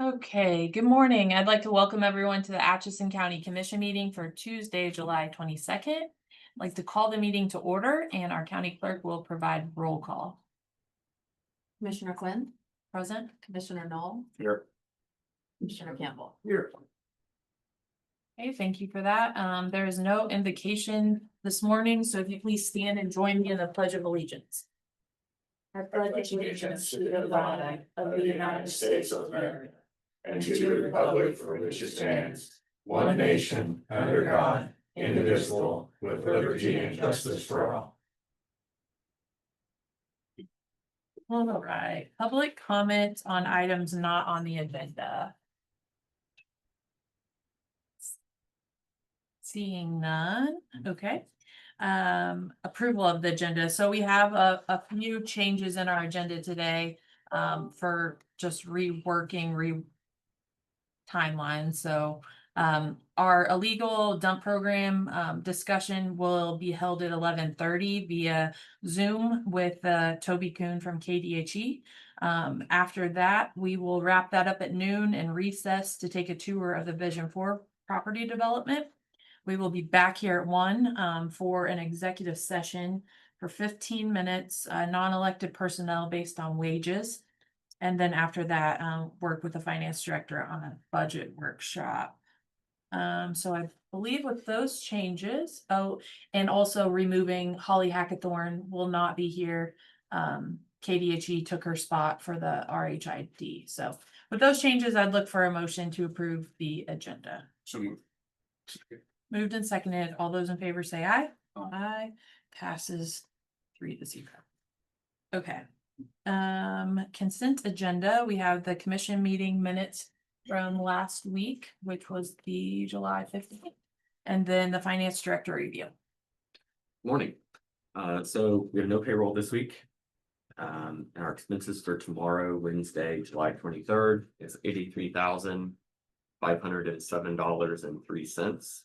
Okay, good morning. I'd like to welcome everyone to the Atchison County Commission meeting for Tuesday, July 22nd. I'd like to call the meeting to order and our county clerk will provide roll call. Commissioner Quinn, Present. Commissioner Knoll, Here. Commissioner Campbell. Here. Okay, thank you for that. There is no invocation this morning, so if you please stand and join me in the Pledge of Allegiance. I pledge allegiance to the flag of the United States of America and to the republic for which it stands, one nation, under God, indivisible, with liberty and justice for all. All right, public comment on items not on the agenda. Seeing none, okay. Approval of the agenda. So we have a few changes in our agenda today for just reworking timeline. So our illegal dump program discussion will be held at 11:30 via Zoom with Toby Kuhn from KDHE. After that, we will wrap that up at noon and recess to take a tour of the Vision 4 property development. We will be back here at 1 for an executive session for 15 minutes, non-elected personnel based on wages. And then after that, work with the finance director on a budget workshop. So I believe with those changes, and also removing Holly Hackathorn will not be here. KDHE took her spot for the RHID. So with those changes, I'd look for a motion to approve the agenda. So moved. Moved and seconded. All those in favor say aye. Aye. Passes 3-0. Okay. Consent agenda. We have the commission meeting minutes from last week, which was the July 15th. And then the finance director review. Morning. So we have no payroll this week. And our expenses for tomorrow, Wednesday, July 23rd is $83,507.03.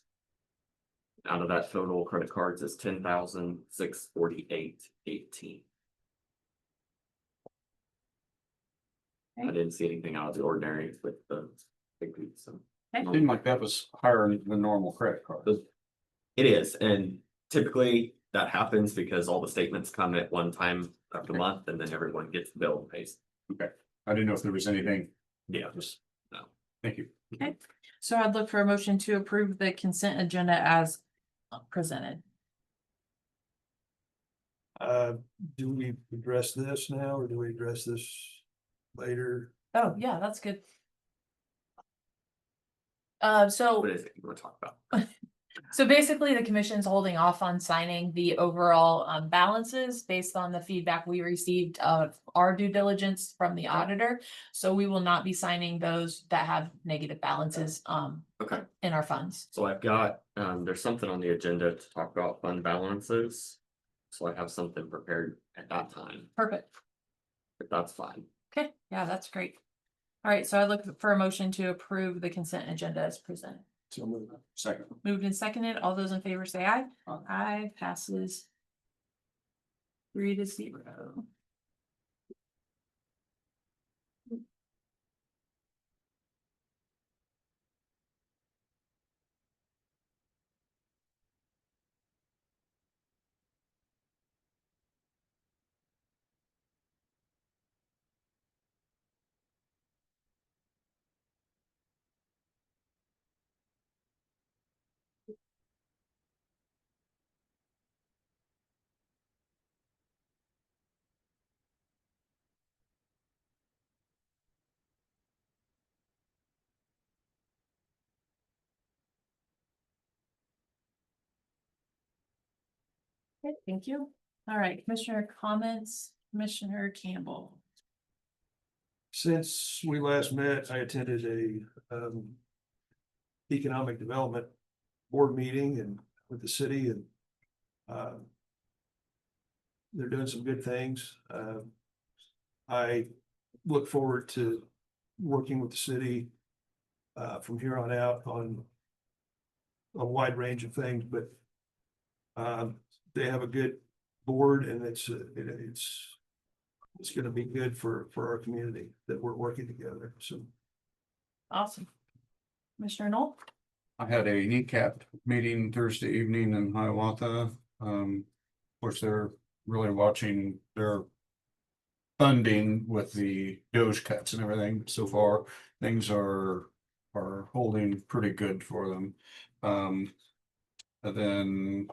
Out of that total, credit cards is $10,648.18. I didn't see anything out of the ordinary with the big group, so. Seemed like that was higher than normal credit card. It is, and typically that happens because all the statements come at one time of the month and then everyone gets the bill and pays. Okay, I didn't know if there was anything. Yeah. Just no. Thank you. Okay. So I'd look for a motion to approve the consent agenda as presented. Do we address this now or do we address this later? Oh, yeah, that's good. So What is it you want to talk about? So basically, the commission's holding off on signing the overall balances based on the feedback we received of our due diligence from the auditor. So we will not be signing those that have negative balances Okay, in our funds. so I've got, there's something on the agenda to talk about fund balances. So I have something prepared at that time, Perfect. if that's fine. Okay, yeah, that's great. All right, so I look for a motion to approve the consent agenda as presented. So moved. Second. Moved and seconded. All those in favor say aye. Aye, passes 3-0. Okay, thank you. All right, Commissioner comments, Commissioner Campbell. Since we last met, I attended a economic development board meeting and with the city and they're doing some good things. I look forward to working with the city from here on out on a wide range of things, but they have a good board and it's going to be good for our community that we're working together. So Awesome. Commissioner Knoll? I had a kneecap meeting Thursday evening in Hiawatha. Of course, they're really watching their funding with the Doge cuts and everything. So far, things are holding pretty good for them. And then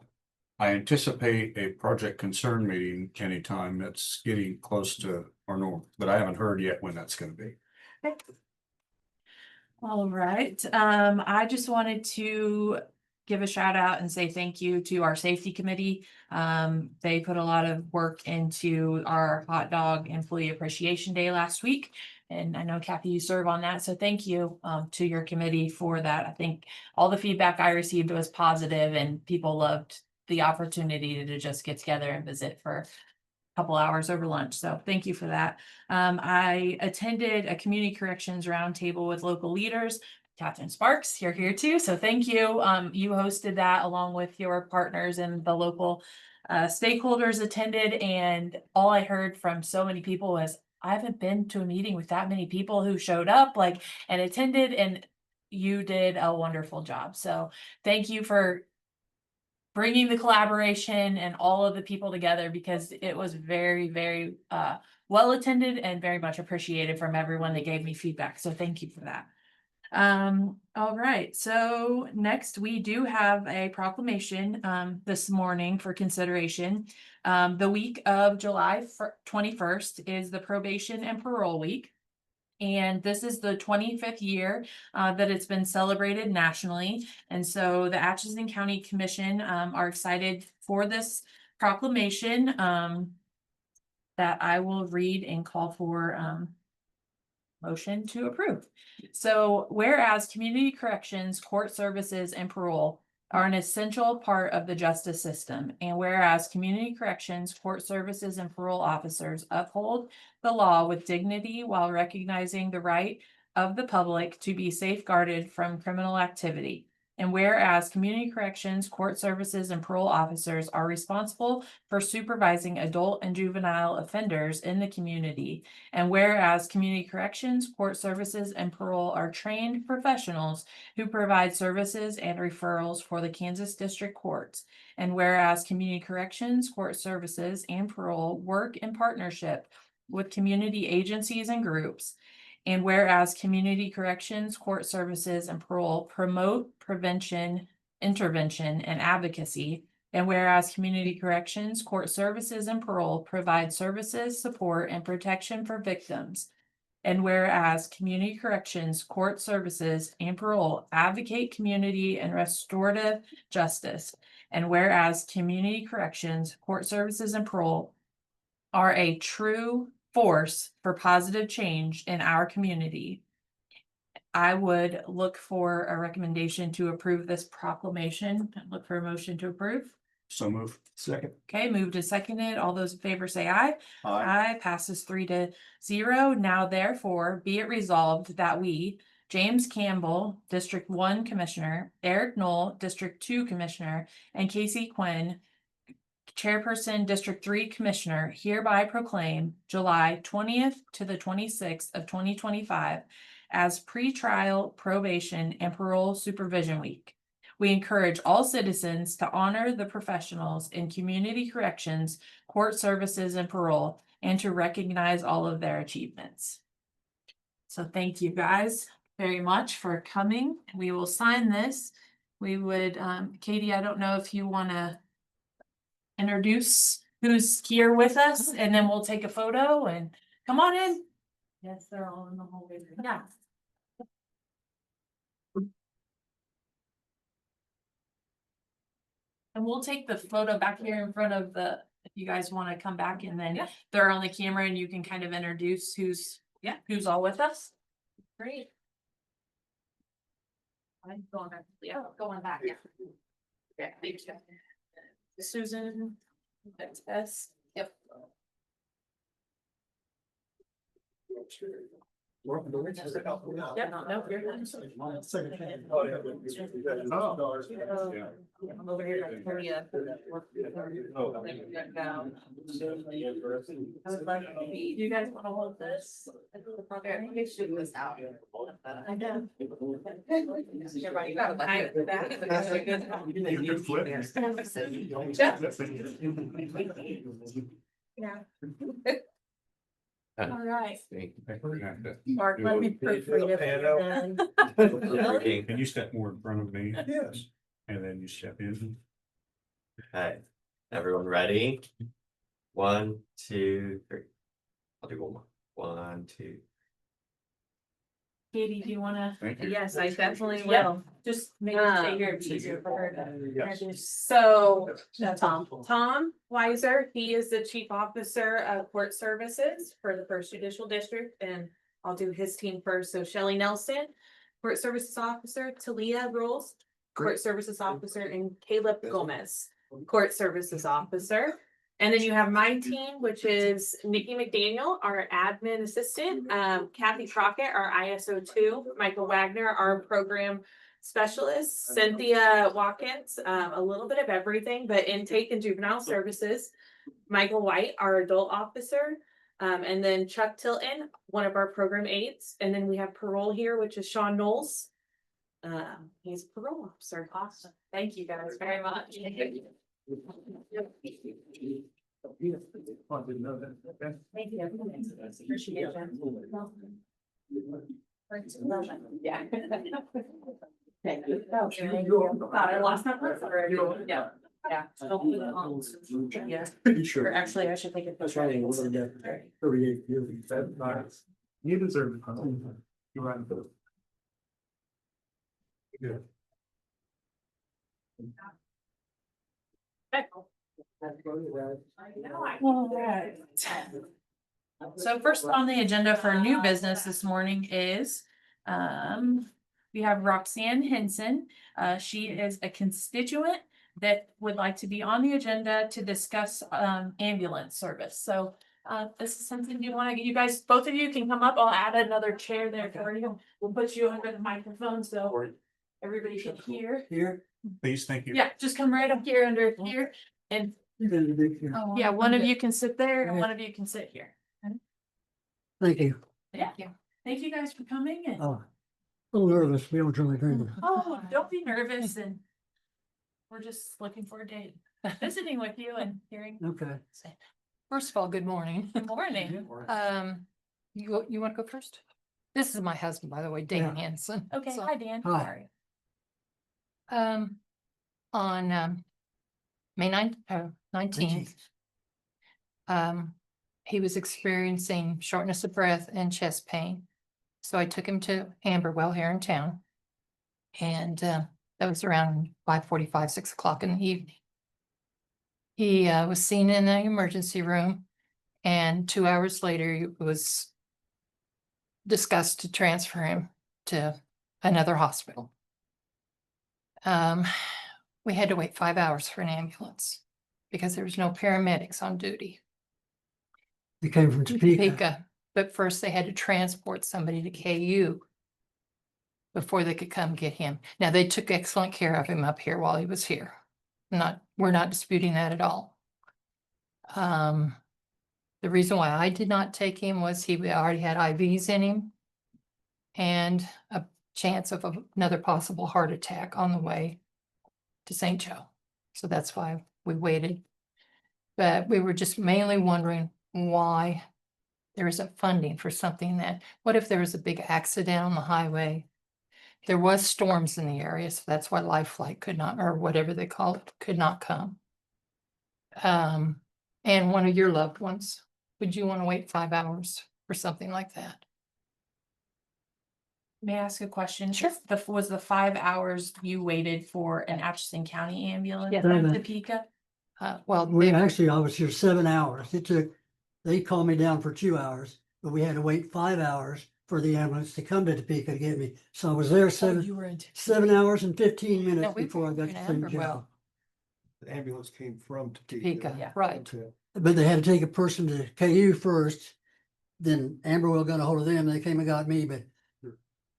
I anticipate a project concern meeting anytime. It's getting close to our norm, but I haven't heard yet when that's gonna be. All right, I just wanted to give a shout out and say thank you to our safety committee. They put a lot of work into our hot dog employee appreciation day last week. And I know Kathy, you serve on that, so thank you to your committee for that. I think all the feedback I received was positive and people loved the opportunity to just get together and visit for couple hours over lunch. So thank you for that. I attended a community corrections roundtable with local leaders. Catherine Sparks, you're here too. So thank you. You hosted that along with your partners and the local stakeholders attended. And all I heard from so many people was, I haven't been to a meeting with that many people who showed up and attended, and you did a wonderful job. So thank you for bringing the collaboration and all of the people together, because it was very, very well attended and very much appreciated from everyone that gave me feedback. So thank you for that. All right, so next we do have a proclamation this morning for consideration. The week of July 21st is the probation and parole week. And this is the 25th year that it's been celebrated nationally. And so the Atchison County Commission are excited for this proclamation that I will read and call for motion to approve. So whereas community corrections, court services, and parole are an essential part of the justice system, and whereas community corrections, court services, and parole officers uphold the law with dignity while recognizing the right of the public to be safeguarded from criminal activity. And whereas community corrections, court services, and parole officers are responsible for supervising adult and juvenile offenders in the community. And whereas community corrections, court services, and parole are trained professionals who provide services and referrals for the Kansas District Courts. And whereas community corrections, court services, and parole work in partnership with community agencies and groups. And whereas community corrections, court services, and parole promote prevention, intervention, and advocacy. And whereas community corrections, court services, and parole provide services, support, and protection for victims. And whereas community corrections, court services, and parole advocate community and restorative justice. And whereas community corrections, court services, and parole are a true force for positive change in our community, I would look for a recommendation to approve this proclamation. Look for a motion to approve. So move. Second. Okay, moved and seconded. All those in favor say aye. Aye, passes 3-0. Now therefore be it resolved that we, James Campbell, District 1 Commissioner, Eric Knoll, District 2 Commissioner, and K.S.A. Quinn, Chairperson, District 3 Commissioner, hereby proclaim July 20th to the 26th of 2025 as pretrial probation and parole supervision week. We encourage all citizens to honor the professionals in community corrections, court services, and parole, and to recognize all of their achievements. So thank you guys very much for coming. We will sign this. We would, Katie, I don't know if you want to introduce who's here with us, and then we'll take a photo and come on in. Yes, they're all in the hallway. Yeah. And we'll take the photo back here in front of if you guys want to come back, and then they're on the camera and you can kind of introduce who's all with us. Great. I'm going back. Yeah, going back. Yeah, thank you. Susan, that's S. Yep. Yep, no, you're good. I'm over here at Korea. I would love to be, you guys wanna hold this? I think they should do this out. I know. Everybody got behind Yeah. All right. Mark, let me proofread it. Really? Can you step more in front of me Yes. and then you step in? Okay, everyone ready? 1, 2, 3. I'll do one more. 1, 2. Katie, do you wanna? Thank you. Yes, I definitely Yeah. will. Just make it stay here, it's easier for her to introduce. So, Tom Weiser, he is the Chief Officer of Court Services for the First Judicial District, and I'll do his team first. So Shelley Nelson, Court Services Officer, Talia Rolls, Court Services Officer, and Caleb Gomez, Court Services Officer. And then you have my team, which is Nikki McDaniel, our admin assistant, Kathy Crockett, our ISO2, Michael Wagner, our program specialist, Cynthia Watkins, a little bit of everything, but intake and juvenile services, Michael White, our adult officer, and then Chuck Tilton, one of our program aides, and then we have parole here, which is Sean Knowles. He's a parole officer. Awesome. Thank you guys very much. Thank you. Appreciate it. Yeah. Thank you. Thought I lost my purse already. Yeah. Yeah. Don't put it on. Yeah. Or actually, I should take it. That's right. It was 38 years. You deserve it. You're right. Good. Alright. So first on the agenda for new business this morning is, we have Roxanne Henson. She is a constituent that would like to be on the agenda to discuss, ambulance service. So, this is something you wanna, you guys, both of you can come up. I'll add another chair there for you. We'll put you under the microphone so everybody can hear. Here. Please, thank you. Yeah, just come right up here under here and yeah, one of you can sit there and one of you can sit here. Thank you. Yeah. Thank you guys for coming and, Oh, a little nervous. We don't really drink. oh, don't be nervous and we're just looking forward to visiting with you and hearing. Okay. First of all, good morning. Good morning. You want to go first? This is my husband, by the way, Dan Hanson. Okay, So, hi Dan. Hi. How are you? On May 19th, he was experiencing shortness of breath and chest pain. So I took him to Amberwell here in town. And that was around 5:45, 6 o'clock in the evening. He was seen in the emergency room, and 2 hours later, it was discussed to transfer him to another hospital. We had to wait 5 hours for an ambulance because there was no paramedics on duty. You came from Topeka. Topeka, but first they had to transport somebody to KU before they could come get him. Now, they took excellent care of him up here while he was here. We're not disputing that at all. The reason why I did not take him was he already had IVs in him and a chance of another possible heart attack on the way to St. Joe. So that's why we waited. But we were just mainly wondering why there isn't funding for something what if there was a big accident on the highway? There was storms in the area, so that's why Life Flight could not, or whatever they call it, could not come. And one of your loved ones, would you want to wait 5 hours for something like that? May I ask a question? Sure. Was the 5 hours you waited for an Atchison County ambulance Yes. from Topeka? Well, I was here 7 hours. They called me down for 2 hours, but we had to wait 5 hours for the ambulance to come to Topeka to get me. So I was there you were in 7 hours and 15 No, minutes we before I were got in to St. Joe. Amberwell. The ambulance came from Topeka, Topeka. right. Okay. But they had to take a person to KU first then Amberwell got a hold of them, they came and got me, but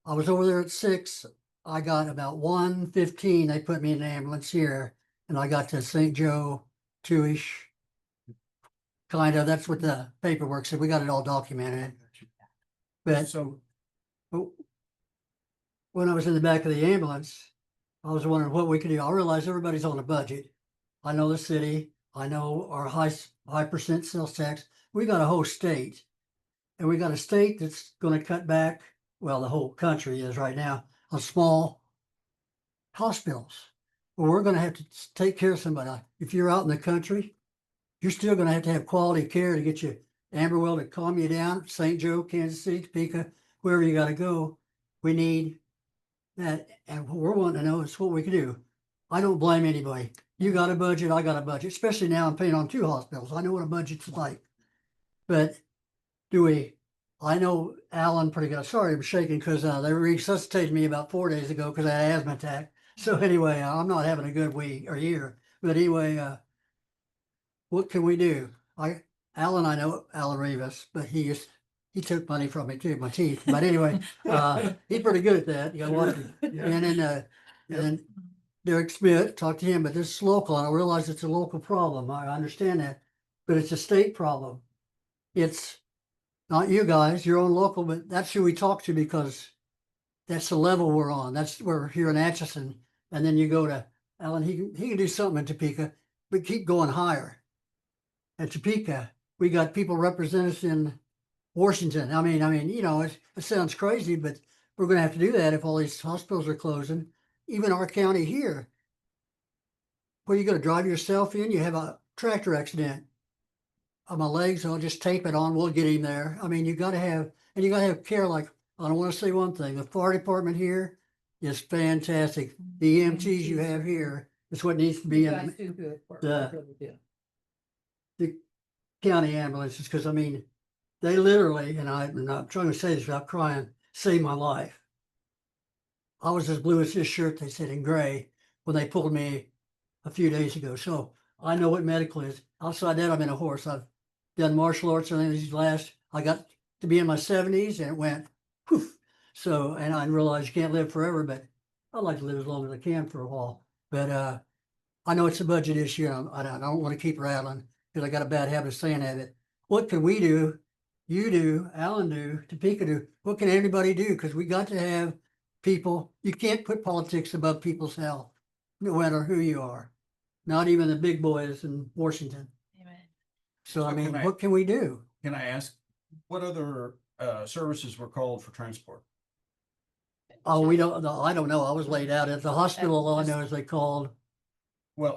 I was over there at 6. I got about 1:15. They put me in an ambulance here, and I got to St. Joe 2-ish. Kind of, that's what the paperwork said. We got it all documented. But So, when I was in the back of the ambulance, I was wondering what we could do. I realized everybody's on a budget. I know the city, I know our high percent sales tax. We got a whole state. And we got a state that's gonna cut back, well, the whole country is right now, on small hospitals. Well, we're gonna have to take care of somebody. If you're out in the country, you're still gonna have to have quality care to get you Amberwell to calm you down, St. Joe, Kansas City, Topeka, wherever you gotta go. We need that, and what we're wanting to know is what we can do. I don't blame anybody. You got a budget, I got a budget, especially now I'm paying on 2 hospitals. I know what a budget's like. But do we, I know Alan pretty good. Sorry, I'm shaking because they resuscitated me about 4 days ago because I had an asthma attack. So anyway, I'm not having a good week or year. But anyway, what can we do? I know Alan Rivas, but he took money from me too, my teeth. But anyway, he's pretty good at that. You gotta watch him. And then Derek Smith, talked to him, but this is local. I realize it's a local problem. I understand that, but it's a state problem. It's not you guys, your own local, but that's who we talk to because that's the level we're on. That's we're here in Atchison. And then you go to Alan, he can do something in Topeka, but keep going higher. At Topeka, we got people represented in Washington. I mean, you know, it sounds crazy, but we're gonna have to do that if all these hospitals are closing. Even our county here. Where you gonna drive yourself in, you have a tractor accident. On my legs, I'll just tape it on, we'll get him there. I mean, you gotta have care. Like, I don't wanna say one thing, the fire department here is fantastic. The EMTs you have here is what needs to be in the county ambulances, because I mean, they literally, and I'm not trying to say this without crying, saved my life. I was as blue as this shirt, they said, in gray, when they pulled me a few days ago. So I know what medical is. Outside that, I'm in a horse. I've done martial arts and these I got to be in my 70s and it went poof. So, and I realized you can't live forever, but I'd like to live as long as I can for a while. But I know it's a budget issue. And I don't want to keep rattling because I got a bad habit of saying that. But what can we do? You do, Alan do, Topeka do. What can anybody do? Because we got to have people. You can't put politics above people's health, no matter who you are. Not even the big boys in Washington. Amen. So I So mean, can I- what can we do? can I ask, what other services were called for transport? Oh, we don't, I don't know. I was laid out at the hospital. All I know is they called. Well,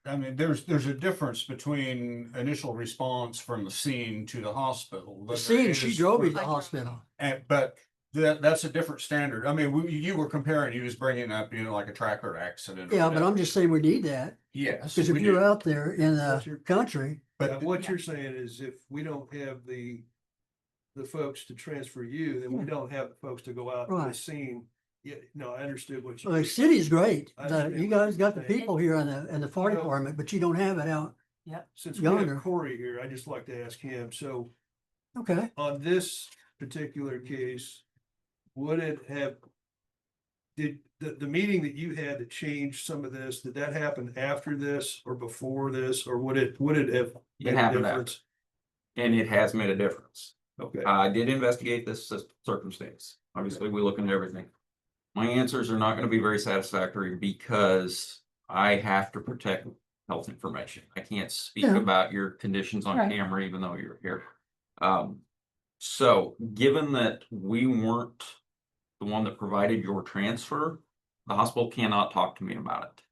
I mean, there's a difference between initial response from the scene to the hospital. The scene, she drove me to the hospital. But that's a different standard. I mean, you were comparing, you was bringing up, like a tractor accident. or Yeah, but whatever. I'm just saying we need that. Yes. Because if we you're do. out there in the country, But what you're saying is if we don't have the folks to transfer you, then we don't have the folks to go out to the Right. scene. Yeah, no, I understood what you. well, the city's great. I understand You what guys you're got the saying. people here in the fire Well- department, but you don't have it out. Since we have Yonder. Corey here, I'd just like to ask him, so Okay. on this particular case, would it have? Did the meeting that you had to change some of this, did that happen after this or before this, or would it have? made It a happened after. difference? And it has made a difference. Okay, I did investigate this circumstance. Obviously, we look into everything. My answers are not gonna be very satisfactory because I have to protect health information. I can't speak Yeah. about your conditions on Right. camera, even though you're here. So given that we weren't the one that provided your transfer, the hospital cannot talk to me about it.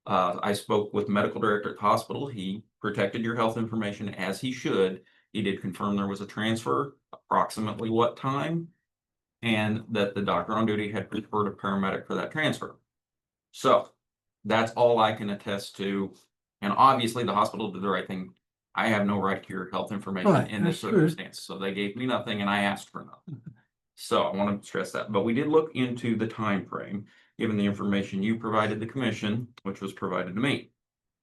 I spoke with medical director at the hospital. He protected your health information as he should. He did confirm there was a transfer, approximately what time, and that the doctor on duty had referred a paramedic for that transfer. So that's all I can attest to. And obviously the hospital did the right thing. I have no right to your health information Right, in this that's true. circumstance. So they gave me nothing and I asked for nothing. So I want to stress that, but we did look into the time frame, given the information you provided the commission, which was provided to me.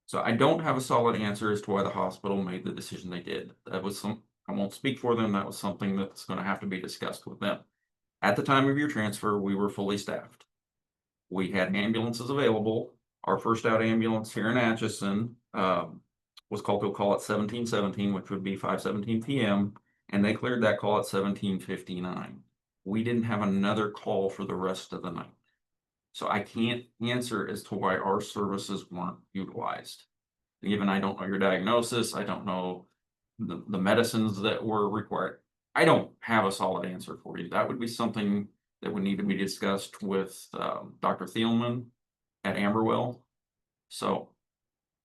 So I don't have a solid answer as to why the hospital made the decision they did. That was I won't speak for them. That was something that's gonna have to be discussed with them. At the time of your transfer, we were fully staffed. We had ambulances available. Our first out ambulance here in Atchison, was called to a call at 17:17, which would be 5:17 PM. And they cleared that call at 17:59. We didn't have another call for the rest of the night. So I can't answer as to why our services weren't utilized. Even I don't know your diagnosis, I don't know the medicines that were required. I don't have a solid answer for you. That would be something that would need to be discussed with Dr. Thielman at Amberwell. So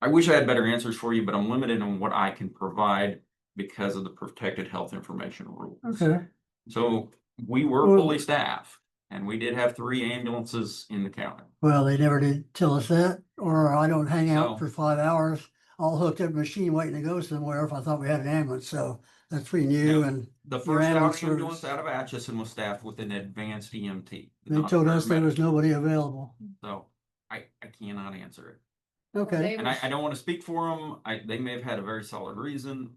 I wish I had better answers for you, but I'm limited on what I can provide because of the protected health information rules. Okay, So we were Well- fully staffed and we did have 3 ambulances in the county. well, they never did tell us that, or I don't hang out So- for 5 hours, all hooked up machine waiting to go somewhere if I thought we had an ambulance, so that's pretty new Yeah. and The Your first out ambulance ambulance service. out of Atchison was staffed with an advanced EMT. they not a told us there was paramedic. nobody available. So I cannot answer it. Okay, And I don't want to speak for them. They may have had a very solid reason.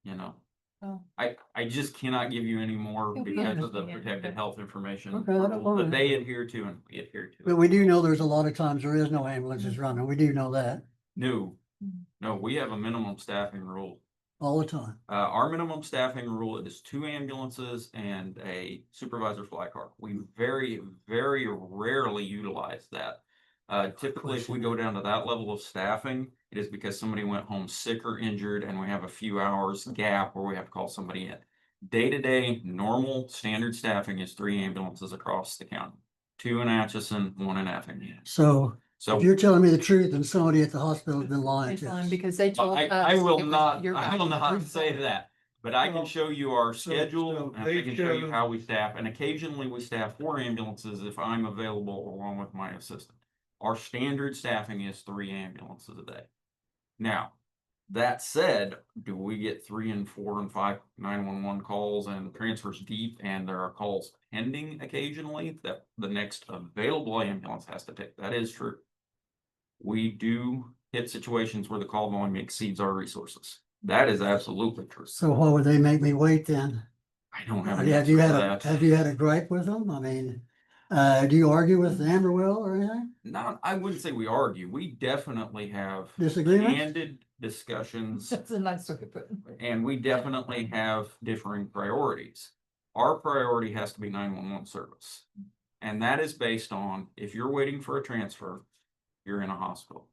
You know, Oh. I just cannot give you any more You'll be because of the understand. protected health information Okay, I don't rules that mind. they adhere to and we adhere to. but we do know there's a lot of times there is no ambulances running, we do know that No, Mhm. no, we have a minimum staffing rule. all the time. Our minimum staffing rule is 2 ambulances and a supervisor fly car. We very, very rarely utilize that. Typically, if we go down to that level of staffing, it is because somebody went home sick or injured and we have a few hours gap where we have to call somebody in. Day-to-day, normal, standard staffing is 3 ambulances across the county. 2 in Atchison, 1 in Effingham. So So if you're telling me the truth and somebody at the hospital has been lying It's to fine us. because they told us. I will it was not, your I will guys' not fault. say that, but I can Well, show you our so schedule, and I they can show you showed- how we staff, and occasionally we staff 4 ambulances if I'm available along with my assistant. Our standard staffing is 3 ambulances a day. Now, that said, do we get 3 and 4 and 5 911 calls and transfers deep, and there are calls pending occasionally that the next available ambulance has to take? That is true. We do hit situations where the call volume exceeds our resources. That is absolutely true. So why would they make me wait then? I don't have an Have answer you for had that. have you had a gripe with them? I mean, do you argue with Amberwell or anything? Not, I wouldn't say we argue. We definitely have Disagreements? candid discussions, That's a nice way to put it. and we definitely have differing priorities. Our priority has to be 911 service. And that is based on, if you're waiting for a transfer, you're in a hospital.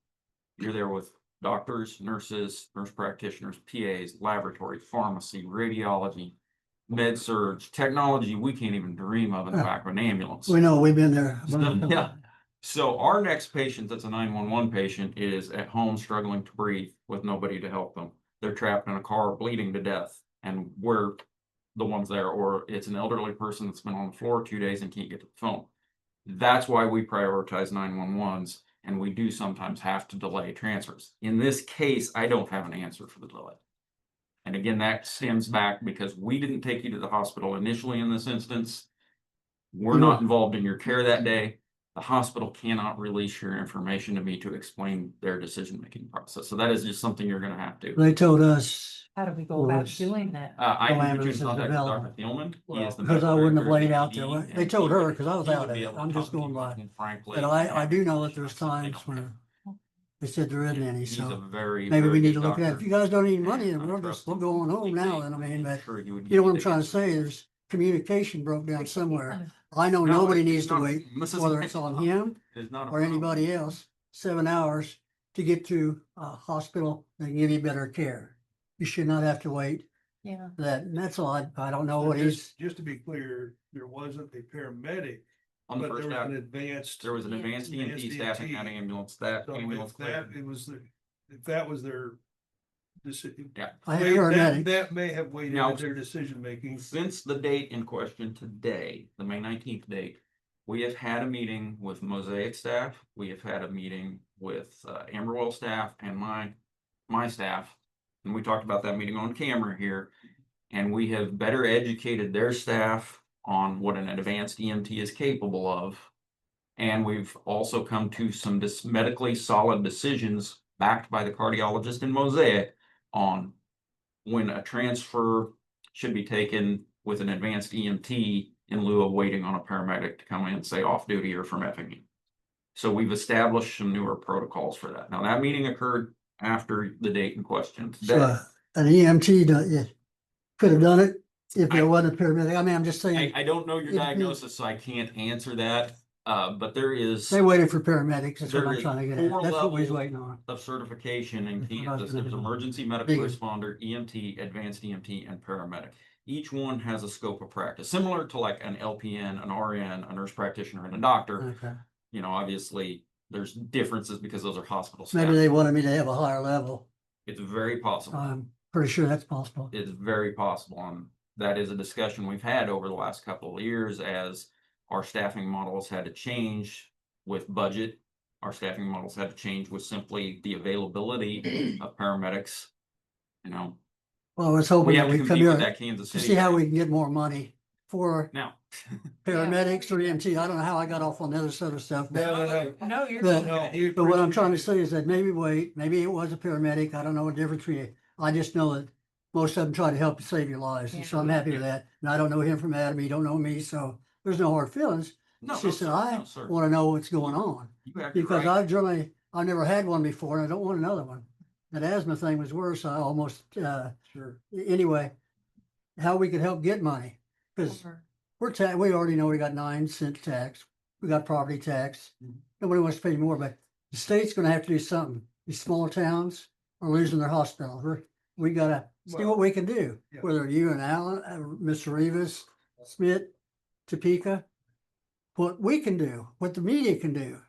You're there with doctors, nurses, nurse practitioners, PAs, laboratory, pharmacy, radiology, med surge, technology we can't even dream of in the back of an ambulance. We know, we've been there. Yeah. So our next patient that's a 911 patient is at home struggling to breathe with nobody to help them. They're trapped in a car bleeding to death, and we're the ones there, or it's an elderly person that's been on the floor 2 days and can't get to the phone. That's why we prioritize 911s, and we do sometimes have to delay transfers. In this case, I don't have an answer for the delay. And again, that stems back because we didn't take you to the hospital initially in this instance. We're not involved in your care that day. The hospital cannot release your information to me to explain their decision-making process. So that is just something you're gonna have to. They told us, How do we go Well, about it's- doing that? I No can put you in ambulances contact with Dr. available. Thielman. He is the because I medical wouldn't have director of laid out there. DPD, They and told he her would- because I was he out would of be it. able to I'm just talk to going you by. and frankly, But I do know that there's they don't times have. where they said there isn't any, He's a so very, maybe we very need good to look at it. doctor. If you guys don't need money, And then I we'll trust go him on home now, completely. then, I mean, I'm but sure he would you know what I'm give trying to the say, answer. there's communication broke down somewhere. I know No, nobody it's needs to not- wait, Mrs. whether it's on him It's not a or problem. anybody else, 7 hours to get to a hospital and give you better care. You should not have to wait Yeah. that, and that's all. I don't know So what he's, just to be clear, there wasn't a paramedic, On the but there first was out, an advanced. there was an advanced EMT staffing that ambulance, that So ambulance if that, cleared. it was, if that was their decision. Yeah. I had That, paramedic. that may have weighed Now- into their decision making. Since the date in question today, the May 19th date, we have had a meeting with Mosaic staff. We have had a meeting with Amberwell staff and my staff. And we talked about that meeting on camera here. And we have better educated their staff on what an advanced EMT is capable of. And we've also come to some medically solid decisions backed by the cardiologist in Mosaic on when a transfer should be taken with an advanced EMT in lieu of waiting on a paramedic to come in, say off duty or from FME. So we've established some newer protocols for that. Now, that meeting occurred after the date in question So today. an EMT could have done it if there wasn't a paramedic. I mean, I'm just saying, I don't know your It- diagnosis, so I can't answer that, but there is they waited for paramedics. That's what there I'm is trying to get at. 4 That's what we was levels waiting on. of certification in That's what I was Kansas. gonna There's do. emergency medical Big. responder, EMT, advanced EMT, and paramedic. Each one has a scope of practice, similar to like an LPN, an RN, a nurse practitioner, and a doctor. Okay. You know, obviously, there's differences because those are hospital staff. Maybe they wanted me to have a higher level. It's very possible. I'm pretty sure that's possible. It's very possible, and that is a discussion we've had over the last couple of years as our staffing models had to change with budget. Our staffing models had to change with simply the availability of paramedics. You know, Well, I was we hoping have that to we'd come compete with here that Kansas to City. see how we can get more money for Now, paramedics or EMT. I don't know how I got off on the other sort of stuff. No. No, you're. But- good. But what I'm trying to say is that maybe wait, maybe it was a paramedic. I don't know what difference between. I just know that most of them try to help you save your lives. And so I'm happy with that. And I don't know him from Adam. He don't know me. So there's no hard feelings. no, It's no, just that sir, I no, sir. want to know what's going on. You have your Because right. I've never had one before and I don't want another one. That asthma thing was worse. I almost, anyway, how we could help get money. Because we already know we got 9 cent tax. We got property tax. Nobody wants to pay more, but the state's gonna have to do something. These small towns are losing their hospitals. We gotta see what we can do, Yeah. whether you and Alan, Mr. Rivas, Smith, Topeka, what we can do, what the media can do,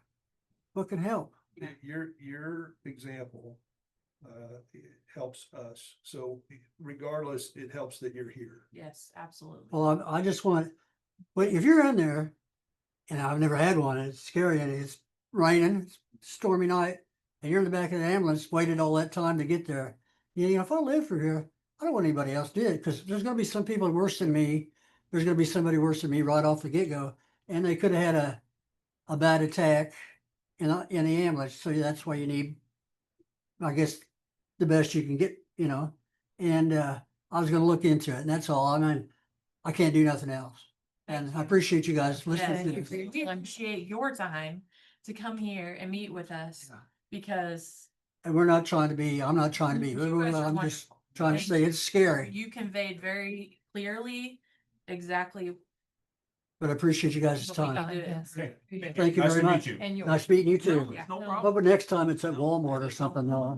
what can help. Your example, it helps us. So regardless, it helps that you're here. Yes, absolutely. Well, I just want, but if you're in there, and I've never had one, and it's scary, and it's raining, it's stormy night, and you're in the back of the ambulance, waited all that time to get there. You know, if I live through here, I don't want anybody else did, because there's gonna be some people worse than me. There's gonna be somebody worse than me right off the get-go, and they could have had a bad attack in the ambulance, so that's why you need, I guess, the best you can get, you know, and I was gonna look into it, and that's all. I mean, I can't do nothing else. And I appreciate you guys listening to Yes, this. we appreciate your time to come here and meet with us Yeah. because And we're not trying to be, I'm not trying to be, You guys are I'm just wonderful. trying to say it's scary, you conveyed very clearly exactly. but I appreciate you guys' what we time. do. Yes. Thank you very much. And you. Nice meeting you too. Yeah. No No. problem. But next time it's at Walmart or something, though.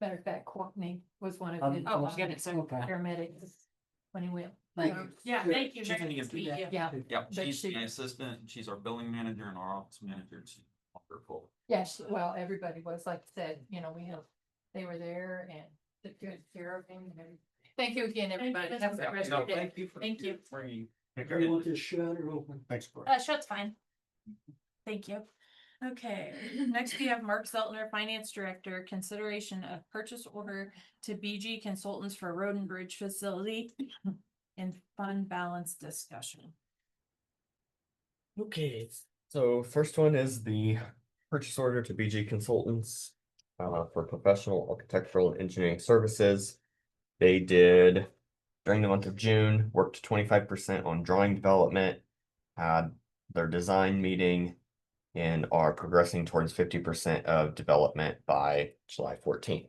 Matter of fact, Courtney was one of his. Oh, I'll get it, sir. Okay. Paramedics when he went. Thank you. Yeah, thank you. She's very an much. EMT. Yeah. Yeah, Yep, But she's she- my assistant, and she's our billing manager and our office manager. And she's wonderful. yes, well, everybody was, like I said, you know, they were there and took good care of him. And thank you again, everybody. Have a good rest of your day. Thank you. Thank you. Bringing. Do you want this shut or open? Thanks, Brian. Shut's fine. Thank you. Okay, next we have Mark Zeltner, Finance Director, consideration of purchase order to BG Consultants for Road and Bridge Facility and fund balance discussion. Okay, so first one is the purchase order to BG Consultants for professional architectural and engineering services. They did, during the month of June, worked 25% on drawing development, had their design meeting, and are progressing towards 50% of development by July 14th.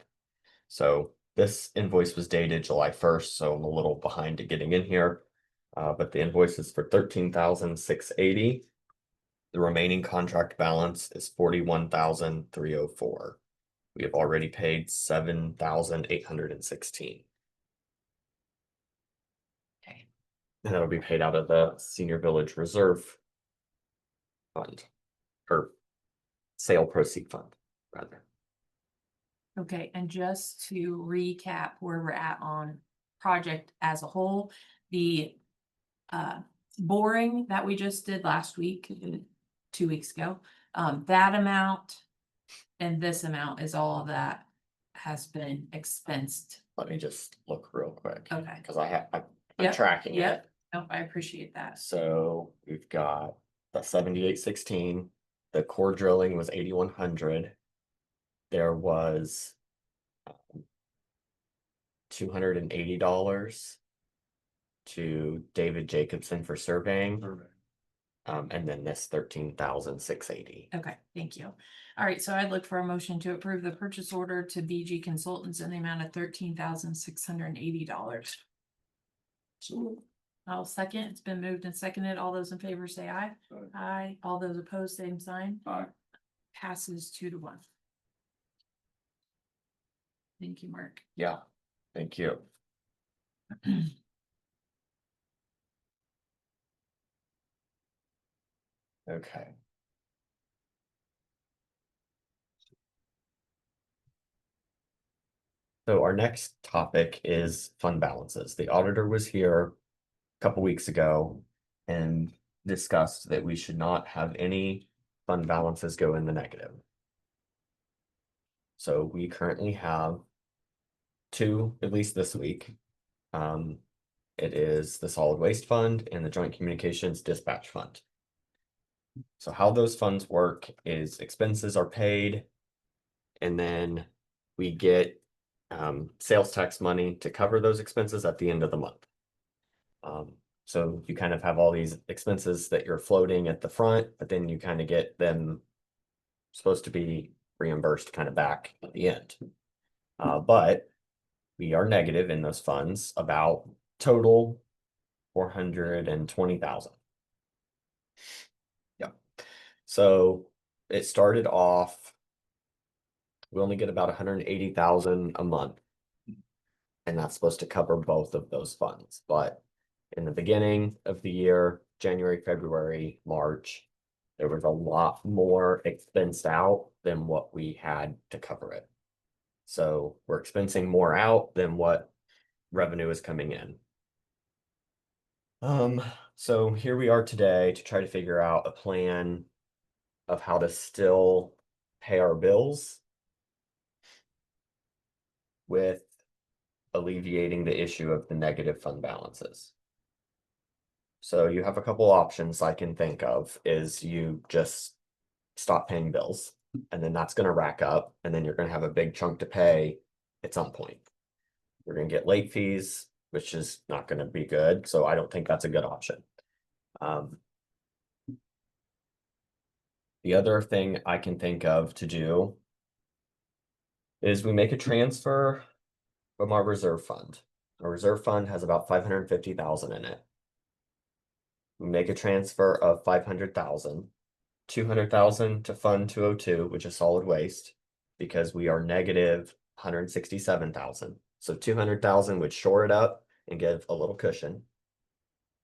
So this invoice was dated July 1st, so I'm a little behind to getting in here. But the invoice is for $13,680. The remaining contract balance is $41,304. We have already paid $7,816. Okay. And that'll be paid out of the Senior Village Reserve Fund, or sale proceed fund, rather. Okay, and just to recap where we're at on project as a whole, the boring that we just did last week, 2 weeks ago, that amount and this amount is all that has been expensed. Let me just look real quick, Okay. because I'm Yep, tracking it. yep. No, I appreciate that. So we've got the 7816, the core drilling was 8100. There was $280 to David Jacobson for surveying. And then this 13,680. Okay, thank you. All right, so I'd look for a motion to approve the purchase order to BG Consultants in the amount of $13,680. I'll second. It's been moved and seconded. All those in favor say aye. Aye. All those opposed, same sign. Aye. Passes 2-1. Thank you, Mark. Yeah, thank you. Okay. So our next topic is fund balances. The auditor was here a couple weeks ago and discussed that we should not have any fund balances go in the negative. So we currently have two, at least this week. It is the solid waste fund and the joint communications dispatch fund. So how those funds work is expenses are paid and then we get sales tax money to cover those expenses at the end of the month. So you kind of have all these expenses that you're floating at the front, but then you kind of get them supposed to be reimbursed kind of back at the end. But we are negative in those funds about total 420,000. Yeah. So it started off, we only get about 180,000 a month. And that's supposed to cover both of those funds. But in the beginning of the year, January, February, March, there was a lot more expensed out than what we had to cover it. So we're expensing more out than what revenue is coming in. So here we are today to try to figure out a plan of how to still pay our bills with alleviating the issue of the negative fund balances. So you have a couple options I can think of is you just stop paying bills and then that's going to rack up and then you're going to have a big chunk to pay at some point. You're going to get late fees, which is not going to be good. So I don't think that's a good option. The other thing I can think of to do is we make a transfer from our reserve fund. Our reserve fund has about 550,000 in it. We make a transfer of 500,000, 200,000 to fund 202, which is solid waste, because we are negative 167,000. So 200,000 would shore it up and give a little cushion.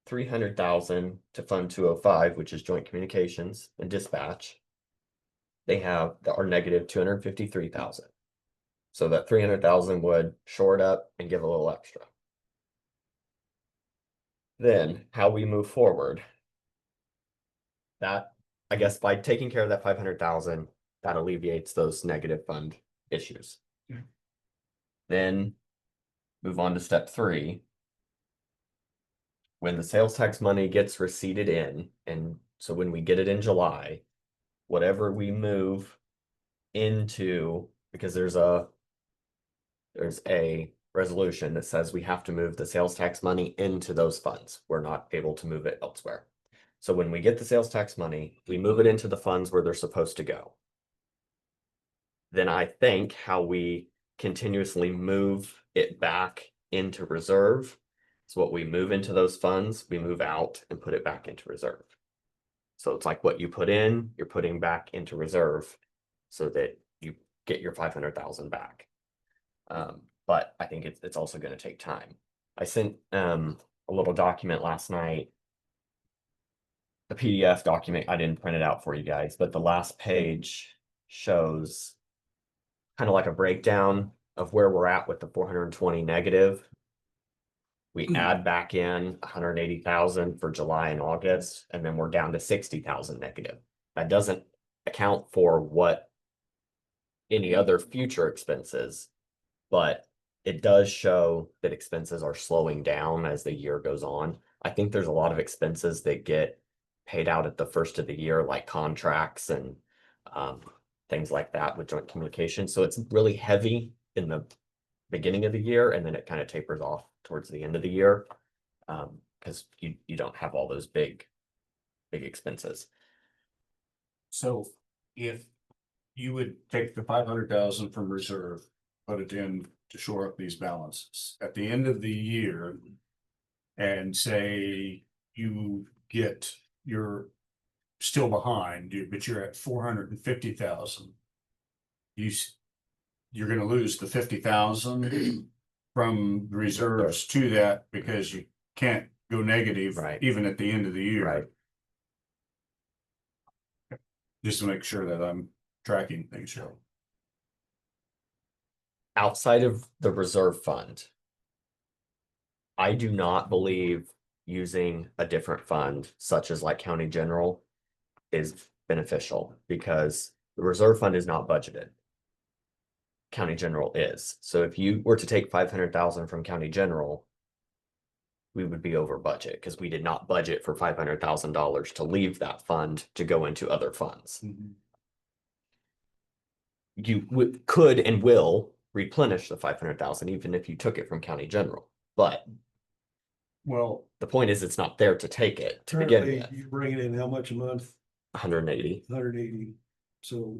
300,000 to fund 205, which is joint communications and dispatch. They are negative 253,000. So that 300,000 would shore it up and give a little extra. Then how we move forward, that I guess by taking care of that 500,000, that alleviates those negative fund issues. Yeah. Then move on to step 3. When the sales tax money gets receipted in, and so when we get it in July, whatever we move into, because there's a resolution that says we have to move the sales tax money into those funds. We're not able to move it elsewhere. So when we get the sales tax money, we move it into the funds where they're supposed to go. Then I think how we continuously move it back into reserve. So what we move into those funds, we move out and put it back into reserve. So it's like what you put in, you're putting back into reserve so that you get your 500,000 back. But I think it's also going to take time. I sent a little document last night, a PDF document. I didn't print it out for you guys, but the last page shows kind of like a breakdown of where we're at with the 420 negative. We add back in 180,000 for July and August, and then we're down to 60,000 negative. That doesn't account for what any other future expenses, but it does show that expenses are slowing down as the year goes on. I think there's a lot of expenses that get paid out at the first of the year, like contracts and things like that with joint communication. So it's really heavy in the beginning of the year, and then it kind of tapers off towards the end of the year. Because you don't have all those big expenses. So if you would take the 500,000 from reserve, put it in to shore up these balances at the end of the year. And say you get, you're still behind, but you're at 450,000. You're gonna lose the 50,000 from reserves to that because you can't go negative. Right. Even at the end of the year. Right. Just to make sure that I'm tracking things right. Outside of the reserve fund, I do not believe using a different fund such as like county general is beneficial, because the reserve fund is not budgeted. County general is. So if you were to take 500,000 from county general, we would be over budget because we did not budget for $500,000 to leave that fund to go into other funds. You could and will replenish the 500,000 even if you took it from county general, but Well, the point is it's not there to take it to begin Currently, with. you bring it in how much a month? 180. 180. So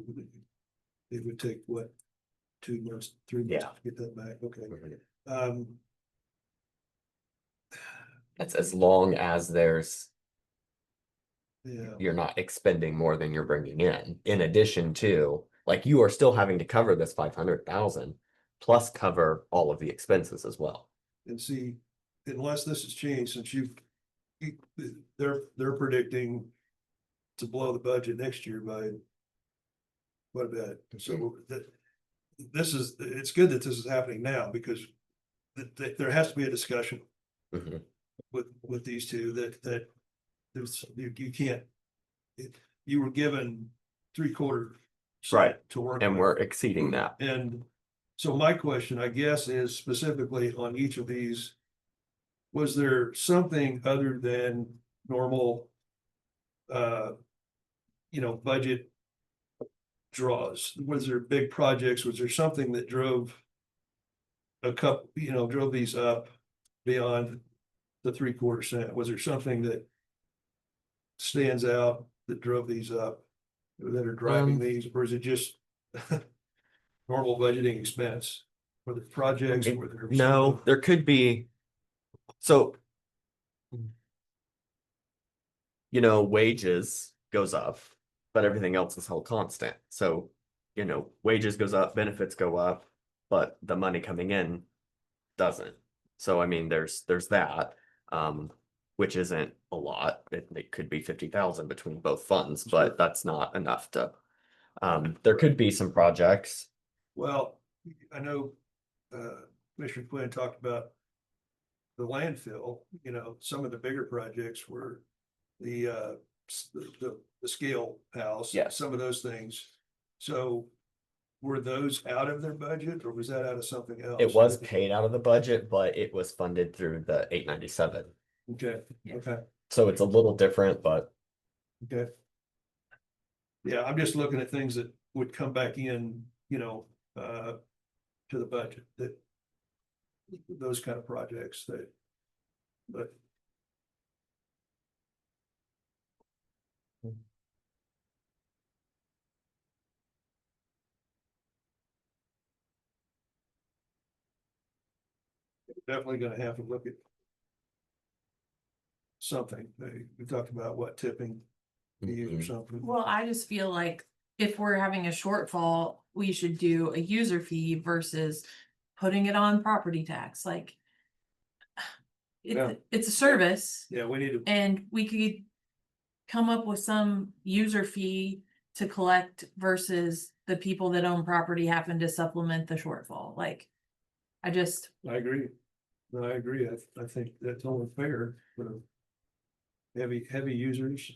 it would take what, 2 months, 3 months Yeah. to get that back? Okay. That's as long as Yeah, you're not expending more than you're bringing in addition to, like, you are still having to cover this 500,000 plus cover all of the expenses as well. and see, unless this has changed since they're predicting to blow the budget next year by quite a bit. So that it's good that this is happening now, because there has to be a discussion Mhm. with these two that you can't, you were given 3/4 Right. to work And with. we're exceeding that. And so my question, I guess, is specifically on each of these. Was there something other than normal, budget draws? Was there big projects? Was there something that drove drove these up beyond the 3/4 cent? Was there something that stands out that drove these up, that are driving these, or is it just normal budgeting expense? Were there projects? Were there? No, there could be. So, wages goes up, but everything else is held constant. So, wages goes up, benefits go up, but the money coming in doesn't. So, I mean, there's that, which isn't a lot. It could be 50,000 between both funds, but that's not enough to. There could be some projects. Well, I know, Commissioner Quinn talked about the landfill, some of the bigger projects were the scale house. Yes. Some of those things. So were those out of their budget, or was that out of something else? It was paid out of the budget, but it was funded through the 897. Okay, Yeah. okay, So it's a little different, but okay. Yeah, I'm just looking at things that would come back in, to the budget, that those kind of projects but. Definitely gonna have to look at something. We talked about what, tipping fees or something. Well, I just feel like if we're having a shortfall, we should do a user fee versus putting it on property tax, like. Yeah. It's a service Yeah, we need to, and we could come up with some user fee to collect versus the people that own property happen to supplement the shortfall, like. I agree. No, I agree. I think that's only fair for heavy users.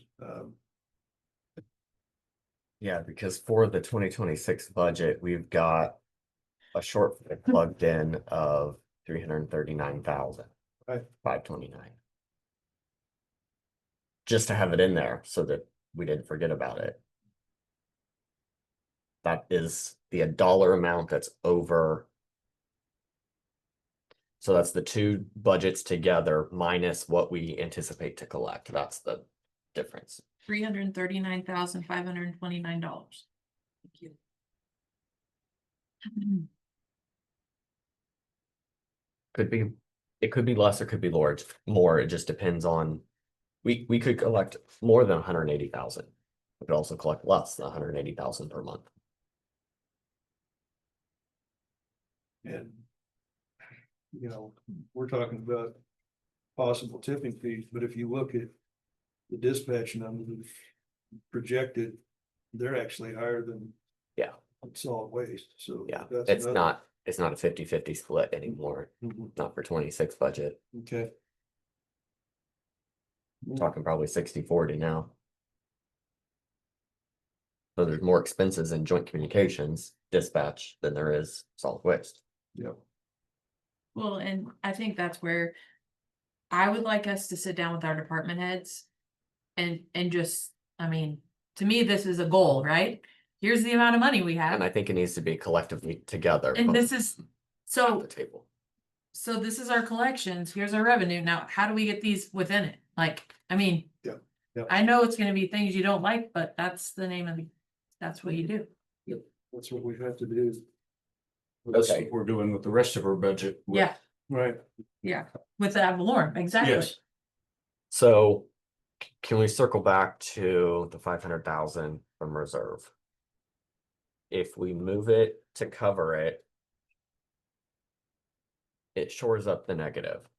yeah, because for the 2026 budget, we've got a shortfall plugged in of 339,000. Right. 529. Just to have it in there so that we didn't forget about it. That is the dollar amount that's over So that's the two budgets together minus what we anticipate to collect. That's the difference. $339,529. Thank you. It could be less or could be more. It just depends on, we could collect more than 180,000. We could also collect less than 180,000 per month. And, you know, we're talking about possible tipping fees, but if you look at the dispatch numbers projected, they're actually higher than Yeah. solid waste, so. Yeah, that's it's another- not a 50-50 split anymore, Mhm. not for 26 budget. Okay. Talking probably 60-40 now. So there's more expenses in joint communications dispatch than there is solid waste. Yeah. Well, and I think that's where I would like us to sit down with our department heads and just, I mean, to me, this is a goal, right? Here's the amount of money we And I have. think it needs to be collectively together. And both this is, at so, the table. so this is our collections. Here's our revenue. Now, how do we get these within it? Like, I mean, Yeah, yeah. I know it's gonna be things you don't like, but that's the name of the, that's what you do. That's what we have to do. That's Okay. what we're doing with the rest of our budget. with- Yeah, Right. yeah, with the ad valorem, exactly. Yes, So can we circle back to the 500,000 from reserve? If we move it to cover it, it shores up the negative.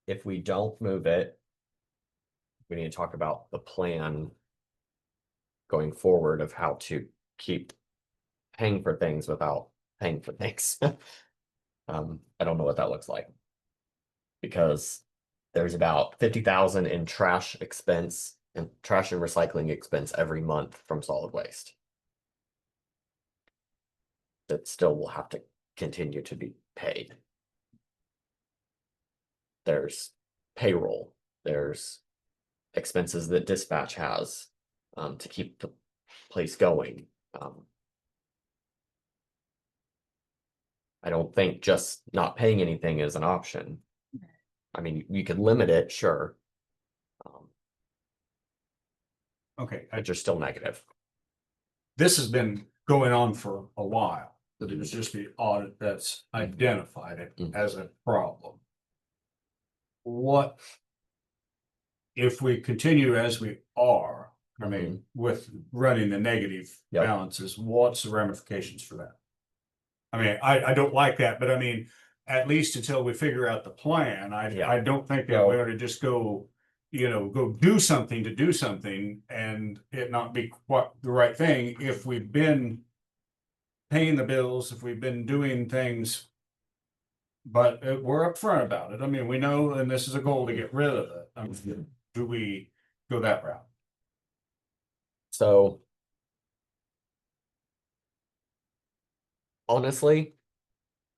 If we don't move it, we need to talk about the plan going forward of how to keep paying for things without paying for things. I don't know what that looks like. Because there's about 50,000 in trash expense and trash and recycling expense every month from solid waste. That still will have to continue to be paid. There's payroll, there's expenses that dispatch has to keep the place going. I don't think just not paying anything is an option. I mean, you could limit it, sure. okay. But you're still negative. This has been going on for a while, but it was just the audit that's identified it Mhm. as a problem. What? If we continue as we are, I mean, with running the negative Yep. balances, what's the ramifications for that? I mean, I don't like that, but I mean, at least until we figure out the plan, Yeah. I don't think that No. we ought to just go, go do something to do something and it not be quite the right thing if we've been paying the bills, if we've been doing things. But we're upfront about it. I mean, we know, and this is a goal to get rid of it. I mean, do we go that route? So honestly,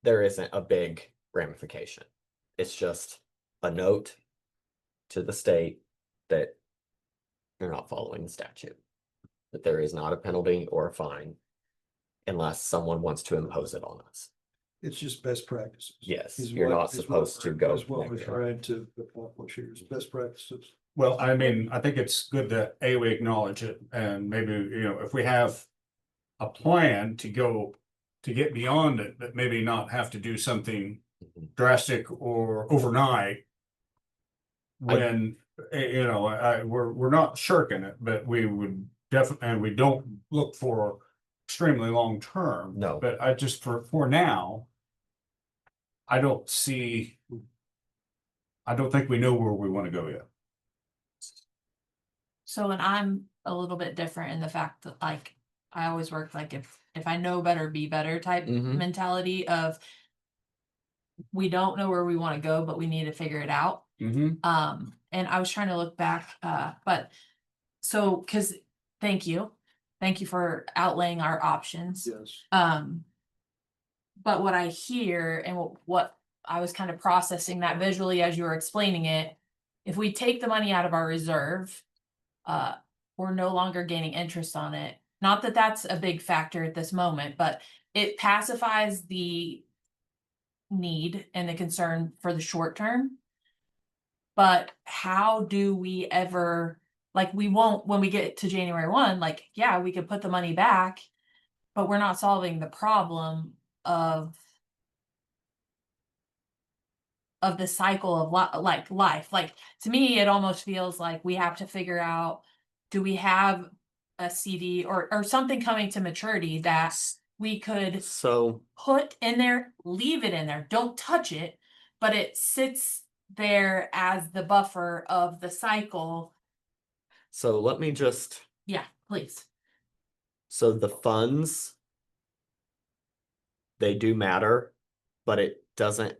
there isn't a big ramification. It's just a note to the state that you're not following the statute. That there is not a penalty or a fine unless someone wants to impose it on us. It's just best practices. Yes, is you're what- not is what supposed to we're- go is what we're negative. trying to accomplish here is best practices. Well, I mean, I think it's good that we acknowledge it and maybe, if we have a plan to go to get beyond it, but maybe not have to do something Mhm. drastic or overnight. When, we're not shirking it, but we would definitely, and we don't look for extremely long term. No. But I just, for now, I don't think we know where we want to go yet. So, and I'm a little bit different in the fact that like, I always work like if I know better, be better type Mhm. mentality of. We don't know where we want to go, but we need to figure it out. And I was trying to look back, but so, cause thank you for outlaying our options. Yes. But what I hear and what I was kind of processing that visually as you were explaining it, if we take the money out of our reserve, we're no longer gaining interest on it. Not that that's a big factor at this moment, but it pacifies the need and the concern for the short term. But how do we ever, like, we won't, when we get to January 1, like, yeah, we could put the money back, but we're not solving the problem of the cycle of like life. Like, to me, it almost feels like we have to figure out, do we have a CD or something coming to maturity that we could So, put in there, leave it in there, don't touch it, but it sits there as the buffer of the cycle. so let me just, Yeah, please. so the funds, they do matter, but it doesn't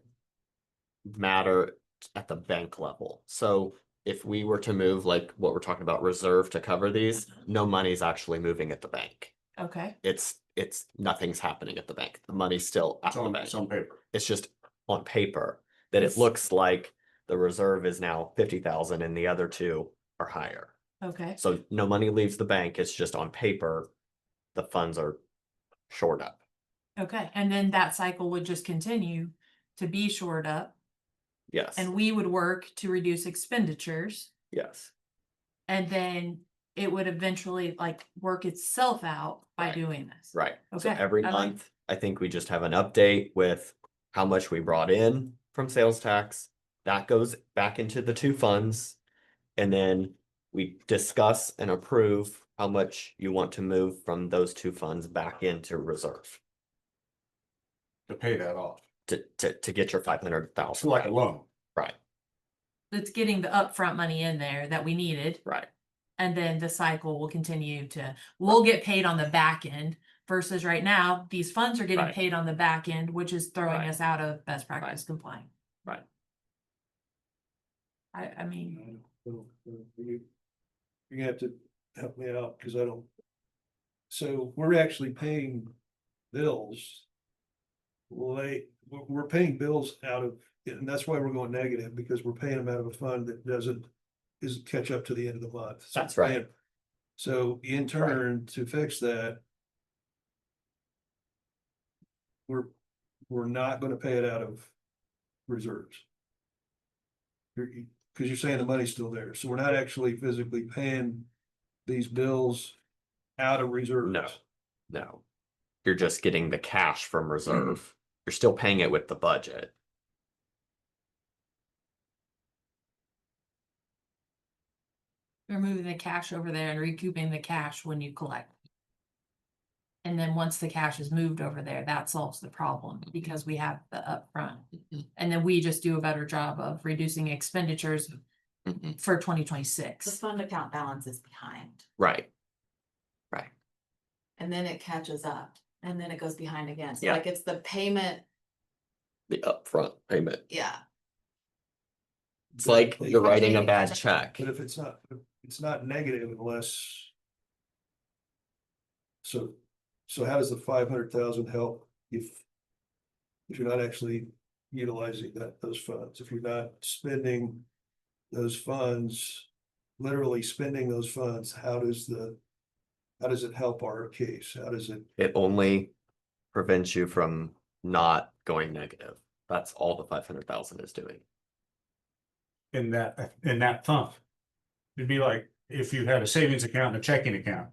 matter at the bank level. So if we were to move like what we're talking about reserve to cover these, no money's actually moving at the bank. Okay. It's nothing's happening at the bank. The money's still at It's the on, bank. it's on paper. It's just on paper that it It's- looks like the reserve is now 50,000 and the other two are higher. Okay. So no money leaves the bank. It's just on paper. The funds are shored up. Okay. And then that cycle would just continue to be shored up, Yes. and we would work to reduce expenditures, Yes. and then it would eventually like work itself out by Right. doing this. Right. So Okay, every I like- month, I think we just have an update with how much we brought in from sales tax. That goes back into the two funds. And then we discuss and approve how much you want to move from those two funds back into reserve To pay that off. to get your 500,000. It's like a loan. Right, That's getting the upfront money in there that we needed. right. And then the cycle will continue to, we'll get paid on the back end versus right now, these funds are getting Right. paid on the back end, which is throwing Right. us out of best practice compliance. Right. I mean, You're gonna have to help me out, because I don't. So we're actually paying bills. We're paying bills out of, and that's why we're going negative, because we're paying them out of a fund that doesn't catch up to the end of the month. So That's right. So in turn, to fix that, we're not gonna pay it out of reserves. Because you're saying the money's still there, so we're not actually physically paying these bills out of reserves. No, no. You're just getting the cash from reserve. You're still paying it with the budget. we're moving the cash over there and recouping the cash when you collect. And then once the cash is moved over there, that solves the problem because we have the upfront. And then we just do a better job of reducing expenditures Mhm. for The 2026. fund account balance is behind, Right. Right. and then it catches up, and then it goes behind again. So Yeah. like it's the payment, The upfront payment. yeah. It's like you're writing a bad check. But if it's not negative unless. So how does the 500,000 help if you're not actually utilizing those funds, if you're not spending those funds, literally spending those funds, how does it help our case? How does it? It only prevents you from not going negative. That's all the 500,000 is doing. In that fund. It'd be like if you had a savings account and a checking account.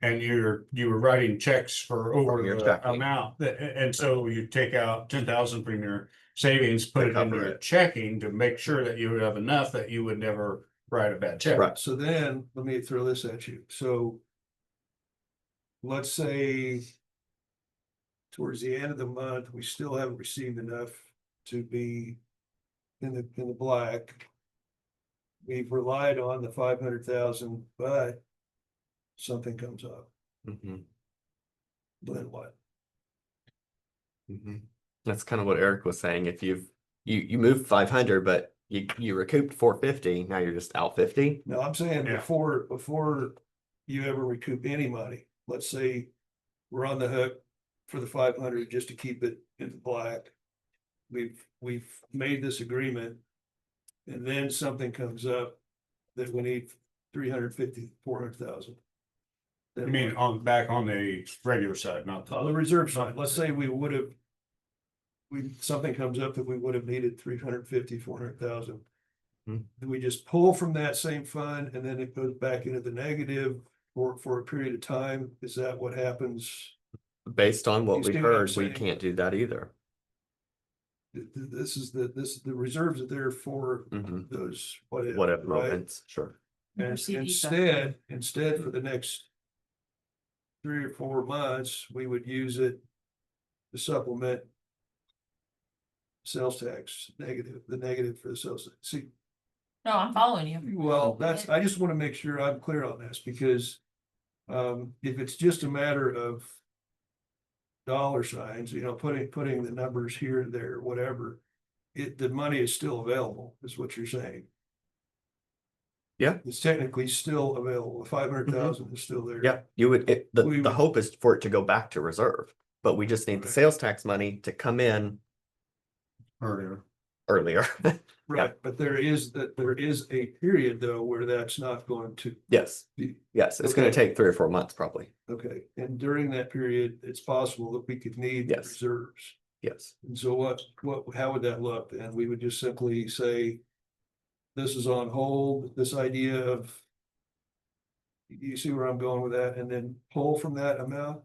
And you were writing checks for over your the checking. amount and so you take out 10,000 from your savings, put To it cover into your it. checking to make sure that you would have enough that you would never write a bad check. Right. So then, let me throw this at you, so. Let's say. Towards the end of the month, we still haven't received enough to be in the black. We've relied on the 500,000, but something comes up, Mhm. then what? Mhm. That's kind of what Eric was saying. If you moved 500, but you recouped 450, now you're just out 50. Now, I'm saying Yeah. before you ever recoup any money, let's say we're on the hook for the 500 just to keep it in the black. We've made this agreement. And then something comes up that we need 350, 400,000. You mean back on the regular side, not On the the, reserve side, let's say we would have. something comes up that we would have needed 350, 400,000. Hmm. Do we just pull from that same fund and then it goes back into the negative for a period of time? Is that what happens? Based on You what we've see what I'm heard, we saying? can't do that either. This is the reserves are there for Mhm. those, whatever, Whatever right? moments, sure. And CDs. instead for the next 3 or 4 months, we would use it to supplement sales tax negative, the negative for the sales. See, No, I'm following you. well, I just want to make sure I'm clear on this because if it's just a matter of dollar signs, putting the numbers here, there, whatever, the money is still available, is what you're saying. Yeah. It's technically still available. 500,000 is still there. Yeah, the We would- hope is for it to go back to reserve, but we just need the Right. sales tax money to come in Earlier. earlier. Right, but there is a period though where that's not going to Yes, be, yes, it's gonna Okay. take 3 or 4 months probably. okay, and during that period, it's possible that we could need Yes. reserves. Yes, And so how would that look? And we would just simply say, this is on hold, this idea of. You see where I'm going with that, and then pull from that amount?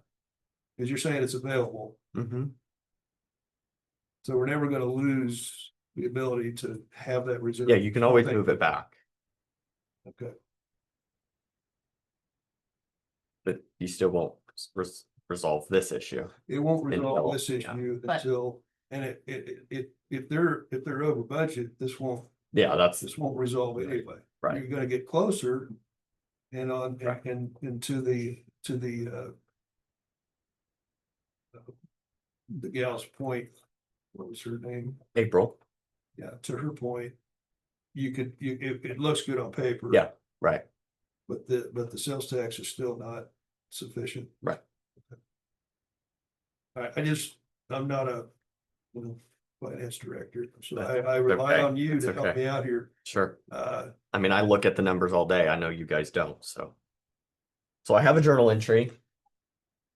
Because you're saying it's available, mm-hmm. so we're never gonna lose the ability to have that reserve. Yeah, you can always Okay. move it back, Okay, but you still won't resolve this issue. it won't resolve this yeah. issue But- until, and if they're over budget, this won't Yeah, resolve it anyway. Right. You're gonna get closer. And Right. and to the gal's point, what was her name? April, Yeah, to her point. It looks good on paper. Yeah. right, But the sales tax is still not sufficient. Right. I'm not a finance director, so That's I rely okay. on you That's to help okay. me out here. sure. I mean, I look at the numbers all day. I know you guys don't, so. So I have a journal entry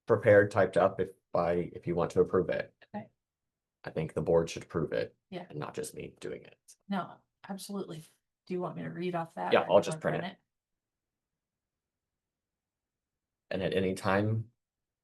prepared, typed up if you want to approve it. Okay. I think the board should approve it. Yeah. And not just me doing it. No, absolutely. Do you want me to read off that? Yeah, or I'll you just wanna print it. And at any time,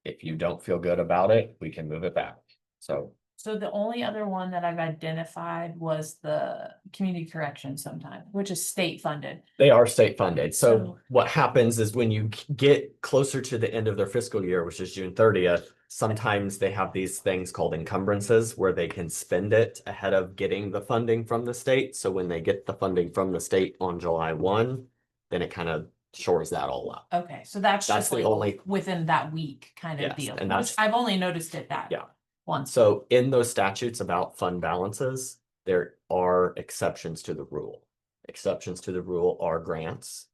if you don't feel good about it, we can move it back. So, So the only other one that I've identified was the community correction sometime, which is state funded. they are state funded. So So- what happens is when you get closer to the end of their fiscal year, which is June 30th, sometimes they have these things called encumbrances where they can spend it ahead of getting the funding from the state. So when they get the funding from the state on July 1, then it kind of shores that all up. Okay, so that's That's just the like only- within that week kind of Yes, deal, and which that's- I've only noticed it that. Yeah. Once. So in those statutes about fund balances, there are exceptions to the rule. Exceptions to the rule are grants,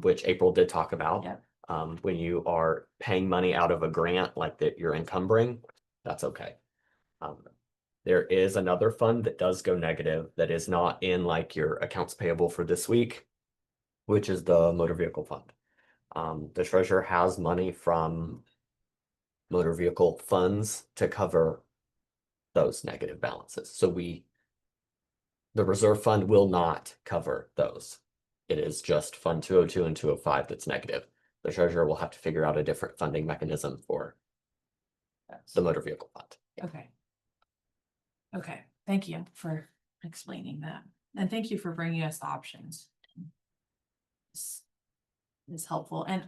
which April did talk about. Yep. When you are paying money out of a grant like that you're encumbering, that's okay. There is another fund that does go negative that is not in like your accounts payable for this week, which is the motor vehicle fund. The treasurer has money from motor vehicle funds to cover those negative balances. So the reserve fund will not cover those. It is just Fund 202 and 205 that's negative. The treasurer will have to figure out a different funding mechanism for the motor vehicle fund. Okay. Okay, thank you for explaining that. And thank you for bringing us the options. This is helpful. And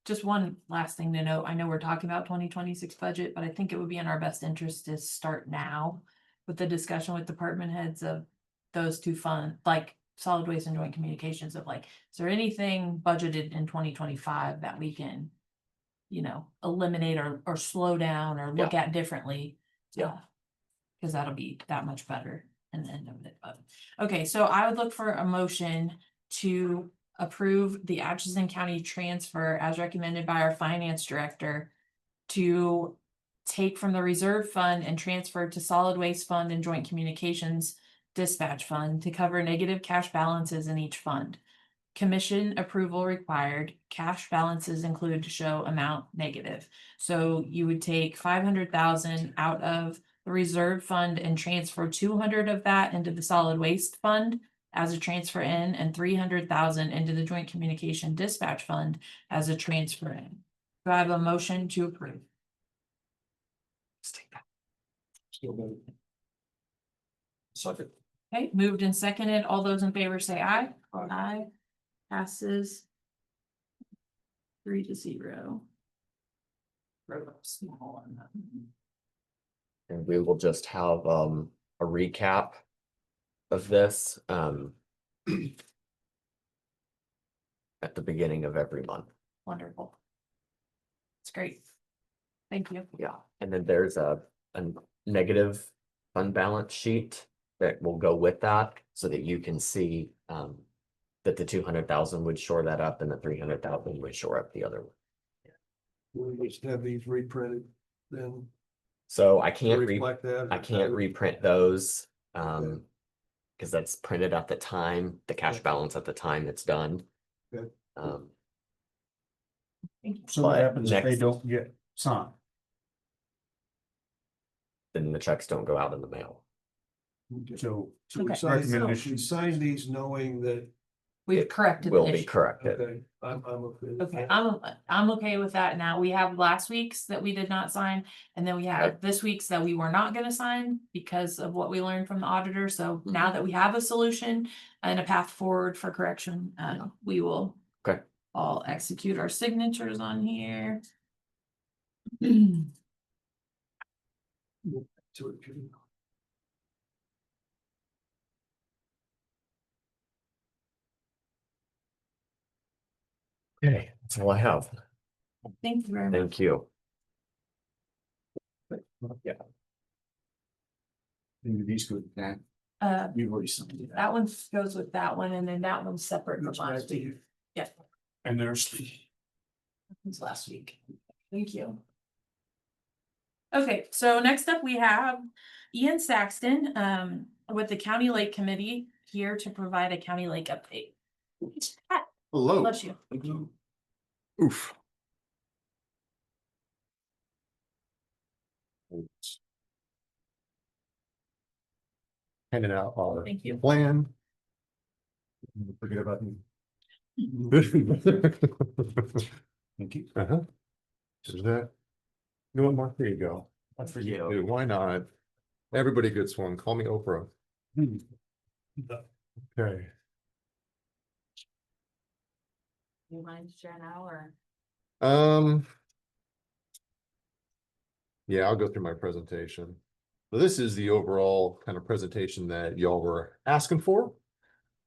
just one last thing to note, I know we're talking about 2026 budget, but I think it would be in our best interest to start now with the discussion with department heads of those two fund, like solid waste and joint communications of like, is there anything budgeted in 2025 that we can, eliminate or slow down or look at differently? Yeah. Because that'll be that much better and then of it. But okay, so I would look for a motion to approve the Atchison County transfer as recommended by our finance director to take from the reserve fund and transfer to solid waste fund and joint communications dispatch fund to cover negative cash balances in each fund. Commission approval required. Cash balances included to show amount negative. So you would take 500,000 out of the reserve fund and transfer 200 of that into the solid waste fund as a transfer in, and 300,000 into the joint communication dispatch fund as a transfer in. Do I have a motion to approve? Still moving. Second. Okay, moved and seconded. All those in favor say aye. Aye. Aye. Passes 3-0. Small on that. And we will just have a recap of this at the beginning of every month. Wonderful. It's great. Thank you. Yeah, and then there's a negative fund balance sheet that will go with that so that you can see that the 200,000 would shore that up and the 300,000 would shore up the other one. We just have these reprinted then. So I can't Reflect that. I can't reprint those because that's printed at the time, the cash balance at the time it's done. Good. So what But happens if they next- don't get signed? Then the checks don't go out in the mail. So So we Okay. signed, we signed these knowing that, We've corrected Will the be issue. corrected. okay, I'm okay. with Okay, that. I'm okay with that now. We have last week's that we did not sign, and then we have this week's that we were not gonna sign because of what we learned from the auditor. So now that we have a solution and a path forward for correction, we will. Okay. All execute our signatures on here. To it. Okay, that's all I have. Thank you very much. Thank you. Yeah. Maybe these go with that. You've already signed it. That one goes with that one, and then that one's separate from Goes back last to week. you. Yeah, And there's that was last week. Thank you. Okay, so next up we have Ian Saxton, with the County Lake Committee here to provide a County Lake update. Hi, hello. bless you. Oof. Handing out our Thank you. plan. Forget about me. Thank you. Uh-huh. Is that? You know what, Mark? There you go. I forget. you. Why not? Everybody gets one. Call me Oprah. Okay. You mind to share now or? Yeah, I'll go through my presentation. So this is the overall kind of presentation that y'all were asking for.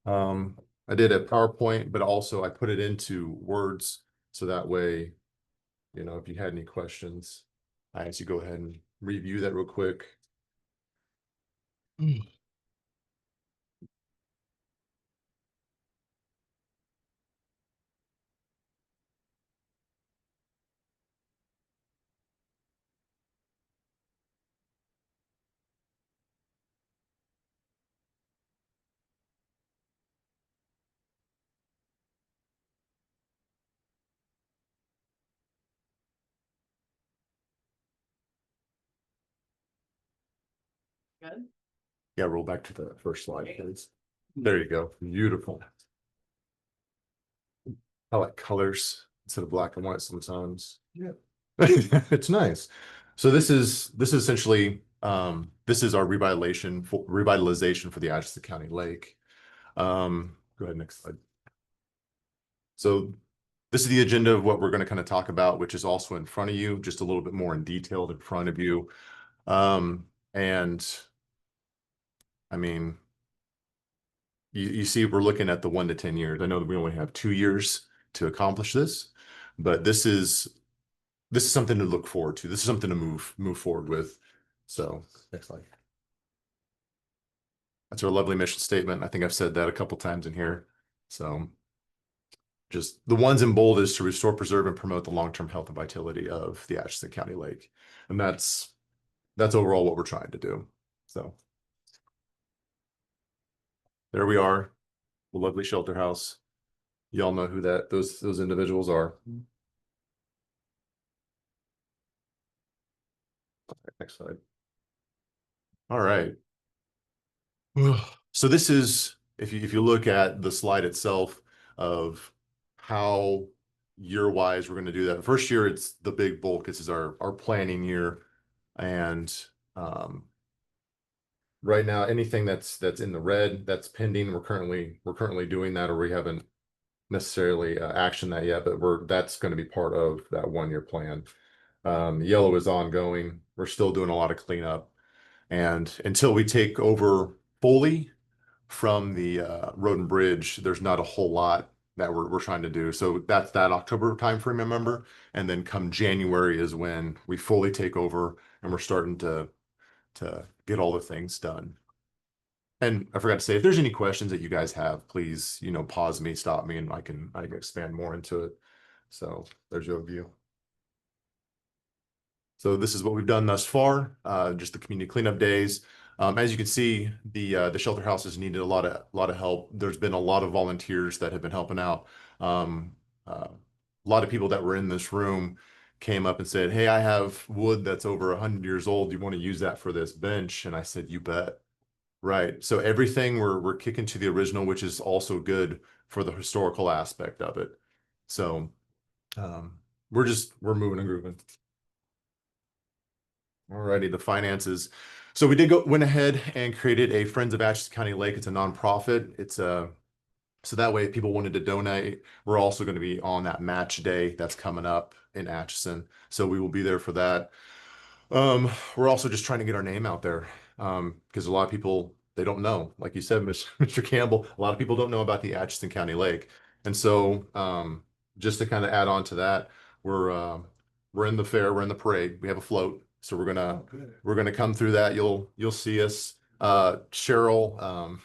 I did a PowerPoint, but also I put it into words. So that way, you know, if you had any questions, I ask you go ahead and review that real quick. Good. Yeah, roll back to the first slide, please. There you go. Beautiful. I like colors instead of black and white sometimes. Yeah. It's nice. So this is essentially this is our revitalization for the Atchison County Lake. Go ahead, next slide. So this is the agenda of what we're going to kind of talk about, which is also in front of you, just a little bit more in detail in front of you. And I mean, you see, we're looking at the 1 to 10 years. I know that we only have 2 years to accomplish this, but this is something to look forward to. This is something to move forward with. So next slide. That's our lovely mission statement. I think I've said that a couple times in here. So just the ones in bold is to restore, preserve, and promote the long-term health and vitality of the Atchison County Lake. And that's overall what we're trying to do. So there we are, the lovely shelter house. Y'all know who those individuals are. Next slide. All right. So this is, if you look at the slide itself of how year-wise we're going to do that. First year, it's the big bulk. This is our planning year. And right now, anything that's in the red, that's pending. We're currently doing that, or we haven't necessarily actioned that yet, but that's going to be part of that 1-year plan. Yellow is ongoing. We're still doing a lot of cleanup. And until we take over fully from the road and bridge, there's not a whole lot that we're trying to do. So that's that October timeframe, remember? And then come January is when we fully take over and we're starting to get all the things done. And I forgot to say, if there's any questions that you guys have, please, pause me, stop me, and I can expand more into it. So there's your view. So this is what we've done thus far, just the community cleanup days. As you can see, the shelter houses needed a lot of help. There's been a lot of volunteers that have been helping out. A lot of people that were in this room came up and said, "Hey, I have wood that's over 100 years old. Do you want to use that for this bench?" And I said, "You bet." Right. So everything we're kicking to the original, which is also good for the historical aspect of it. So we're moving and grooving. Alrighty, the finances. So we went ahead and created a Friends of Atchison County Lake. It's a nonprofit. So that way if people wanted to donate, we're also going to be on that match day that's coming up in Atchison. So we will be there for that. We're also just trying to get our name out there. Because a lot of people, they don't know. Like you said, Mr. Campbell, a lot of people don't know about the Atchison County Lake. And so just to kind of add on to that, we're in the fair, we're in the parade, we have a float. So we're gonna come through that. You'll see us. Cheryl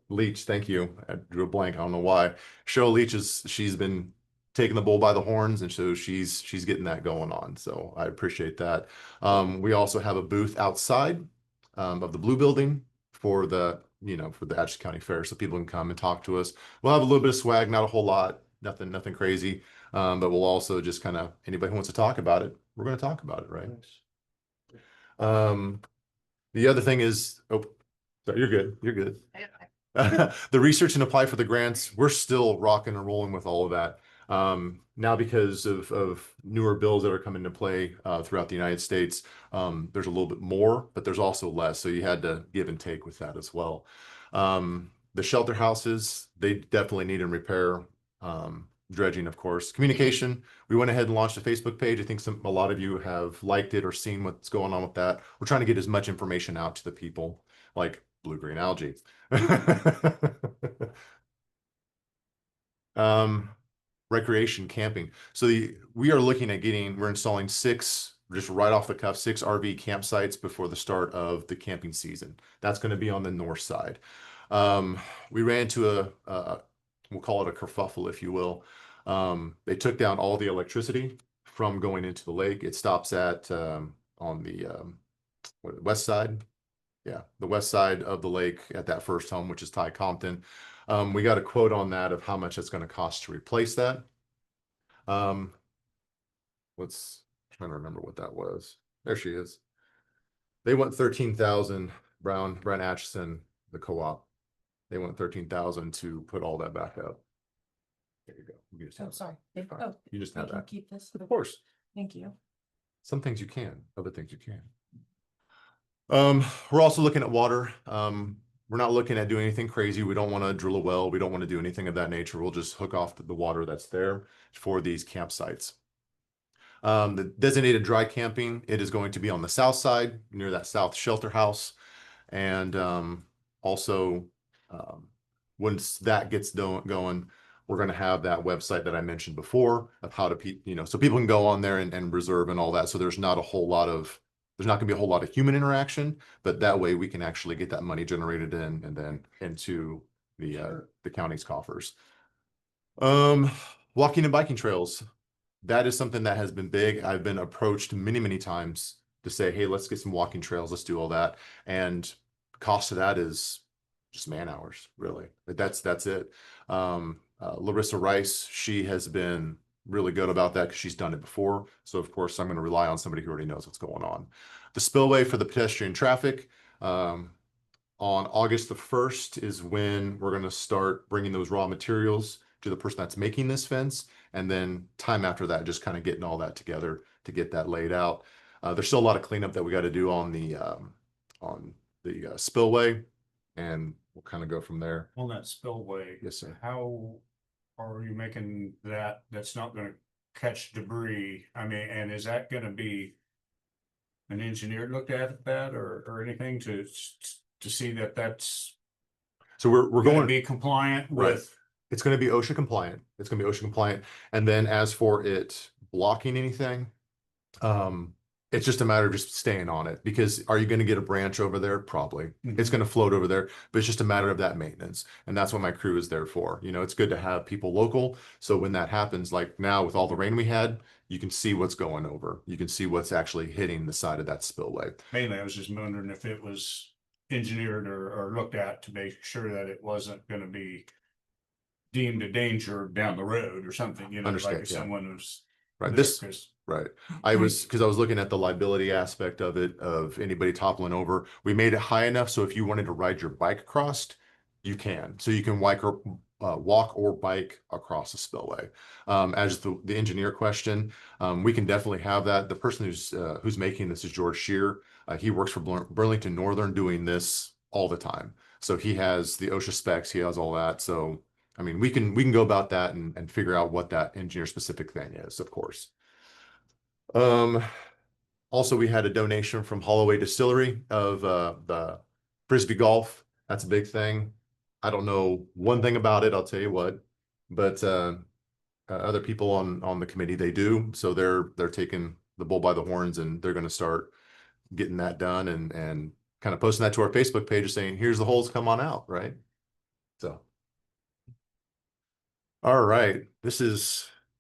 Leach, thank you. I drew a blank. I don't know why. Cheryl Leach she's been taking the bull by the horns, and so she's getting that going on. So I appreciate that. We also have a booth outside of the blue building for the Atchison County Fair, so people can come and talk to us. We'll have a little bit of swag, not a whole lot, nothing crazy. But we'll also just kind of, anybody who wants to talk about it, we're going to talk about it, right? The other thing is, sorry, you're good. You're good. The research and apply for the grants, we're still rocking and rolling with all of that. Now because of newer bills that are coming into play throughout the United States, there's a little bit more, but there's also less. So you had to give and take with that as well. The shelter houses, they definitely need in repair. Dredging, of course. Communication, we went ahead and launched a Facebook page. I think a lot of you have liked it or seen what's going on with that. We're trying to get as much information out to the people, like blue-green algae. Recreation, camping. So we are looking at we're installing 6, just right off the cuff, 6 RV campsites before the start of the camping season. That's going to be on the north side. We ran into we'll call it a kerfuffle, if you will. They took down all the electricity from going into the lake. It stops at on the west side. Yeah, the west side of the lake at that first home, which is Ty Compton. We got a quote on that of how much it's going to cost to replace that. Trying to remember what that was. There she is. They went 13,000. Brown Atchison, the co-op. They went 13,000 to put all that back up. There you go. You just have sorry. that. You just have that. Keep this. Of course. Thank you. Some things you can, other things you can. We're also looking at water. We're not looking at doing anything crazy. We don't want to drill a well. We don't want to do anything of that nature. We'll just hook off the water that's there for these campsites. The designated dry camping, it is going to be on the south side near that south shelter house. And also, once that gets going, we're going to have that website that I mentioned before of how to, so people can go on there and reserve and all that. So there's not going to be a whole lot of human interaction, but that way we can actually get that money generated in and then into the county's coffers. Walking and biking trails. That is something that has been big. I've been approached many times to say, hey, let's get some walking trails. Let's do all that. And cost of that is just man hours, really. That's it. Larissa Rice, she has been really good about that because she's done it before. So of course I'm going to rely on somebody who already knows what's going the spillway for the pedestrian traffic. On August the 1st is when we're going to start bringing those raw materials to the person that's making this fence. And then time after that, just kind of getting all that together to get that laid out. There's still a lot of cleanup that we got to do on the spillway, and we'll kind of go from there. On that spillway. Yes, sir. How are you making that's not gonna catch debris? I mean, and is that gonna be an engineer looked at that or anything to see that that's So we're gonna going be compliant Right. with? It's going to be OSHA compliant. It's going to be OSHA compliant. And then as for it blocking anything, it's just a matter of just staying on it, because are you going to get a branch over there? Probably. It's going to float over there, but it's just a matter of that maintenance. And that's what my crew is there for. You know, it's good to have people local. So when that happens, like now with all the rain we had, you can see what's going over. You can see what's actually hitting the side of that spillway. Mainly, I was just wondering if it was engineered or looked at to make sure that it wasn't gonna be deemed a danger down the road or something, you know, Understand, like if yeah. someone was. Right. there, This, 'cause right. I was looking at the liability aspect of it, of anybody toppling over. We made it high enough so if you wanted to ride your bike across, you can. So you can walk or bike across the spillway. As the engineer question, we can definitely have that. The person who's making this is George Shear. He works for Burlington Northern doing this all the time. So he has the OSHA specs. He has all that. So I mean, we can go about that and figure out what that engineer specific thing is, of course. Also we had a donation from Holloway Distillery of the Frisbee golf. That's a big thing. I don't know one thing about it, I'll tell you what, but other people on the committee, they do. So they're taking the bull by the horns, and they're going to start getting that done and kind of posting that to our Facebook page saying, here's the holes, come on out, right? So. All right,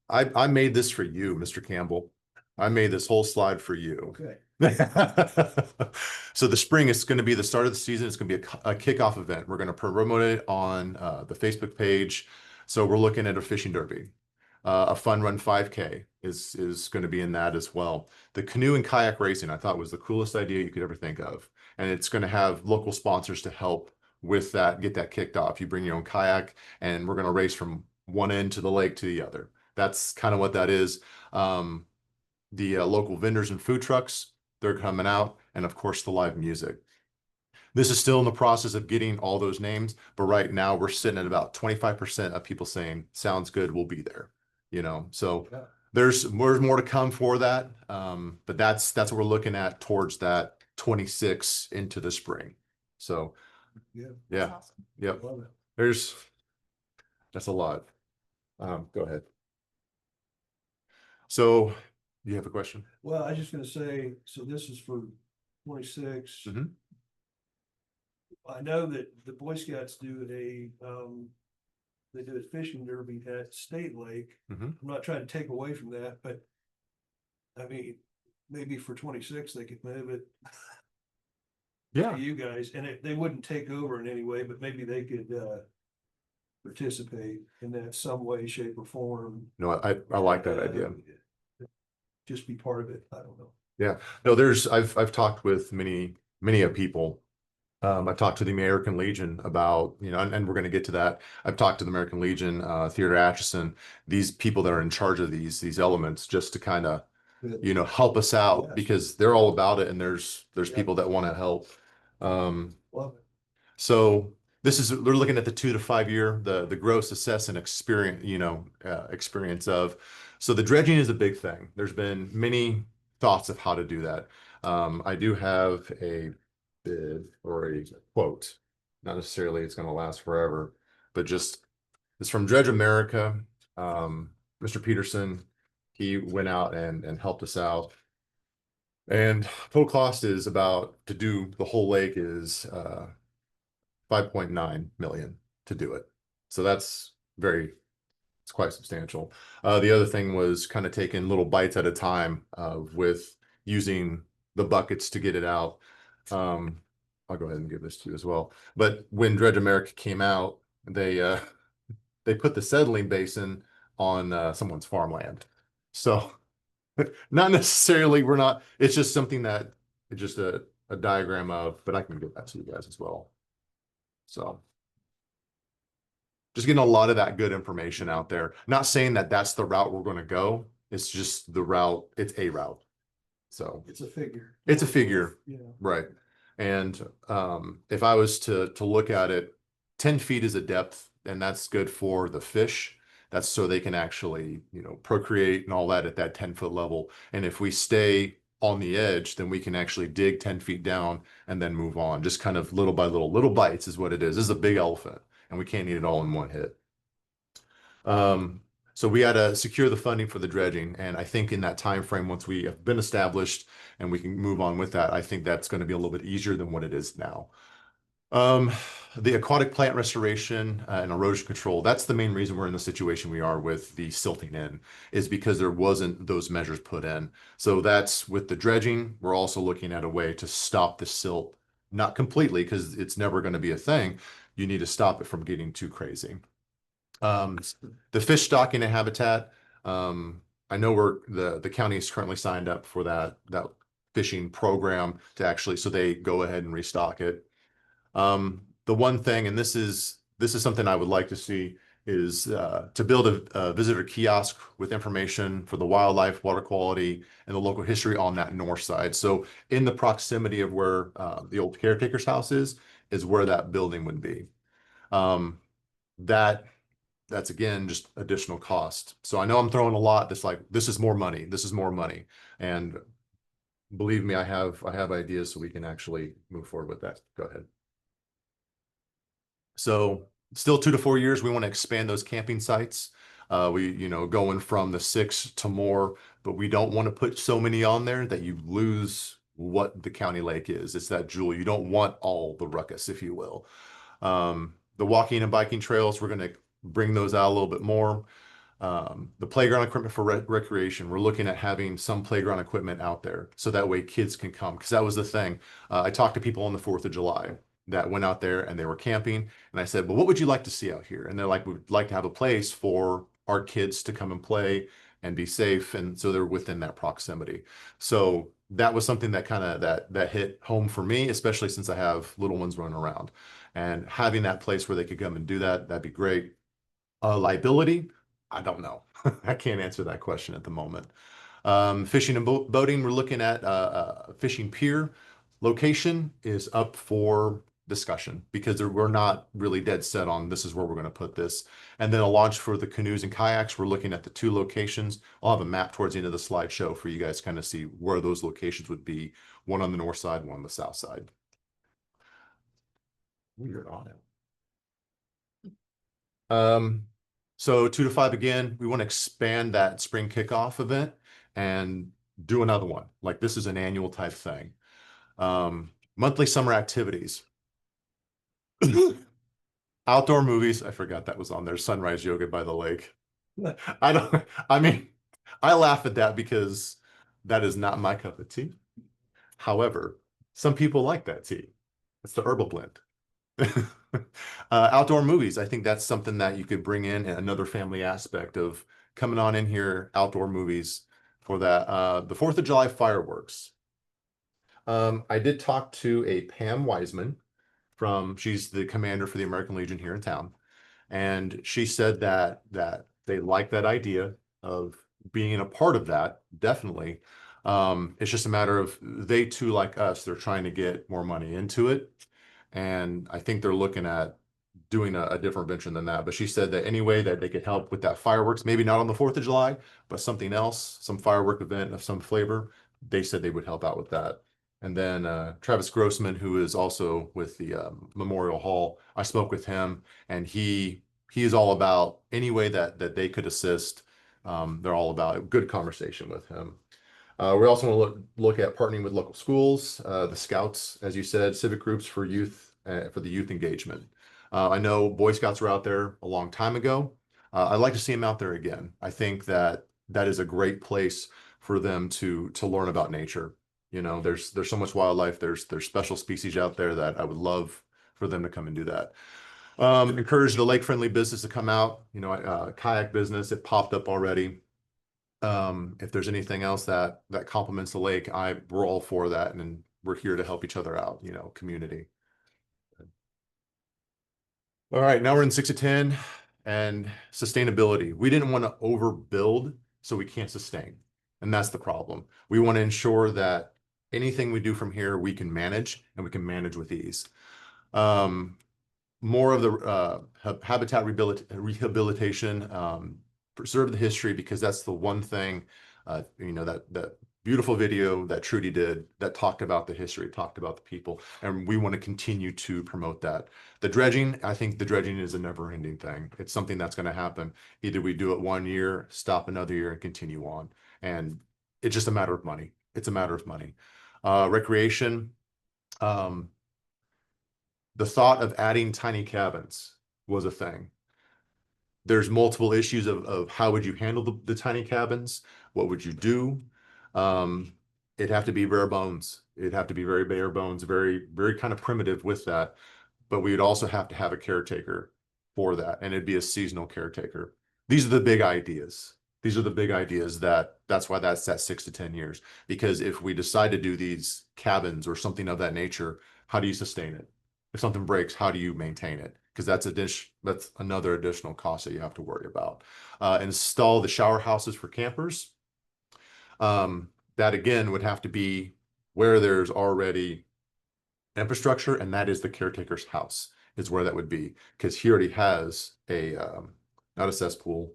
I made this for you, Mr. Campbell. I made this whole slide for you. Okay. So the spring is going to be the start of the season. It's going to be a kickoff event. We're going to promote it on the Facebook page. So we're looking at a fishing derby. A fun run 5K is going to be in that as well. The canoe and kayak racing, I thought was the coolest idea you could ever think of. And it's going to have local sponsors to help with that, get that kicked off. You bring your own kayak, and we're going to race from one end to the lake to the other. That's kind of what that is. The local vendors and food trucks, they're coming out, and of course the live music. This is still in the process of getting all those names, but right now we're sitting at about 25% of people saying, sounds good, we'll be there. You know, so Yeah. there's more to come for that. But that's what we're looking at towards that 26 into the spring. So Yeah. yeah, yep. Love it. That's a lot. Go ahead. So you have a question? Well, I was just gonna say, so this is for 26. Mhm. I know that the Boy Scouts do they do a fishing derby at State Lake. Mhm. I'm not trying to take away from that, but I mean, maybe for 26, they could move it to you guys, and they wouldn't take over in any way, but maybe they could participate in that some way, shape, or form. No, I like that idea. Just be part of it. I don't know. Yeah, no, I've talked with many of people. I've talked to the American Legion about, you know, and we're going to get to that. I've talked to the American Legion, Theater Atchison, these people that are in charge of these elements, just to kind of, you know, help us out, Yes. because they're all about it, and there's Yeah. people that want to help. Love it. So they're looking at the 2 to 5 year, the gross assess and experience, you know, experience of. So the dredging is a big thing. There's been many thoughts of how to do that. I do have a bid or a quote. Not necessarily it's going to last forever, but just it's from Dredge America. Mr. Peterson, he went out and helped us out. And total cost is about, to do the whole lake is 5.9 million to do it. So it's quite substantial. The other thing was kind of taking little bites at a time with using the buckets to get it out. I'll go ahead and give this to you as well. But when Dredge America came out, they put the settling basin on someone's farmland. So not necessarily, it's just something that just a diagram of, but I can give that to you guys as well. So. Just getting a lot of that good information out there. Not saying that that's the route we're going to go. It's just the route. It's a route. So It's a figure. it's a figure, Yeah. right? And if I was to look at it, 10 feet is a depth, and that's good for the fish. That's so they can actually, procreate and all that at that 10-foot level. And if we stay on the edge, then we can actually dig 10 feet down and then move on. Just kind of little by little bites is what it is. This is a big elephant, and we can't eat it all in one hit. So we had to secure the funding for the dredging, and I think in that time frame, once we have been established and we can move on with that, I think that's going to be a little bit easier than what it is now. The aquatic plant restoration and erosion control, that's the main reason we're in the situation we are with the silting in, is because there wasn't those measures put in. So that's with the dredging, we're also looking at a way to stop the silt, not completely, because it's never going to be a thing. You need to stop it from getting too crazy. The fish stocking and habitat, I know the county is currently signed up for that fishing program to actually, so they go ahead and restock it. The one thing, and this is something I would like to see, is to build a visitor kiosk with information for the wildlife, water quality, and the local history on that north side. So in the proximity of where the old caretaker's house is where that building would be. That's again just additional cost. So I know I'm throwing a lot. This is more money. This is more money. And believe me, I have ideas so we can actually move forward with that. Go ahead. So still 2 to 4 years, we want to expand those camping sites. Going from the 6 to more, but we don't want to put so many on there that you lose what the county lake is. It's that jewel. You don't want all the ruckus, if you will. The walking and biking trails, we're going to bring those out a little bit more. The playground equipment for recreation, we're looking at having some playground equipment out there so that way kids can come, because that was the thing. I talked to people on the 4th of July that went out there and they were camping, and I said, well, what would you like to see out here? And they're like, we'd like to have a place for our kids to come and play and be safe, and so they're within that proximity. So that was something that kind of that hit home for me, especially since I have little ones running around, and having that place where they could come and do that, that'd be great. Liability, I don't know. I can't answer that question at the moment. Fishing and boating, we're looking at fishing pier. Location is up for discussion because we're not really dead set on this is where we're going to put this. And then a launch for the canoes and kayaks, we're looking at the 2 locations. I'll have a map towards the end of the slideshow for you guys to kind of see where those locations would be. One on the north side, one on the south side. Weird on it. So 2 to 5 again, we want to expand that spring kickoff event and do another one. Like this is an annual type thing. Monthly summer activities. Outdoor movies. I forgot that was on there. Sunrise yoga by the lake. I laugh at that because that is not my cup of tea. However, some people like that tea. It's the herbal blend. Outdoor movies. I think that's something that you could bring in another family aspect of coming on in here, outdoor movies for that. The 4th of July fireworks. I did talk to a Pam Wiseman she's the commander for the American Legion here in town. And she said that they like that idea of being a part of that. Definitely. It's just a matter of they too, like us, they're trying to get more money into it. And I think they're looking at doing a different venture than that. But she said that any way that they could help with that fireworks, maybe not on the 4th of July, but something else, some firework event of some flavor, they said they would help out with that. And then Travis Grossman, who is also with the Memorial Hall, I spoke with him, and he is all about any way that they could assist. They're all about it. Good conversation with him. We also want to look at partnering with local schools, the Scouts, as you said, civic groups for youth, for the youth engagement. I know Boy Scouts were out there a long time ago. I'd like to see them out there again. I think that is a great place for them to learn about nature. There's so much wildlife. There's special species out there that I would love for them to come and do that. Encourage the lake-friendly business to come out. Kayak business, it popped up already. If there's anything else that complements the lake, we're all for that. And we're here to help each other out, community. All right, now we're in 6 to 10 and sustainability. We didn't want to overbuild, so we can't sustain. And that's the problem. We want to ensure that anything we do from here, we can manage and we can manage with ease. More of the habitat rehabilitation, preserve the history, because that's the one thing, that beautiful video that Trudy did that talked about the history, talked about the people, and we want to continue to promote that. The dredging, I think the dredging is a never-ending thing. It's something that's going to happen. Either we do it 1 year, stop another year, and continue on. And it's just a matter of money. It's a matter of money. Recreation, the thought of adding tiny cabins was a thing. There's multiple issues of how would you handle the tiny cabins? What would you do? It'd have to be bare bones. It'd have to be very bare bones, very, very kind of primitive with that. But we'd also have to have a caretaker for that, and it'd be a seasonal caretaker. These are the big ideas. These are the big ideas that's why that's that 6 to 10 years. Because if we decide to do these cabins or something of that nature, how do you sustain it? If something breaks, how do you maintain it? Because that's another additional cost that you have to worry about. Install the shower houses for campers. That again would have to be where there's already infrastructure, and that is the caretaker's house is where that would be, because he already has a not a cesspool,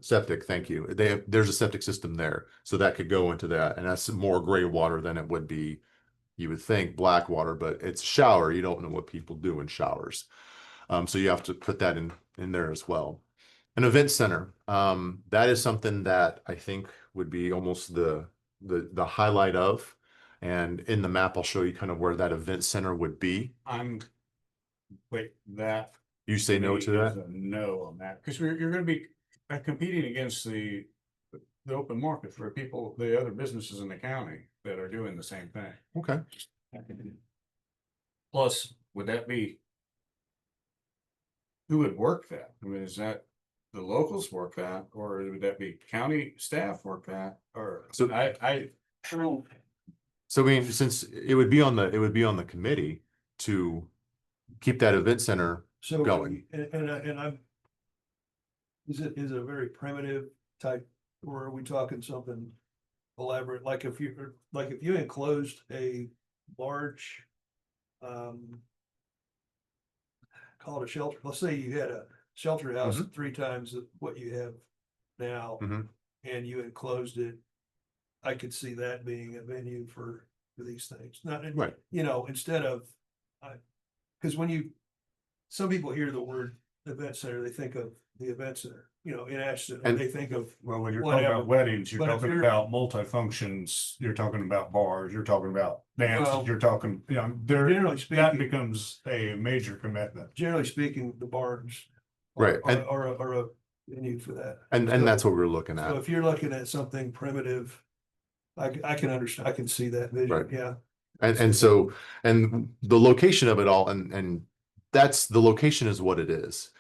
septic. Thank you. There's a septic system there, so that could go into that, and that's more gray water than it would be. You would think black water, but it's shower. You don't know what people do in showers, so you have to put that in there as well. An event center, that is something that I think would be almost the highlight of. And in the map, I'll show you kind of where that event center would be. That. You say no to is that? a no on that, because you're gonna be competing against the open market for people, the other businesses in the county that are doing the same thing. Okay. Plus, would that be? Who would work that? I mean, is that the locals work that, or would that be county staff work that? Or So- I don't know. So I mean, since it would be on the committee to keep that event center So going. And I'm. Is it a very primitive type, or are we talking something elaborate? Like if you enclosed a large. Call it a shelter. Let's say you had a shelter house 3 times what you have now, and you enclosed it. I could see that being a venue for these things. Not Right. Instead of, because some people hear the word event center, they think of the event center, in Atchison, and they think of. Well, when you're Whatever. talking about weddings, you're But if talking you're- about multi-functions, you're talking about bars, you're talking about dances, Well, you're talking, generally that speaking, becomes a major commitment. generally speaking, the barns. Right, and- Are a venue for that. And that's what we're looking So at. if you're looking at something primitive, I can understand, I can see that vision, Right. yeah. And so, and the location of it all, and that's the location is what it is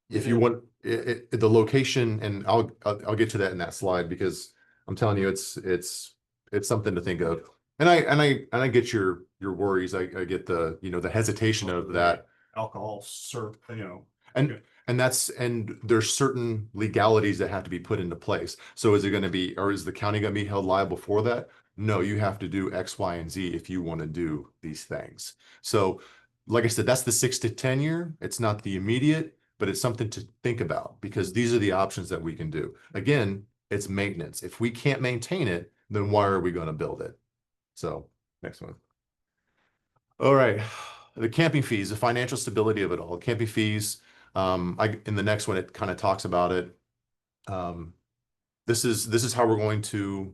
if you want the location, and I'll get to that in that slide, because I'm telling you, it's something to think of. And I get your worries. I get the hesitation of that. Alcohol served, And there's certain legalities that have to be put into place. So is the county going to be held liable for that? No, you have to do X, Y, and Z if you want to do these things. So like I said, that's the 6 to 10 year. It's not the immediate, but it's something to think about, because these are the options that we can do. Again, it's maintenance. If we can't maintain it, then why are we going to build it? So next one. All right. The camping fees, the financial stability of it all, camping fees. In the next one, it kind of talks about it. This is how we're going to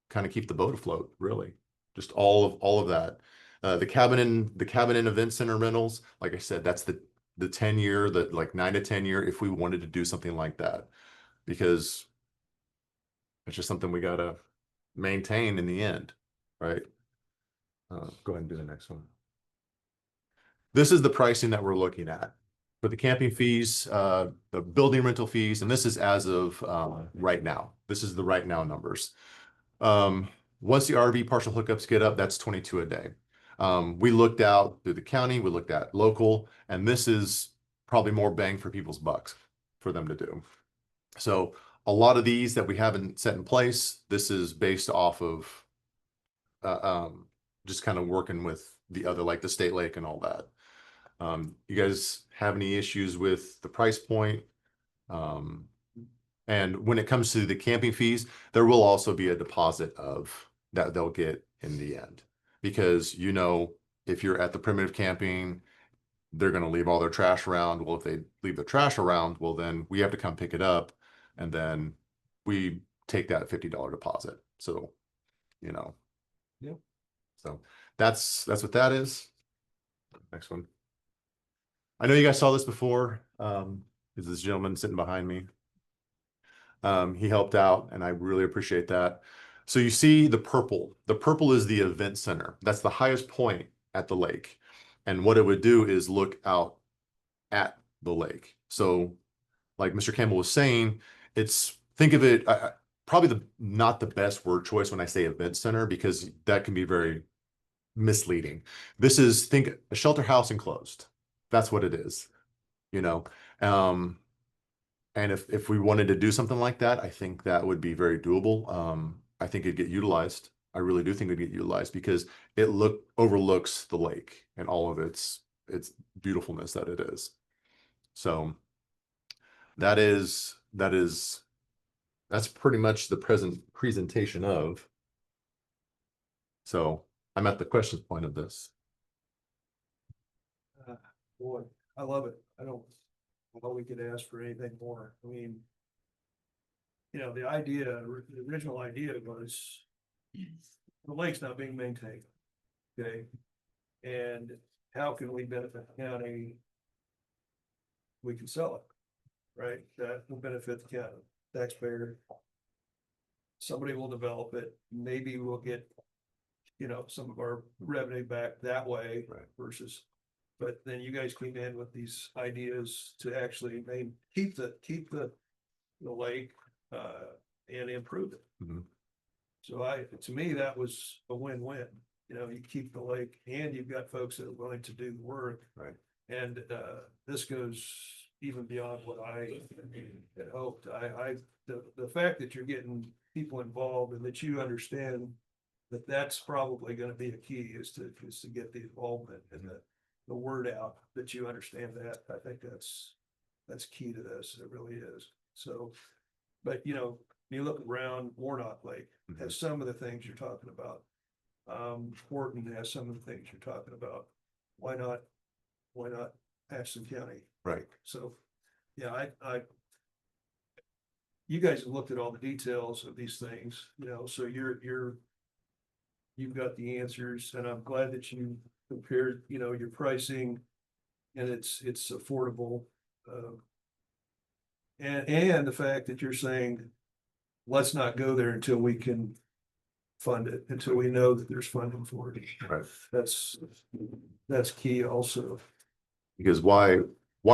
kind of keep the boat afloat, really. Just all of that. The cabin and event center rentals, like I said, that's the 10 year, like 9 to 10 year, if we wanted to do something like that, because it's just something we gotta maintain in the end, right? Go ahead and do the next one. This is the pricing that we're looking at for the camping fees, the building rental fees, and this is as of right now. This is the right now numbers. Once the RV partial hookups get up, that's 22 a day. We looked out through the county, we looked at local, and this is probably more bang for people's bucks for them to do. So a lot of these that we haven't set in place, this is based off of just kind of working with the other, like the state lake and all that. You guys have any issues with the price point? And when it comes to the camping fees, there will also be a deposit of that they'll get in the end. Because you know, if you're at the primitive camping, they're gonna leave all their trash around. Well, if they leave their trash around, well, then we have to come pick it up. And then we take that $50 deposit. So, you know. Yep. So that's what that is. Next one. I know you guys saw this before. Is this gentleman sitting behind me? He helped out and I really appreciate that. So you see the purple. The purple is the event center. That's the highest point at the lake. And what it would do is look out at the lake. So like Mr. Campbell was saying, think of it, probably not the best word choice when I say event center, because that can be very misleading. Think a shelter house enclosed. That's what it is, you know. And if we wanted to do something like that, I think that would be very doable. I think it'd get utilized. I really do think it'd get utilized because it overlooks the lake and all of its beautifulness that it is. So that's pretty much the presentation of. So I'm at the questions point of this. Boy, I love it. I don't know we could ask for anything more. I mean, you know, the original idea was the lake's not being maintained. Okay. And how can we benefit the county? We can sell it, right? That will benefit the county taxpayer. Somebody will develop it. Maybe we'll get, you know, some of our revenue back that way, Right. Versus. But then you guys came in with these ideas to actually keep the lake and improve it. Mhm. So to me, that was a win-win. You know, you keep the lake and you've got folks that are willing to do the work. Right. And this goes even beyond what I had hoped. The fact that you're getting people involved and that you understand that that's probably going to be a key is to get the involvement and the word out that you understand that. I think that's key to this. It really is. So, but you know, you look around, Warnock Lake has some of the things you're talking about. Horton has some of the things you're talking about. Why not Atchison County? Right. So, yeah, you guys have looked at all the details of these things, you know, so you've got the answers, and I'm glad that you compared, you know, your pricing and it's affordable. And the fact that you're saying, let's not go there until we can fund it, until we know that there's funding for it. Right. That's key also. Because why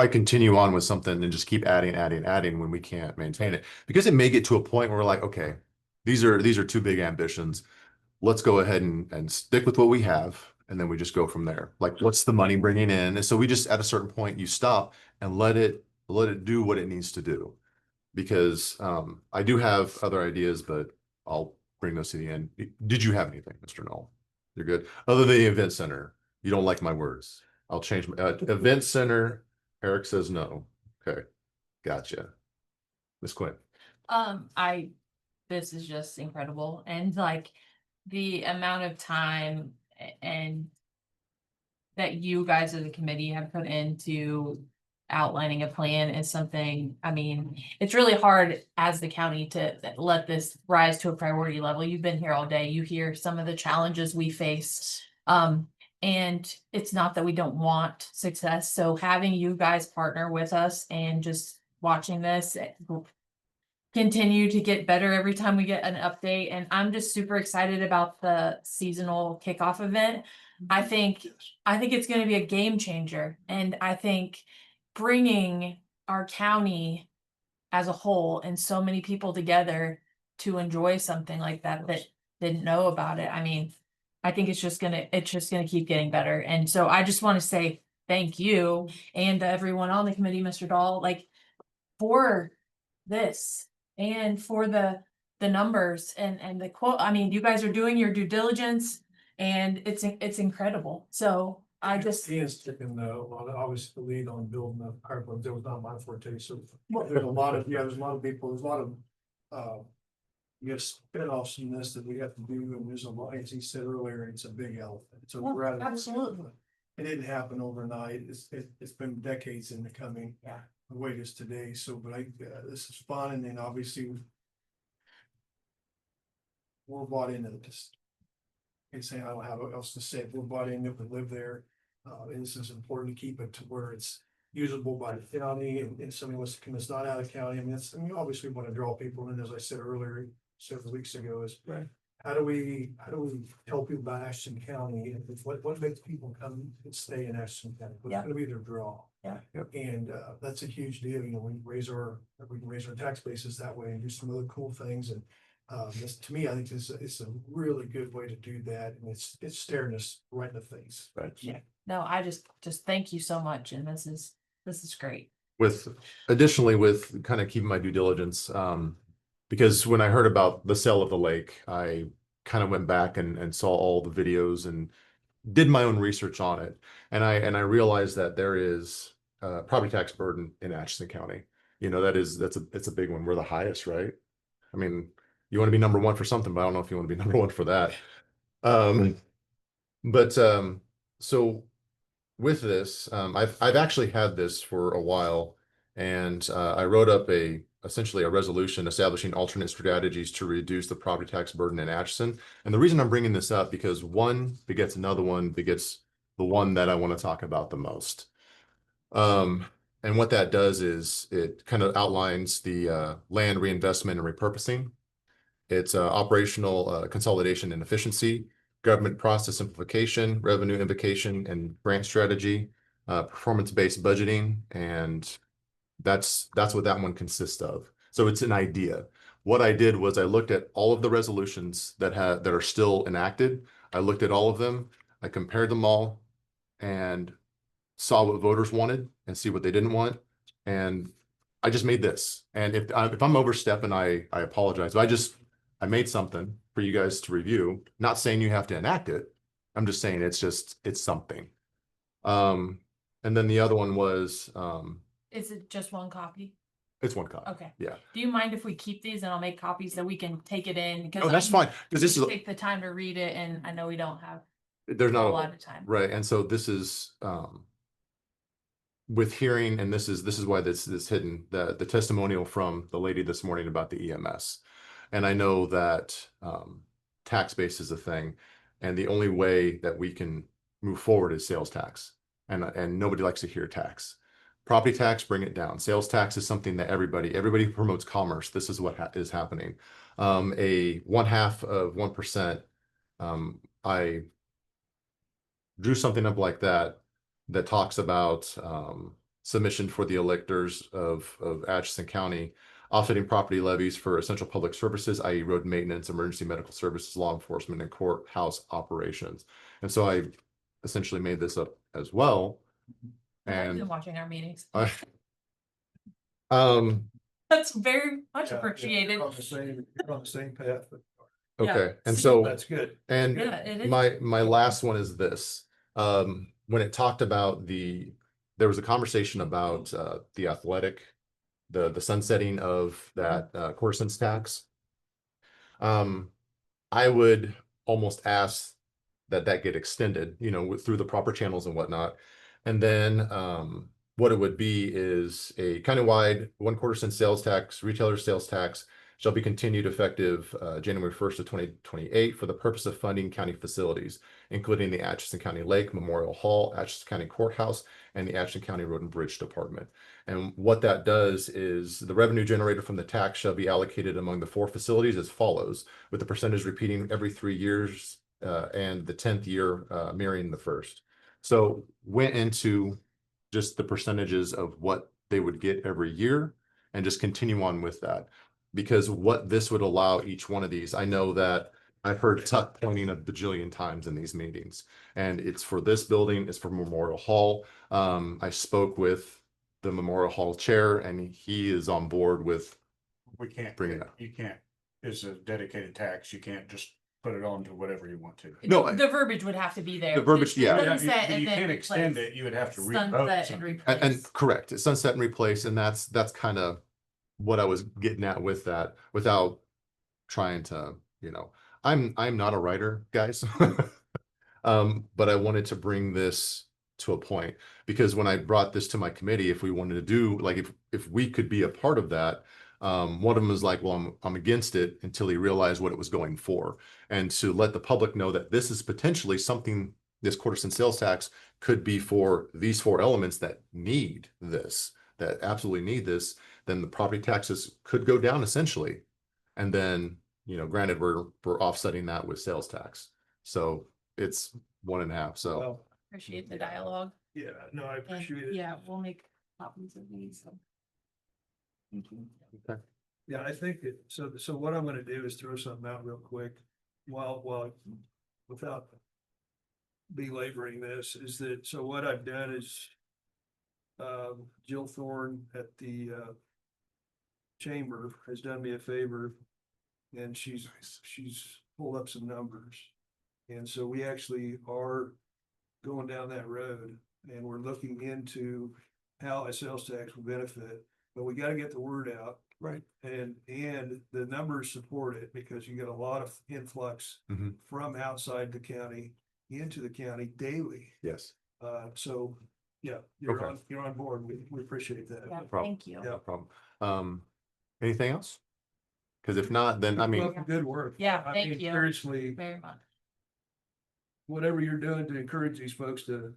continue on with something and just keep adding when we can't maintain it? Because it may get to a point where we're like, okay, these are too big ambitions. Let's go ahead and stick with what we have. And then we just go from there. Like, what's the money bringing in? And so we just, at a certain point, you stop and let it do what it needs to do. Because I do have other ideas, but I'll bring those to the end. Did you have anything, Mr. Knoll? You're good. Other than the event center, you don't like my words. I'll change my event center. Eric says no. Okay, gotcha. Ms. Quinn. This is just incredible, and like the amount of time and that you guys as a committee have put into outlining a plan is something, I mean, it's really hard as the county to let this rise to a priority level. You've been here all day. You hear some of the challenges we face. And it's not that we don't want success. So having you guys partner with us and just watching this continue to get better every time we get an update. And I'm just super excited about the seasonal kickoff event. I think it's going to be a game changer. And I think bringing our county as a whole and so many people together to enjoy something like that didn't know about it. I mean, I think it's just gonna keep getting better. And so I just want to say thank you and to everyone on the committee, Mr. Dahl, like for this and for the numbers and the quote. I mean, you guys are doing your due diligence and it's incredible. So I just, He has taken obviously the lead on building the carport. That was not my forte. So Well- there's a lot of people, there's a lot of you have spinoffs from this that we have to do, and there's a lot, as he said earlier, it's a big elephant. It's a Well, rather. absolutely. It didn't happen overnight. It's been decades in the coming. Yeah. The way it is today. So, but this is fun, and then obviously we're bought into this. And saying I don't have what else to say. We're bought in it, we live there. And this is important to keep it to where it's usable by the county and somebody wants to come, it's not out of county. I mean, obviously we want to draw people in, as I said earlier, several weeks ago, is Right. how do we tell people about Atchison County, and what makes people come and stay in Atchison County? What's Yeah. gonna be their draw? Yeah. And that's a huge deal, we can raise our tax bases that way and do some other cool things. And this, to me, I think it's a really good way to do that, and it's staring us right in the face. Right. Yeah. No, I just thank you so much. And this is great. With additionally with kind of keeping my due diligence, because when I heard about the sale of the lake, I kind of went back and saw all the videos and did my own research on it. And I realized that there is property tax burden in Atchison County. You know, it's a big one. We're the highest, right? I mean, you want to be number one for something, but I don't know if you want to be number one for that. So with this, I've actually had this for a while, and I wrote up essentially a resolution establishing alternate strategies to reduce the property tax burden in Atchison. And the reason I'm bringing this up because one begets another one begets the one that I want to talk about the most. And what that does is it kind of outlines the land reinvestment and repurposing. It's operational consolidation and efficiency, government process simplification, revenue invocation and grant strategy, performance-based budgeting, and that's what that one consists of. So it's an idea. What I did was I looked at all of the resolutions that are still enacted. I looked at all of them. I compared them all and saw what voters wanted and see what they didn't want. And I just made this. And if I'm overstepping, I apologize. But I made something for you guys to review. Not saying you have to enact it. I'm just saying it's something. And then the other one was Is it just one copy? it's one copy. Okay. Yeah. Do you mind if we keep these and I'll make copies so we can take it in? Because Oh, that's fine. Because this is take the time to read it, and I know we don't have there's a not lot of time. right. And so this is with hearing, and this is why this is hidden, the testimonial from the lady this morning about the EMS. And I know that tax base is a thing, and the only way that we can move forward is sales tax. And nobody likes to hear tax. Property tax, bring it down. Sales tax is something that everybody who promotes commerce, this is what is happening. A 0.5%, I drew something up like that talks about submission for the electors of Atchison County, offsetting property levies for essential public services, i.e. road maintenance, emergency medical services, law enforcement, and courthouse operations. And so I essentially made this up as well. I've And been watching our meetings. um That's very much Yeah, appreciated. You're on the same path, but okay. And see, so that's good. and Yeah, it is. my last one is this. When it talked about there was a conversation about the athletic, the sunsetting of that quarter cents tax. I would almost ask that get extended, you know, through the proper channels and whatnot. And then what it would be is a countywide 1/4 cent sales tax, retailer sales tax shall be continued effective January 1st of 2028 for the purpose of funding county facilities, including the Atchison County Lake Memorial Hall, Atchison County Courthouse, and the Atchison County Road and Bridge Department. And what that does is the revenue generated from the tax shall be allocated among the 4 facilities as follows, with the percentage repeating every 3 years and the 10th year mirroring the first. So went into just the percentages of what they would get every year and just continue on with that. Because what this would allow each one of these, I know that I've heard tuck pointing a bajillion times in these meetings, and it's for this building, it's for Memorial Hall. I spoke with the Memorial Hall chair, and he is on board with. We can't, Bring it up. you can't, it's a dedicated tax. You can't just put it on to whatever you want to. No, The verbiage would have to be there. The verbiage, yeah. Sunset and You then can't extend replace. it. You would have to Sunset revote. and And replace. correct, it's sunset and replace, and that's kind of what I was getting at with that, without trying to, I'm not a writer, guys. But I wanted to bring this to a point, because when I brought this to my committee, if we wanted to do, like, if we could be a part of that, one of them was like, well, I'm against it, until he realized what it was going for. And to let the public know that this is potentially something, this quarter cent sales tax could be for these 4 elements that need this, that absolutely need this, then the property taxes could go down essentially. And then, granted, we're offsetting that with sales tax. So it's 1.5. So Well, Appreciate the dialogue. yeah, no, I And appreciate it. yeah, we'll make copies of these. So. Thank you. Yeah, I think it, so what I'm gonna do is throw something out real quick, while, without belaboring this, is that, so what I've done is, Jill Thorne at the, chamber has done me a favor, and she's pulled up some numbers. And so we actually are going down that road, and we're looking into how a sales tax will benefit, but we gotta get the word out. Right. And the numbers support it, because you get a lot of influx Mhm. from outside the county into the county daily. yes, So, yeah, Okay. you're on board. We appreciate that. Yeah, problem. thank you. Yeah. no problem. Anything else? Because if not, then I mean, Well, good work. Yeah, I thank mean, you. Seriously, Very much. whatever you're doing to encourage these folks to,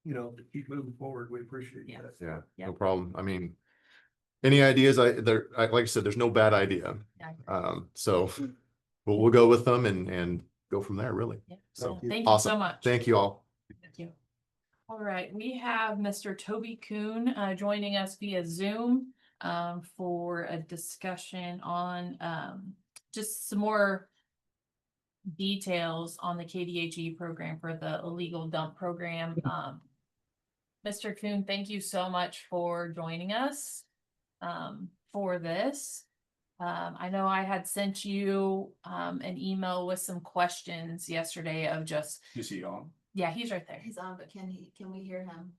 to keep moving forward, we appreciate Yeah. that. yeah, Yeah. no problem. I mean, any ideas? Like I said, there's no bad idea. Yeah. So we'll go with them and go from there, really. Yeah. So Thank you awesome. so much. Thank you all. Thank you. All right, we have Mr. Toby Kuhn joining us via Zoom for a discussion on just some more details on the KDHE program for the illegal dump program. Mr. Kuhn, thank you so much for joining us for this. I know I had sent you an email with some questions yesterday of just, Is he on? yeah, he's right there. He's on, but can we hear him?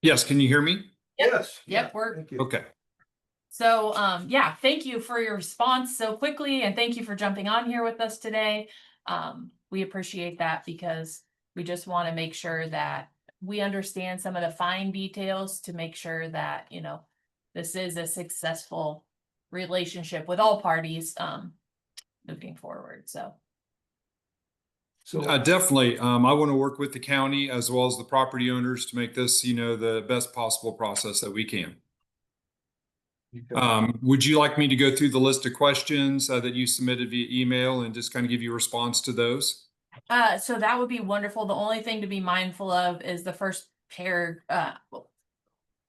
Yes, can you hear me? Yes. Yep, we're Thank you. Okay. so yeah, thank you for your response so quickly, and thank you for jumping on here with us today. We appreciate that, because we just want to make sure that we understand some of the fine details to make sure that, this is a successful relationship with all parties moving forward. So So, Definitely. I want to work with the county as well as the property owners to make this, the best possible process that we can. Would you like me to go through the list of questions that you submitted via email and just kind of give you a response to those? so that would be wonderful. The only thing to be mindful of is the first pair,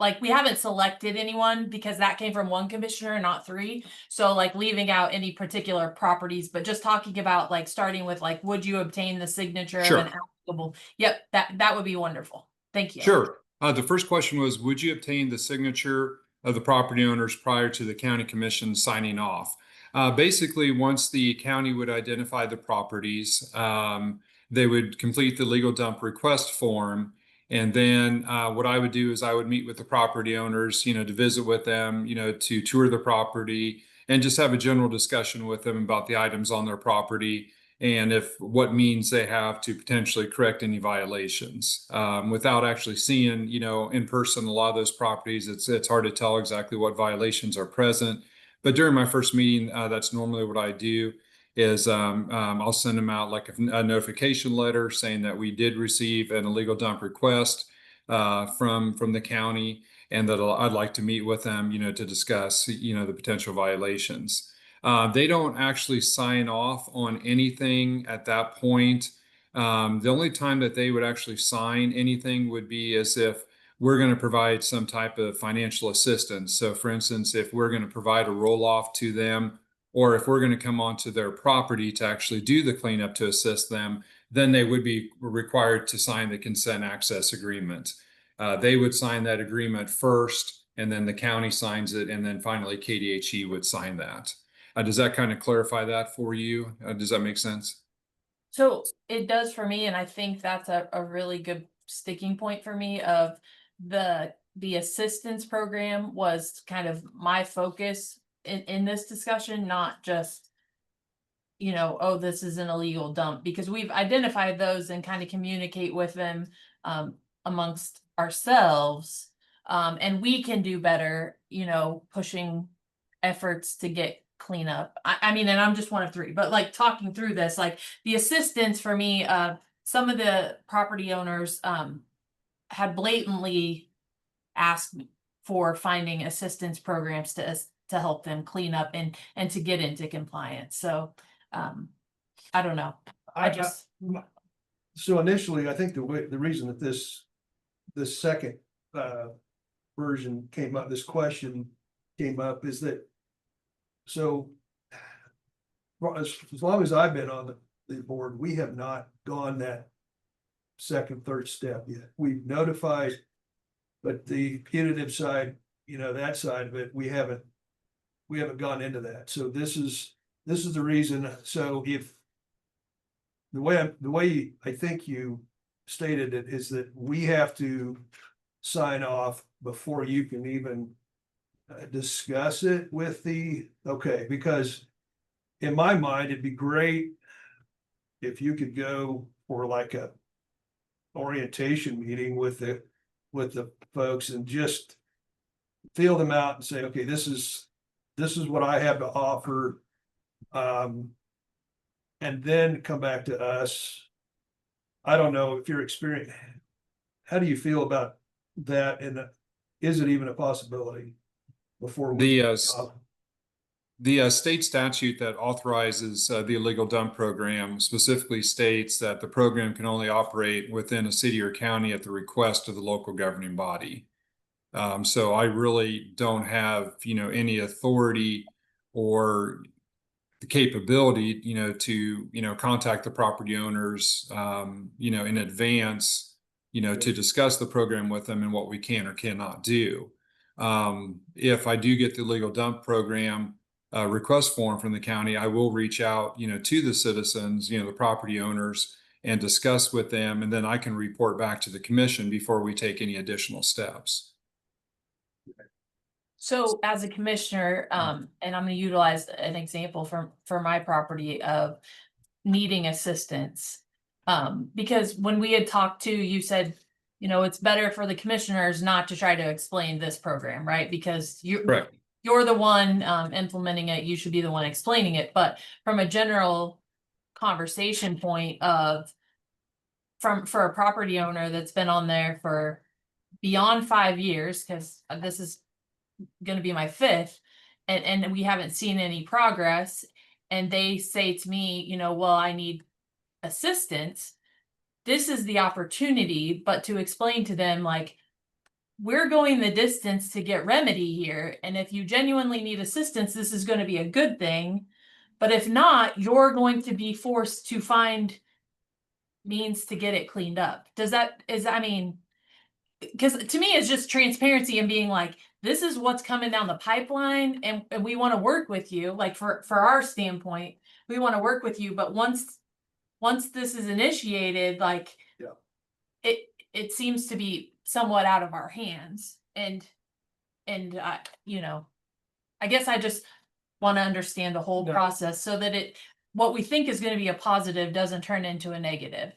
like we haven't selected anyone because that came from one commissioner, not 3. So like leaving out any particular properties, but just talking about like starting with like, would you obtain the signature Sure. of an applicable? Yep, that would be wonderful. Thank you. Sure. The first question was, would you obtain the signature of the property owners prior to the county commission signing off? Basically, once the county would identify the properties, they would complete the legal dump request form. And then what I would do is I would meet with the property owners, to visit with them, to tour the property and just have a general discussion with them about the items on their property and what means they have to potentially correct any violations. Without actually seeing, in person, a lot of those properties, it's hard to tell exactly what violations are present. But during my first meeting, that's normally what I do is I'll send them out like a notification letter saying that we did receive an illegal dump request from the county, and that I'd like to meet with them, to discuss, the potential violations. They don't actually sign off on anything at that point. The only time that they would actually sign anything would be as if we're going to provide some type of financial assistance. So for instance, if we're going to provide a roll-off to them or if we're going to come onto their property to actually do the cleanup to assist them, then they would be required to sign the consent access agreement. They would sign that agreement first, and then the county signs it, and then finally KDHE would sign that. Does that kind of clarify that for you? Does that make sense? So it does for me, and I think that's a really good sticking point for me of the assistance program was kind of my focus in this discussion, not just, you know, oh, this is an illegal dump, because we've identified those and kind of communicate with them amongst ourselves. And we can do better, you know, pushing efforts to get cleanup. I mean, and I'm just one of three, but like talking through this, like the assistance for me, some of the property owners had blatantly asked me for finding assistance programs to help them clean up and to get into compliance. So I don't know. So initially, I think the reason that this second version came up, this question came up, is that so as long as I've been on the board, we have not gone that second, third step yet. We've notified, but the punitive side, you know, that side of it, we haven't gone into that. So this is the reason. So if the way I think you stated it is that we have to sign off before you can even discuss it with okay, because in my mind, it'd be great if you could go for like a orientation meeting with the folks and just feel them out and say, okay, this is what I have to offer. And then come back to us. I don't know if you're experienced. How do you feel about that? And is it even a possibility before we? The state statute that authorizes the illegal dump program specifically states that the program can only operate within a city or county at the request of the local governing body. So I really don't have, you know, any authority or the capability, you know, to, you know, contact the property owners, you know, in advance, you know, to discuss the program with them and what we can or cannot do. If I do get the legal dump program request form from the county, I will reach out, you know, to the citizens, you know, the property owners, and discuss with them, and then I can report back to the commission before we take any additional steps. So as a commissioner, and I'm gonna utilize an example for my property of needing assistance. Because when we had talked to, you said, you know, it's better for the commissioners not to try to explain this program, right? Because you're the one implementing it, you should be the one explaining it. But from a general conversation point of for a property owner that's been on there for beyond 5 years, because this is going to be my 5th, and we haven't seen any progress, and they say to me, you know, well, I need assistance. This is the opportunity, but to explain to them, like, we're going the distance to get remedy here, and if you genuinely need assistance, this is going to be a good thing. But if not, you're going to be forced to find means to get it cleaned up. I mean, because to me it's just transparency and being like, this is what's coming down the pipeline, and we want to work with you. Like for our standpoint, we want to work with you, but once this is initiated, like, it seems to be somewhat out of our hands. And you know, I guess I just want to understand the whole process so that what we think is going to be a positive doesn't turn into a negative.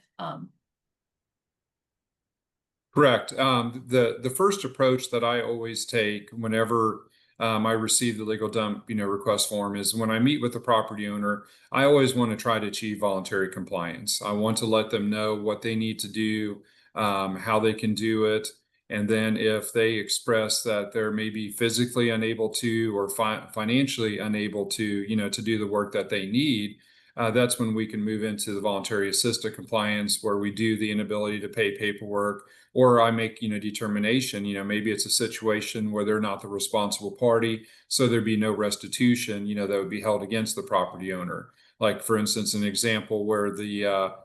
Correct. The first approach that I always take whenever I receive the legal dump, you know, request form is when I meet with the property owner, I always want to try to achieve voluntary compliance. I want to let them know what they need to do, how they can do it. And then if they express that they're maybe physically unable to or financially unable to, you know, to do the work that they need, that's when we can move into the voluntary assisted compliance where we do the inability to pay paperwork, or I make, determination, maybe it's a situation where they're not the responsible party, so there'd be no restitution, that would be held against the property owner. Like, for instance, an example where the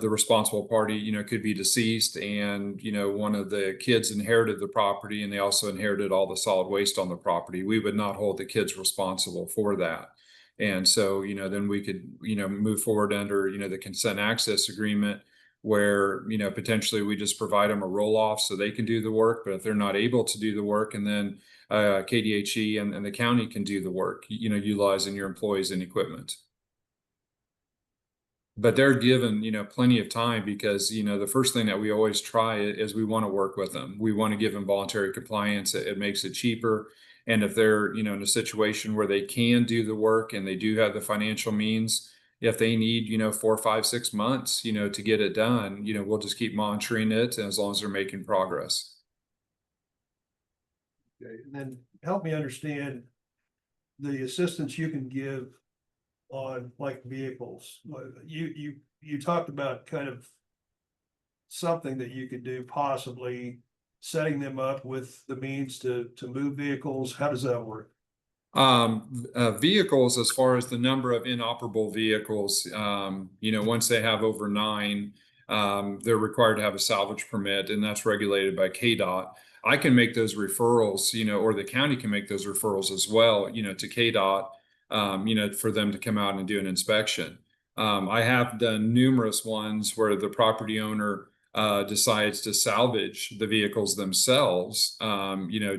responsible party, could be deceased and, one of the kids inherited the property and they also inherited all the solid waste on the property. We would not hold the kids responsible for that. And so, then we could, move forward under, the consent access agreement where, potentially we just provide them a roll off so they can do the work. But if they're not able to do the work, and then KDHE and the county can do the work, utilizing your employees and equipment. But they're given, plenty of time because, the first thing that we always try is we want to work with them. We want to give them voluntary compliance. It makes it cheaper. And if they're, in a situation where they can do the work and they do have the financial means, if they need, 4, 5, 6 months, to get it done, we'll just keep monitoring it as long as they're making progress. Okay, and then help me understand the assistance you can give on like vehicles. You talked about kind of something that you could do, possibly setting them up with the means to move vehicles. How does that work? Vehicles, as far as the number of inoperable vehicles, once they have over 9, they're required to have a salvage permit, and that's regulated by KDOT. I can make those referrals, or the county can make those referrals as well, to KDOT, for them to come out and do an inspection. I have done numerous ones where the property owner decides to salvage the vehicles themselves,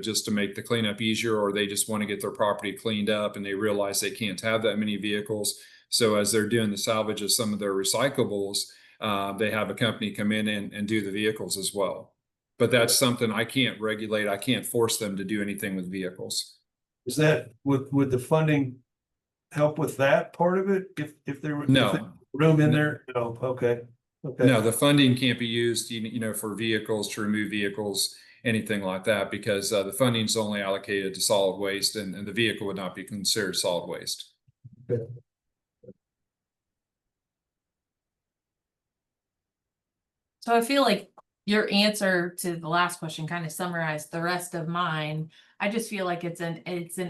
just to make the cleanup easier, or they just want to get their property cleaned up and they realize they can't have that many vehicles. So as they're doing the salvage of some of their recyclables, they have a company come in and do the vehicles as well. But that's something I can't regulate. I can't force them to do anything with vehicles. Is that, would the funding help with that part of it? If there were No. room in there? No, okay. Okay. No, the funding can't be used, for vehicles, to remove vehicles, anything like that, because the funding is only allocated to solid waste, and the vehicle would not be considered solid waste. Okay. So I feel like your answer to the last question kind of summarized the rest of mine. I just feel like it's an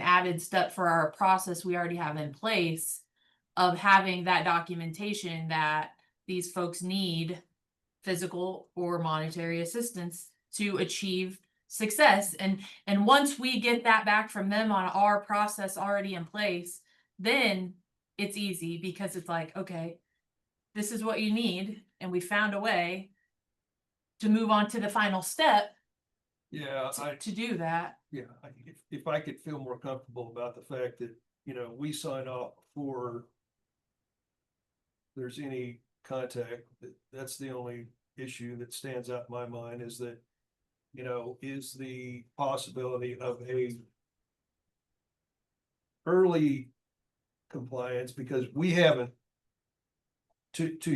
added step for our process we already have in place of having that documentation that these folks need physical or monetary assistance to achieve success. And once we get that back from them on our process already in place, then it's easy because it's like, okay, this is what you need, and we found a way to move on to the final step. Yeah, to do that. Yeah, if I could feel more comfortable about the fact that, we sign off before there's any contact, that's the only issue that stands out in my mind, is that, is the possibility of a early compliance, because we haven't, at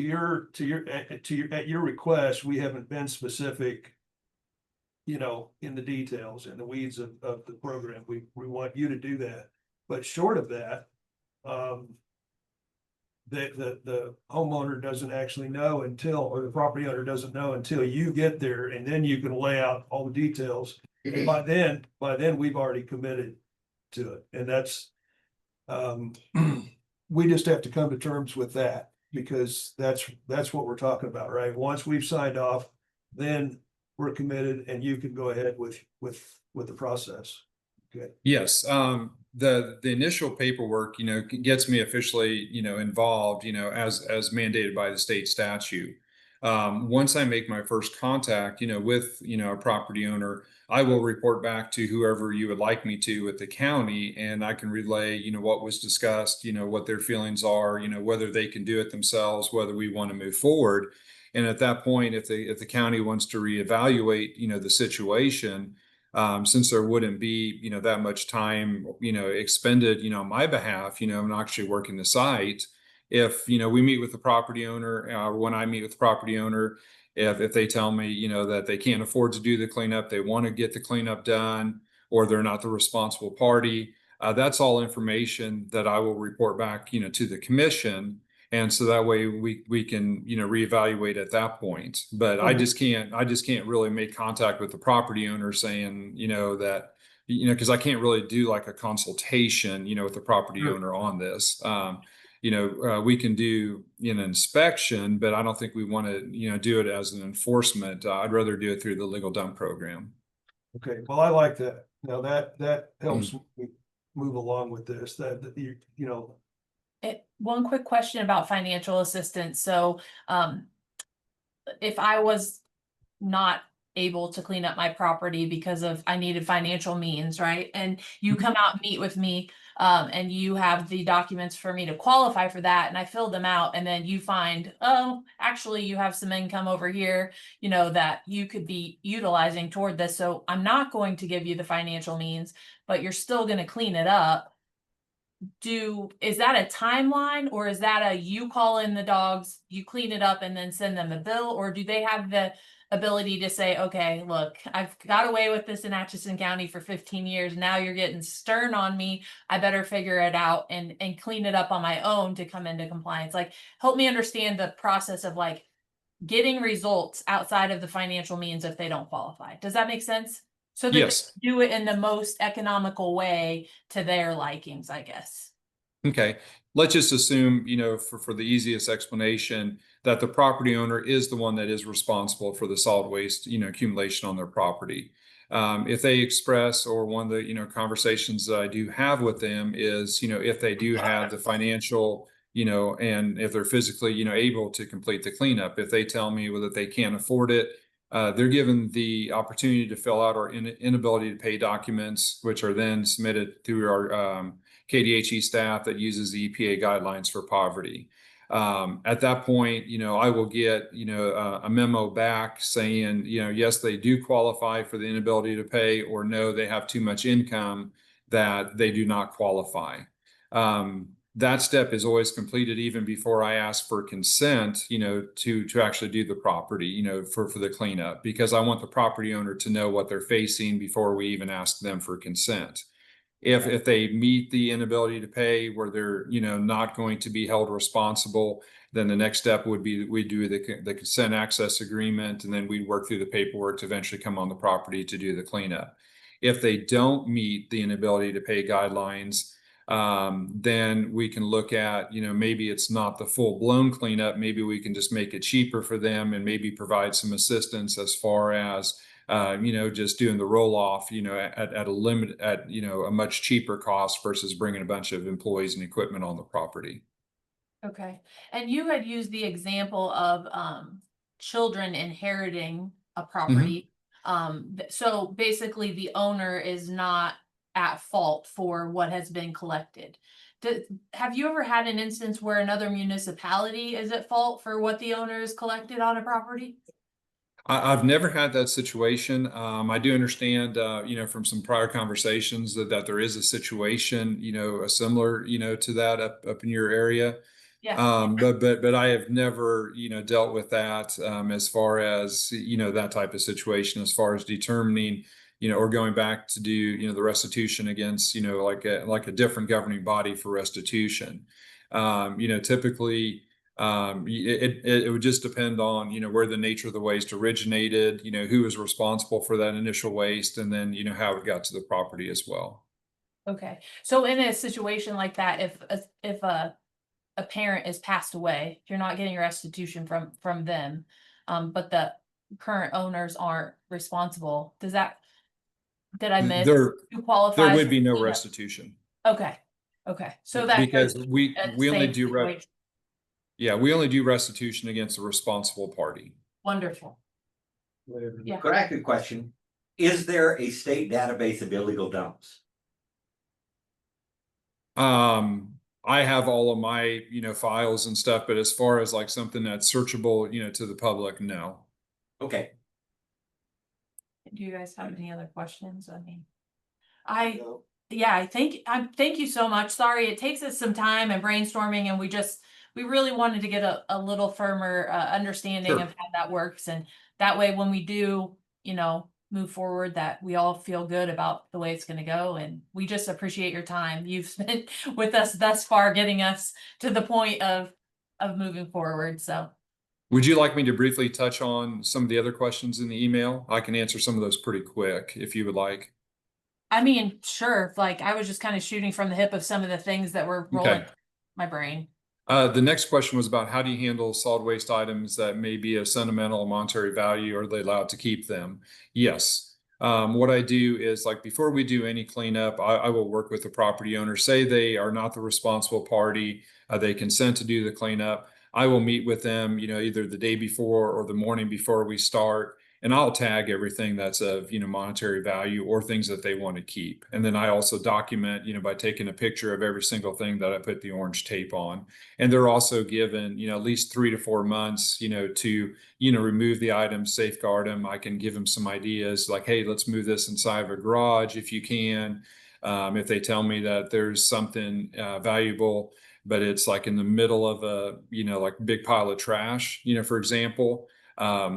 your request, we haven't been specific, in the details and the weeds of the program. We want you to do that, but short of that, the homeowner doesn't actually know until, or the property owner doesn't know until you get there, and then you can lay out all the details. And by then we've already committed to it, and that's we just have to come to terms with that, because that's what we're talking about, right? Once we've signed off, then we're committed, and you can go ahead with the process. Okay. Yes, the initial paperwork, gets me officially, involved, as mandated by the state statute. Once I make my first contact, with, a property owner, I will report back to whoever you would like me to at the county, and I can relay, what was discussed, what their feelings are, whether they can do it themselves, whether we want to move forward. And at that point, if the county wants to reevaluate, the situation, since there wouldn't be, that much time, expended, on my behalf, I'm actually working the site. If, we meet with the property owner, or when I meet with the property owner, if they tell me, that they can't afford to do the cleanup, they want to get the cleanup done, or they're not the responsible party, that's all information that I will report back, to the commission. And so that way we can, reevaluate at that point. But I just can't really make contact with the property owner saying, that, because I can't really do like a consultation, with the property owner on this. We can do an inspection, but I don't think we want to, do it as an enforcement. I'd rather do it through the legal dump program. Okay, well, I like that. Now that helps me move along with this, that you. One quick question about financial assistance. So, if I was not able to clean up my property because of I needed financial means, right? And you come out and meet with me, and you have the documents for me to qualify for that, and I fill them out, and then you find, oh, actually you have some income over here, that you could be utilizing toward this. So I'm not going to give you the financial means, but you're still going to clean it up. Is that a timeline, or is that you call in the dogs, you clean it up and then send them a bill? Or do they have the ability to say, okay, look, I've got away with this in Atchison County for 15 years. Now you're getting stern on me. I better figure it out and clean it up on my own to come into compliance. Like, help me understand the process of like getting results outside of the financial means if they don't qualify. Does that make sense? So that Yes. they do it in the most economical way to their likings, I guess. Okay, let's just assume, for the easiest explanation, that the property owner is the one that is responsible for the solid waste, accumulation on their property. If they express, or one of the, conversations that I do have with them is, if they do have the financial, and if they're physically, able to complete the cleanup, if they tell me that they can't afford it, they're given the opportunity to fill out our inability to pay documents, which are then submitted through our KDHE staff that uses the EPA guidelines for poverty. At that point, I will get, a memo back saying, yes, they do qualify for the inability to pay, or no, they have too much income that they do not qualify. That step is always completed even before I ask for consent, to actually do the property, for the cleanup, because I want the property owner to know what they're facing before we even ask them for consent. If they meet the inability to pay, where they're, not going to be held responsible, then the next step would be we do the consent access agreement, and then we work through the paperwork to eventually come on the property to do the cleanup. If they don't meet the inability to pay guidelines, then we can look at, maybe it's not the full-blown cleanup. Maybe we can just make it cheaper for them, and maybe provide some assistance as far as just doing the roll off, at a limit, at, a much cheaper cost versus bringing a bunch of employees and equipment on the property. Okay, and you had used the example of children inheriting a property. So basically the owner is not at fault for what has been collected. Have you ever had an instance where another municipality is at fault for what the owner has collected on a property? I've never had that situation. I do understand, from some prior conversations that there is a situation, a similar, to that up in your area. Yeah. But I have never, dealt with that, as far as, that type of situation, as far as determining, or going back to do, the restitution against, like a different governing body for restitution. Typically, it would just depend on, where the nature of the waste originated, who was responsible for that initial waste, and then, how it got to the property as well. Okay, so in a situation like that, if a parent is passed away, you're not getting restitution from them, but the current owners aren't responsible. Did I miss who qualifies? There would be no cleanup? restitution. Okay, so that because goes we at the only same do situation. we only do restitution against the responsible party. Wonderful. Yeah. Could I ask a question? Is there a state database of illegal dumps? I have all of my, files and stuff, but as far as like something that's searchable, to the public, no. Okay. Do you guys have any other questions? I mean, I thank you so much. Sorry, it takes us some time and brainstorming, and we really wanted to get a little firmer understanding Sure. of how that works, and that way when we do, move forward, that we all feel good about the way it's going to go. And we just appreciate your time you've spent with us thus far, getting us to the point of of moving forward, so. Would you like me to briefly touch on some of the other questions in the email? I can answer some of those pretty quick if you would like. I mean, sure, like I was just kind of shooting from the hip of some of the things that were rolling my brain. The next question was about how do you handle solid waste items that may be of sentimental or monetary value? Are they allowed to keep them? Yes. What I do is, like, before we do any cleanup, I will work with the property owner. Say they are not the responsible party, they consent to do the cleanup. I will meet with them, either the day before or the morning before we start, and I'll tag everything that's of, monetary value or things that they want to keep. And then I also document, by taking a picture of every single thing that I put the orange tape on. And they're also given, at least 3 to 4 months, to, remove the items, safeguard them. I can give them some ideas like, hey, let's move this inside of a garage if you can. If they tell me that there's something valuable, but it's like in the middle of a, like big pile of trash, for example,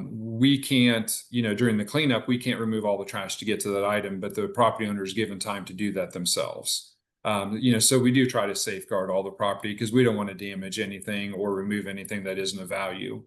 we can't, during the cleanup, we can't remove all the trash to get to that item, but the property owner is given time to do that themselves. So we do try to safeguard all the property because we don't want to damage anything or remove anything that isn't of value.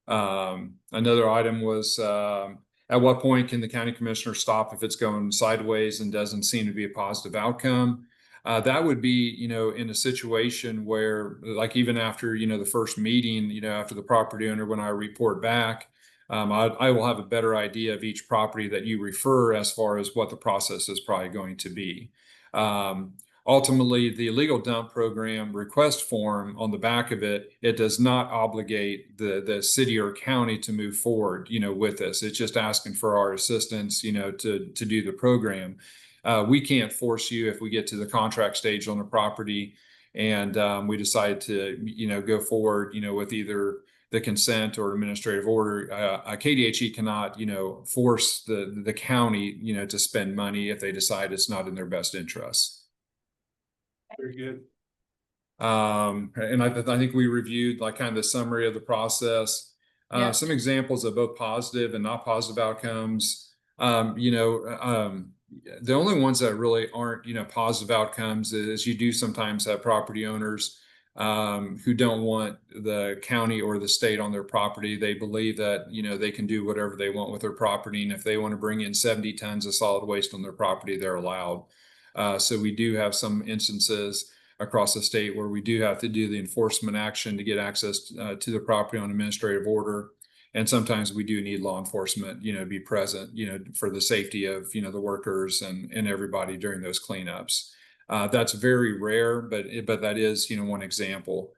Another item was, at what point can the county commissioner stop if it's going sideways and doesn't seem to be a positive outcome? That would be, in a situation where, like, even after, the first meeting, after the property owner, when I report back, I will have a better idea of each property that you refer as far as what the process is probably going to be. Ultimately, the illegal dump program request form on the back of it, it does not obligate the city or county to move forward, with this. It's just asking for our assistance, to do the program. We can't force you if we get to the contract stage on the property and we decide to, go forward, with either the consent or administrative order. KDHE cannot, force the county, to spend money if they decide it's not in their best interest. Very good. And I think we reviewed like kind of the summary of the process, some examples of both positive and not positive outcomes. The only ones that really aren't, positive outcomes is you do sometimes have property owners who don't want the county or the state on their property. They believe that, they can do whatever they want with their property. And if they want to bring in 70 tons of solid waste on their property, they're allowed. So we do have some instances across the state where we do have to do the enforcement action to get access to the property on administrative order. And sometimes we do need law enforcement, to be present, for the safety of, the workers and everybody during those cleanups. That's very rare, but that is, one example.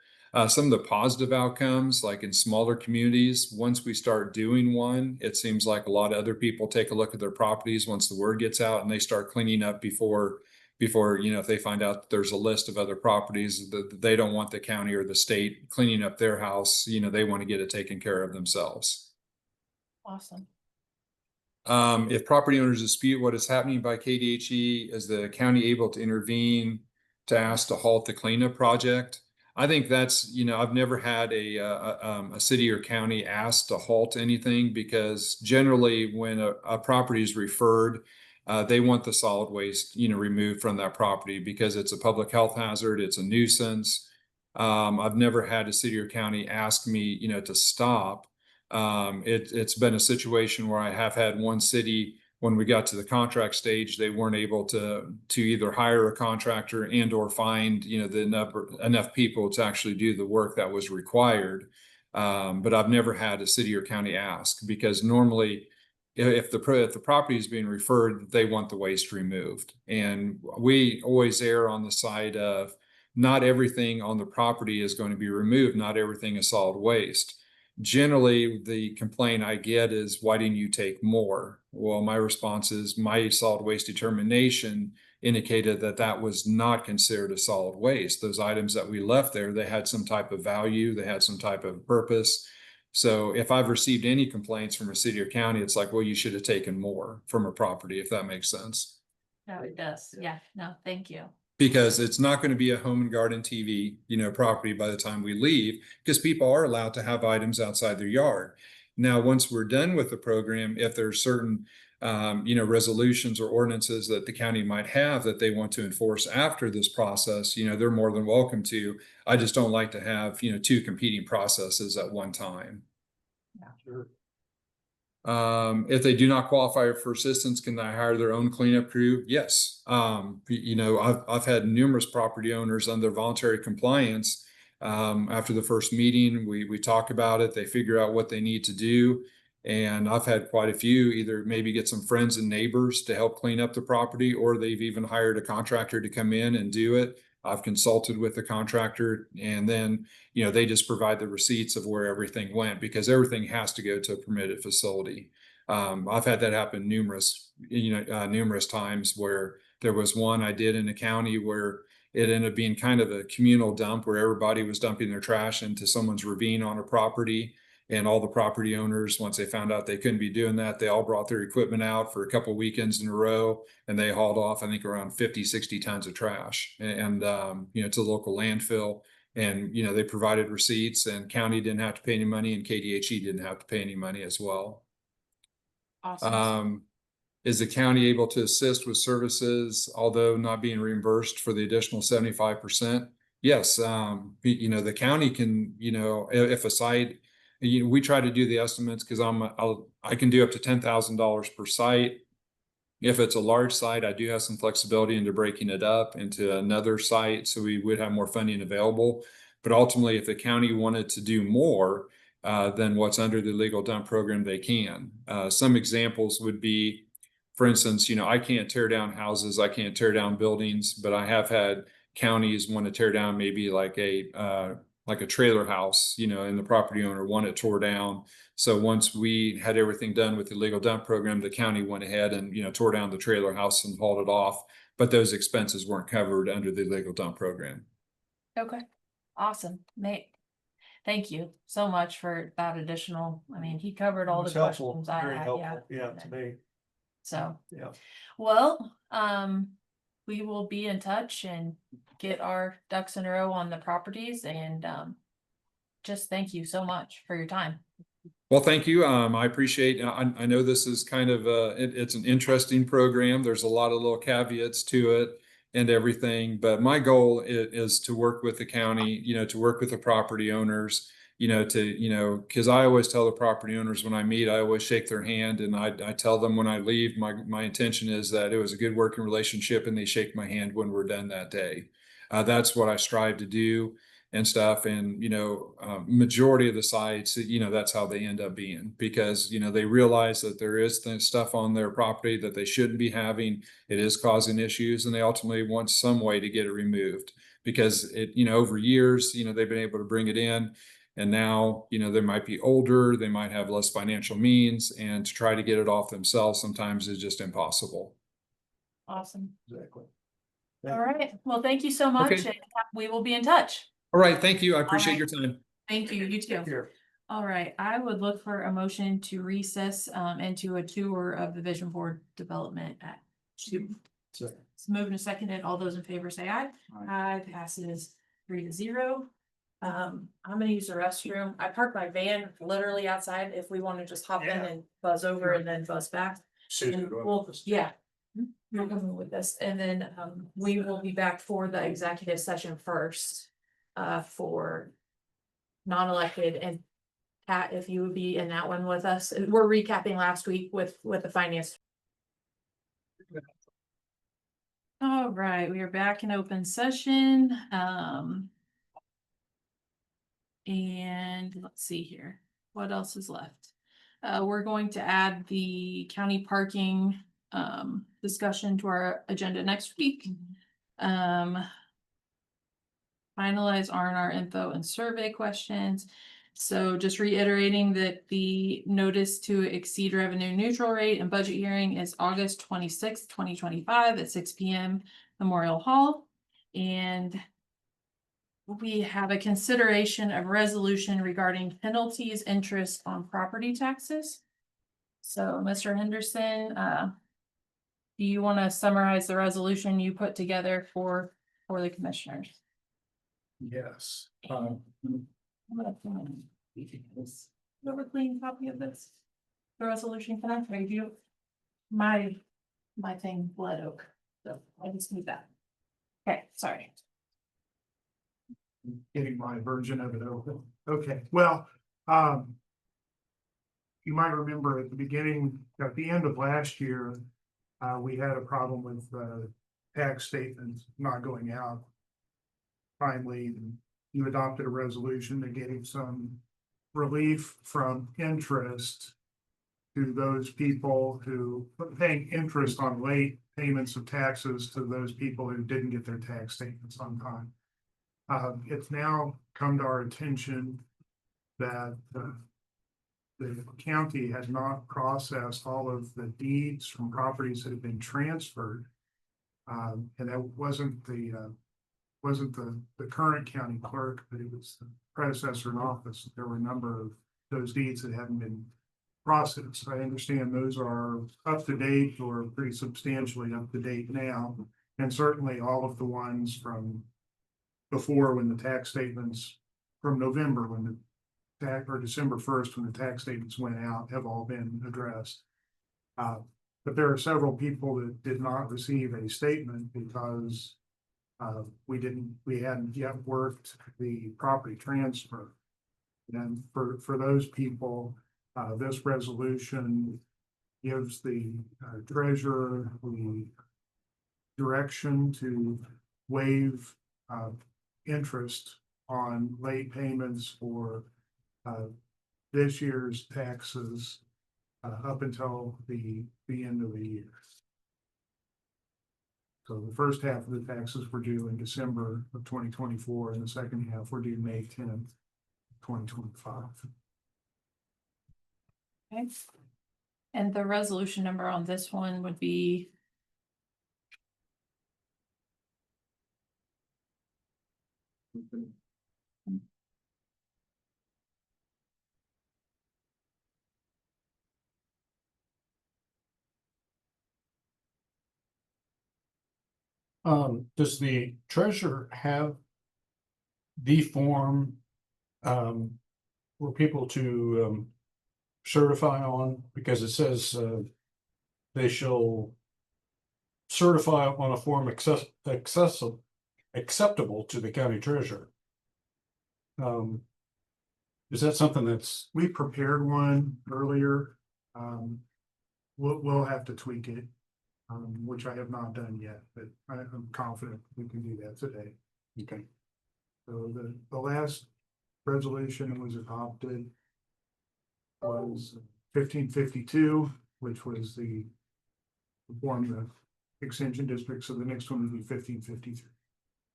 Some of the positive outcomes, like in smaller communities, once we start doing one, it seems like a lot of other people take a look at their properties once the word gets out and they start cleaning up before, if they find out that there's a list of other properties that they don't want the county or the state cleaning up their house, they want to get it taken care of themselves. Awesome. If property owners dispute what is happening by KDHE, is the county able to intervene to ask to halt the cleanup project? I think that's, I've never had a city or county ask to halt anything because generally when a property is referred, they want the solid waste, removed from that property because it's a public health hazard. It's a nuisance. I've never had a city or county ask me, to stop. It's been a situation where I have had one city, when we got to the contract stage, they weren't able to either hire a contractor and or find, enough people to actually do the work that was required. But I've never had a city or county ask because normally if the property is being referred, they want the waste removed. And we always err on the side of not everything on the property is going to be removed. Not everything is solid waste. Generally, the complaint I get is, why didn't you take more? Well, my response is my solid waste determination indicated that that was not considered a solid waste. Those items that we left there, they had some type of value, they had some type of purpose. So if I've received any complaints from a city or county, it's like, well, you should have taken more from a property, if that makes sense. No, it does. Yeah, no, thank you. Because it's not going to be a home and garden TV, property by the time we leave, because people are allowed to have items outside their yard. Now, once we're done with the program, if there's certain resolutions or ordinances that the county might have that they want to enforce after this process, they're more than welcome to. I just don't like to have, two competing processes at one time. Sure. If they do not qualify for assistance, can they hire their own cleanup crew? Yes. I've had numerous property owners under voluntary compliance. After the first meeting, we talk about it, they figure out what they need to do. And I've had quite a few either maybe get some friends and neighbors to help clean up the property, or they've even hired a contractor to come in and do it. I've consulted with the contractor, and then, they just provide the receipts of where everything went, because everything has to go to a permitted facility. I've had that happen numerous times, where there was one I did in a county where it ended up being kind of a communal dump where everybody was dumping their trash into someone's ravine on a property. And all the property owners, once they found out they couldn't be doing that, they all brought their equipment out for a couple of weekends in a row, and they hauled off, I think, around 50, 60 tons of trash and to the local landfill. And, they provided receipts, and county didn't have to pay any money, and KDHE didn't have to pay any money as well. Awesome. Is the county able to assist with services, although not being reimbursed for the additional 75%? Yes. The county can, if a site, we try to do the estimates, because I can do up to $10,000 per site. If it's a large site, I do have some flexibility into breaking it up into another site, so we would have more funding available. But ultimately, if the county wanted to do more than what's under the legal dump program, they can. Some examples would be, for instance, I can't tear down houses, I can't tear down buildings, but I have had counties want to tear down maybe like a trailer house, and the property owner want it tore down. So once we had everything done with the legal dump program, the county went ahead and, tore down the trailer house and hauled it off, but those expenses weren't covered under the legal dump program. Okay, awesome, Nate. Thank you so much for that additional, he covered all the It's helpful, questions I very had, helpful, yeah, to me, So, yeah. well, we will be in touch and get our ducks in a row on the properties, and just thank you so much for your time. Well, thank you. I appreciate, I know this is kind of it's an interesting program. There's a lot of little caveats to it and everything, but my goal is to work with the county, to work with the property owners, because I always tell the property owners when I meet, I always shake their hand, and I tell them when I leave, my intention is that it was a good working relationship, and they shake my hand when we're done that day. That's what I strive to do and stuff. And, majority of the sites, that's how they end up being, because, they realize that there is stuff on their property that they shouldn't be having. It is causing issues, and they ultimately want some way to get it removed, because over years, they've been able to bring it in. And now, they might be older, they might have less financial means, and to try to get it off themselves sometimes is just impossible. Awesome. Exactly. All right. Well, thank you so much. Okay. And we will be in touch. All right. Thank you. I appreciate right. your time. Thank you. You too. Here. All right. I would look for a motion to recess into a tour of the vision board development at 2. So, It's moved and seconded. All those in favor say aye. Aye. Passes 3-0. I'm gonna use the restroom. I parked my van literally outside if we want to just hop in and buzz over and then buzz back. And we'll, yeah. You're coming with us, and then we will be back for the executive session first. For non-elected, and Pat, if you would be in that one with us. We're recapping last week with the finance. All right, we are back in open session. And let's see here, what else is left? We're going to add the county parking discussion to our agenda next week. Finalize R&R info and survey questions. So just reiterating that the notice to exceed revenue neutral rate and budget hearing is August 26th, 2025 at 6 p.m. Memorial Hall. And we have a consideration of resolution regarding penalties, interest on property taxes. So Mr. Henderson, do you want to summarize the resolution you put together for the commissioners? yes. I'm gonna have a clean copy of this. The resolution, can I trade you? My thing bled oak, so I just need that. Okay, sorry. Getting my version of it open. Okay, well, you might remember at the beginning, at the end of last year, we had a problem with, tax statements not going out timely. And you adopted a resolution that gave some relief from interest to those people who paying interest on late payments of taxes to those people who didn't get their tax statements on time. It's now come to our attention that the county has not processed all of the deeds from properties that have been transferred. And that wasn't the current county clerk, but it was the predecessor in office. There were a number of those deeds that haven't been processed. I understand those are up to date or pretty substantially up to date now. And certainly all of the ones from before, when the tax statements from November, when the tax, or December 1st, when the tax statements went out, have all been addressed. But there are several people that did not receive a statement because we hadn't yet worked the property transfer. And for those people, this resolution gives the treasurer the direction to waive interest on late payments for this year's taxes up until the end of the year. So the first half of the taxes were due in December of 2024, and the second half were due May 10th, 2025. Okay. And the resolution number on this one would be. Does the treasurer have the form for people to certify on? Because it says they shall certify on a form acceptable to the county treasurer. Is that something that's? We prepared one earlier. We'll have to tweak it, which I have not done yet, but I'm confident we can do that today. Okay. So the last resolution that was adopted was 1552, which was the form the extension district. So the next one would be 1553.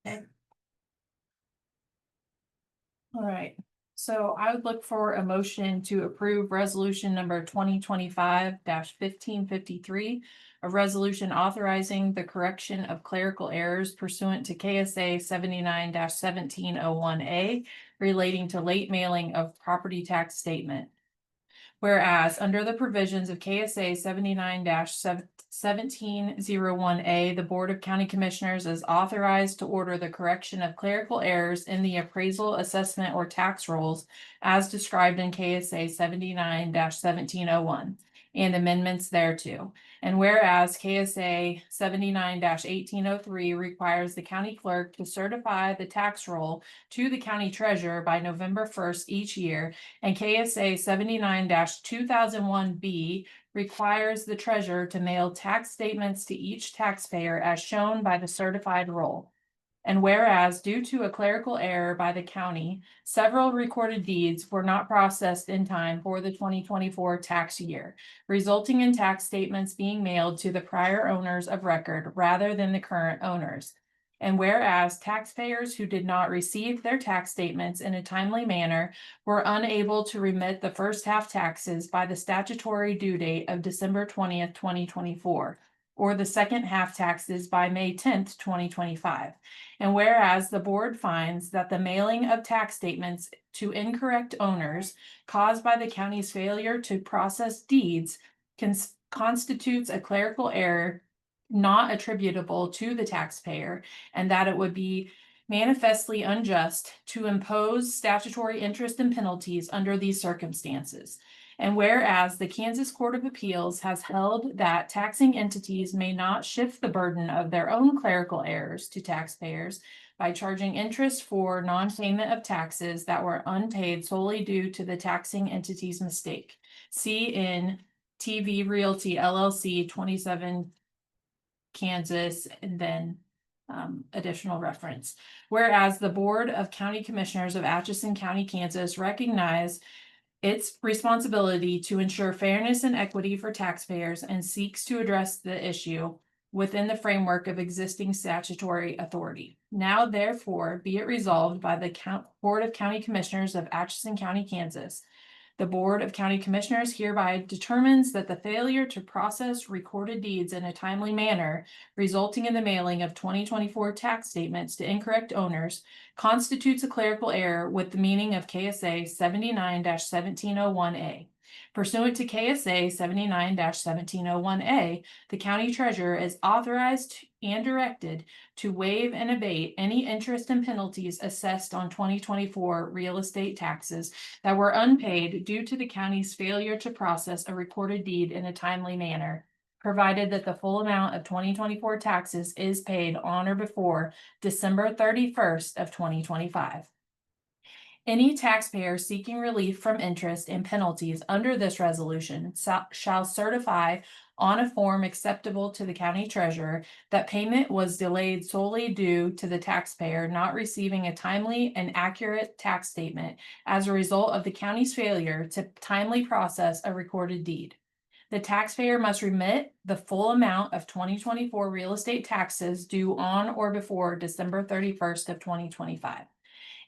Okay. All right, so I would look for a motion to approve resolution number 2025-1553. A resolution authorizing the correction of clerical errors pursuant to K.S.A. 79-1701A relating to late mailing of property tax statement. Whereas under the provisions of K.S.A. 79-1701A, the Board of County Commissioners is authorized to order the correction of clerical errors in the appraisal, assessment, or tax rolls as described in K.S.A. 79-1701 and amendments thereto. And whereas K.S.A. 79-1803 requires the county clerk to certify the tax roll to the county treasurer by November 1st each year, and K.S.A. 79-2001B requires the treasurer to mail tax statements to each taxpayer as shown by the certified roll. And whereas due to a clerical error by the county, several recorded deeds were not processed in time for the 2024 tax year, resulting in tax statements being mailed to the prior owners of record rather than the current owners. And whereas taxpayers who did not receive their tax statements in a timely manner were unable to remit the first half taxes by the statutory due date of December 20th, 2024, or the second half taxes by May 10th, 2025. And whereas the board finds that the mailing of tax statements to incorrect owners caused by the county's failure to process deeds constitutes a clerical error not attributable to the taxpayer, and that it would be manifestly unjust to impose statutory interest and penalties under these circumstances. And whereas the Kansas Court of Appeals has held that taxing entities may not shift the burden of their own clerical errors to taxpayers by charging interest for non-payment of taxes that were unpaid solely due to the taxing entity's mistake. See in TV Realty LLC 27 Kansas, and then additional reference. Whereas the Board of County Commissioners of Atchison County, Kansas recognize its responsibility to ensure fairness and equity for taxpayers and seeks to address the issue within the framework of existing statutory authority. Now therefore be it resolved by the Board of County Commissioners of Atchison County, Kansas. The Board of County Commissioners hereby determines that the failure to process recorded deeds in a timely manner, resulting in the mailing of 2024 tax statements to incorrect owners, constitutes a clerical error with the meaning of K.S.A. 79-1701A. Pursuant to K.S.A. 79-1701A, the county treasurer is authorized and directed to waive and abate any interest and penalties assessed on 2024 real estate taxes that were unpaid due to the county's failure to process a recorded deed in a timely manner, provided that the full amount of 2024 taxes is paid on or before December 31st of 2025. Any taxpayer seeking relief from interest and penalties under this resolution shall certify on a form acceptable to the county treasurer that payment was delayed solely due to the taxpayer not receiving a timely and accurate tax statement as a result of the county's failure to timely process a recorded deed. The taxpayer must remit the full amount of 2024 real estate taxes due on or before December 31st of 2025.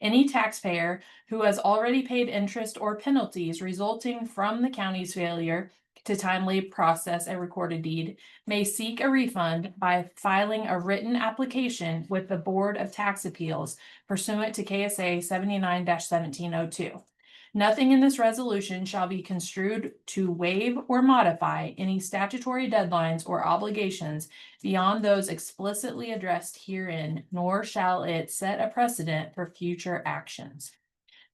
Any taxpayer who has already paid interest or penalties resulting from the county's failure to timely process a recorded deed may seek a refund by filing a written application with the Board of Tax Appeals pursuant to K.S.A. 79-1702. Nothing in this resolution shall be construed to waive or modify any statutory deadlines or obligations beyond those explicitly addressed herein, nor shall it set a precedent for future actions.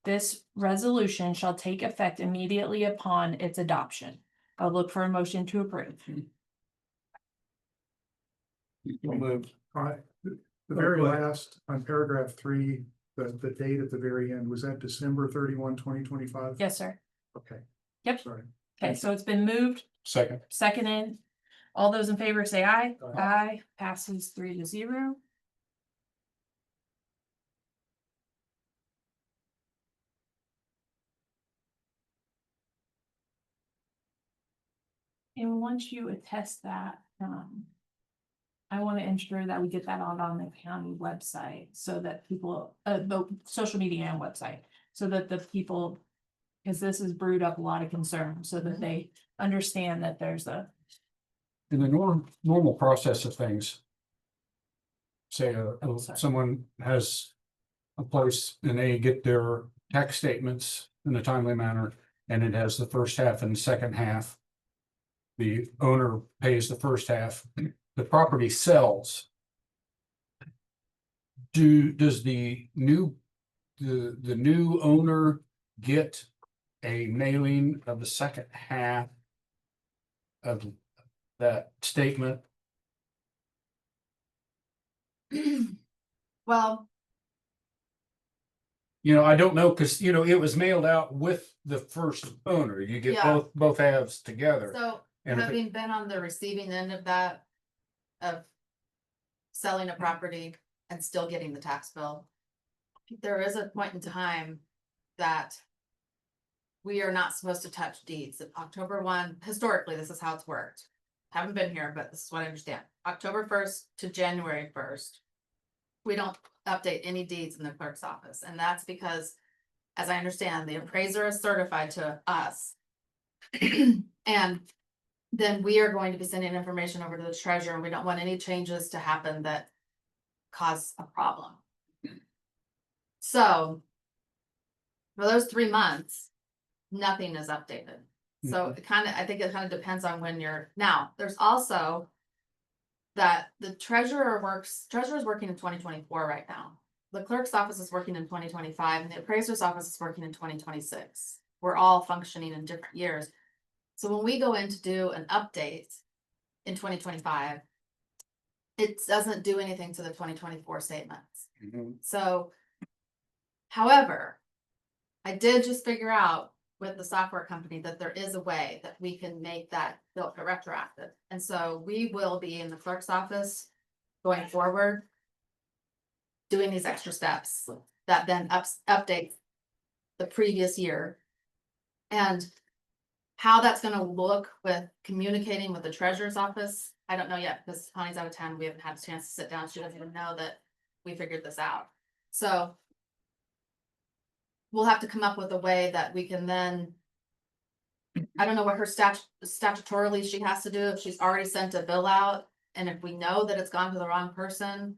This resolution shall take effect immediately upon its adoption. I'll look for a motion to approve. Moved. All right, the very last, on paragraph 3, the date at the very end, was that December 31, 2025? Yes, sir. Okay. Yep. Sorry. Okay, so it's been moved, Second. seconded. All those in favor say aye. Aye. Aye. Passes 3-0. And once you attest that, I want to ensure that we get that out on the county website so that people, the social media and website, so that the people, because this has brewed up a lot of concern, so that they understand that there's a. In the normal process of things. Say, someone has a place and they get their tax statements in a timely manner, and it has the first half and the second half. The owner pays the first half, the property sells. Does the new owner get a mailing of the second half of that statement? Well, I don't know, because it was mailed out with the first owner. You get Yeah. both halves together. so And if it- having been on the receiving end of that, of selling a property and still getting the tax bill, there is a point in time that we are not supposed to touch deeds. October 1, historically, this is how it's worked. Haven't been here, but this is what I understand. October 1st to January 1st. We don't update any deeds in the clerk's office, and that's because, as I understand, the appraiser is certified to us. And then we are going to be sending information over to the treasurer, and we don't want any changes to happen that cause a problem. So for those 3 months, nothing is updated. So I think it kind of depends on when now, there's also that the treasurer's working in 2024 right now. The clerk's office is working in 2025 and the appraiser's office is working in 2026. we're all functioning in different years. So when we go in to do an update in 2025, it doesn't do anything to the 2024 statements. So, however, I did just figure out with the software company that there is a way that we can make that bill retroactive. And so we will be in the clerk's office going forward, doing these extra steps that then update the previous year. And how that's gonna look with communicating with the treasurer's office, I don't know yet, because Connie's out of town. We haven't had a chance to sit down. She doesn't even know that we figured this out. So we'll have to come up with a way that we can then, I don't know what her statutorily she has to do, if she's already sent a bill out, and if we know that it's gone to the wrong person.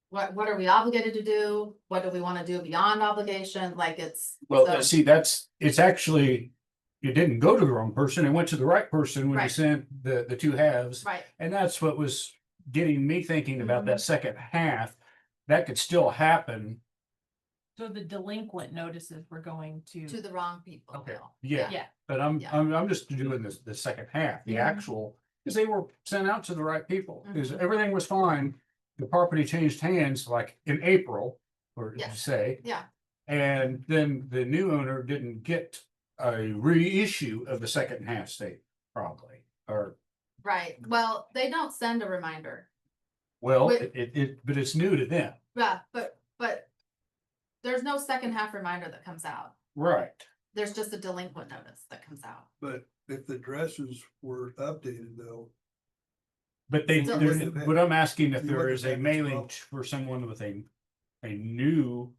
What are we obligated to do? What do we want to do beyond obligation? Like it's. Well, so- see, it's actually, it didn't go to the wrong person, it went to the right person when you Right. sent the two halves. Right, And that's what was getting me thinking about that second half. That could still happen. So the delinquent notices were going to the wrong people. Okay, Bill. yeah. Yeah. But Yeah. I'm just doing this, the second half, the Mhm. actual, because they were sent out to the right people, because Mhm. everything was fine. The property changed hands like in April, or did Yeah. you say? Yeah, And then the new owner didn't get a reissue of the second half state, probably, or, right. Well, they don't send a reminder. well, With- but it's new to them. Yeah, but there's no second half reminder that comes out. Right. There's just a delinquent notice that comes out. But if the addresses were updated though, But Still listen. but I'm asking if You there look is at a that as mailing well. for someone with a new,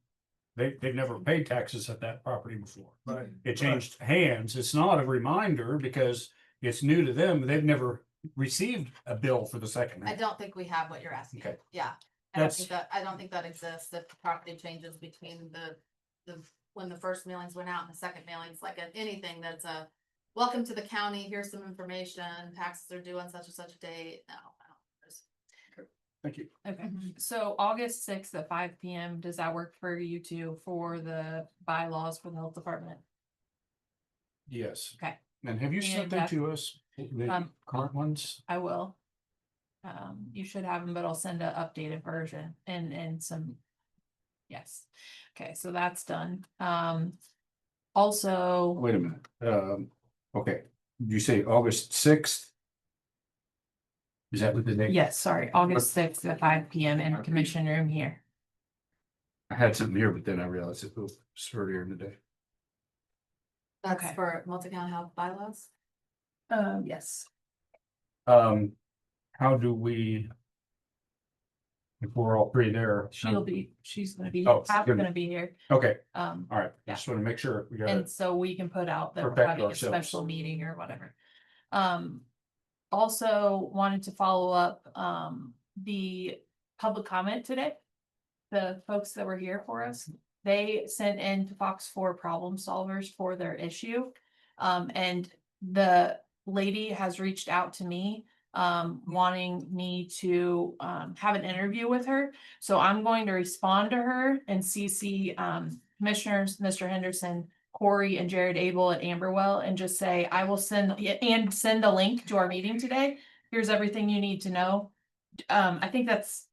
they've never paid taxes at that property before. right? It changed hands. It's not a reminder because it's new to them. They've never received a bill for the second I half. don't think we have what you're asking. Okay. Yeah. I don't think that exists if the property changes between the, when the first mailings went out and the second mailings, like anything that's a. Welcome to the county, here's some information, taxes are due on such and such a date. No, I don't. There's- Thank you. Okay, Mhm. so August 6th at 5 PM, does that work for you two for the bylaws for the health department? Yes. Okay. And have you sent And them that- to us, the Um, current ones? I will. You should have them, but I'll send an updated version and some. Yes, okay, so that's done. Also, Wait a minute. Okay, did you say August 6th? Is that what the date? yes, sorry, August 6th at 5 PM in the commission room here. I had something here, but then I realized it was earlier in the day. That's Okay. for multi-county health bylaws. Yes. How do we? If we're all three there. She's gonna be, Oh, Pat's good. gonna be here. Okay, Um, all right. I Yeah. just want to make sure we got and it. so we can put out that we're Protect having a ourselves. special meeting or whatever. Also wanted to follow up, the public comment today. The folks that were here for us, they sent in to Fox 4 problem solvers for their issue. And the lady has reached out to me, wanting me to, have an interview with her. So I'm going to respond to her and CC, commissioners, Mr. Henderson, Corey and Jared Abel at Amberwell, and just say, I will send a link to our meeting today. Here's everything you need to know. I think that's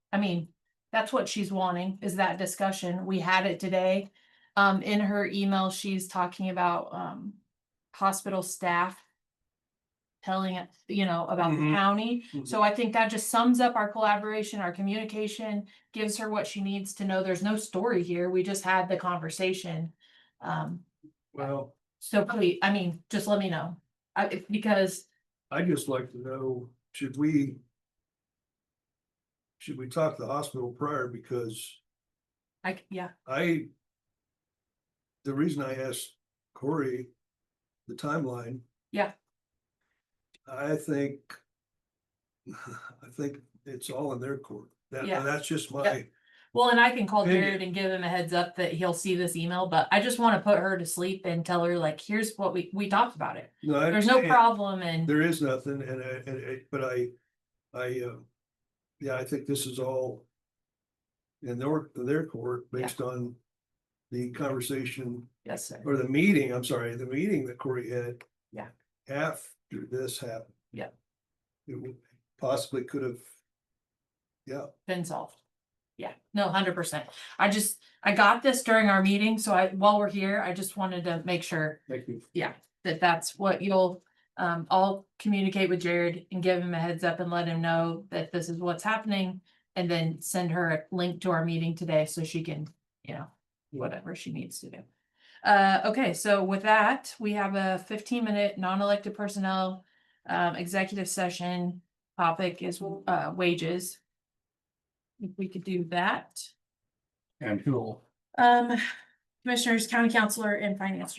what she's wanting, is that discussion. We had it today. In her email, she's talking about, hospital staff telling it, about the Mhm. county. Mhm. So I think that just sums up our collaboration, our communication, gives her what she needs to know. There's no story here. We just had the conversation. Well, So please, just let me know. Because I'd just like to know, should we talk to the hospital prior, because yeah, the reason I asked Corey the timeline. Yeah. I think it's all in their court. Yeah. That's just Yeah. my, well, and I can call Opinion. Jared and give him a heads up that he'll see this email, but I just want to put her to sleep and tell her, like, here's what we talked about it. no, I There's no understand. problem, and There is nothing, but I think this is all in their court based on the conversation Yes, sir. or the meeting that Corey had. Yeah. After this happened. Yeah. It would possibly could have. Yeah, Been solved. Yeah, no, 100%. I got this during our meeting, so while we're here, I just wanted to make sure, thank you. that's what you'll, I'll communicate with Jared and give him a heads up and let him know that this is what's happening. And then send her a link to our meeting today so she can, whatever she needs to do. Okay, so with that, we have a 15-minute non-elected personnel, executive session. Topic is, wages. If we could do that. And who'll, Commissioners, county counselor, and finance.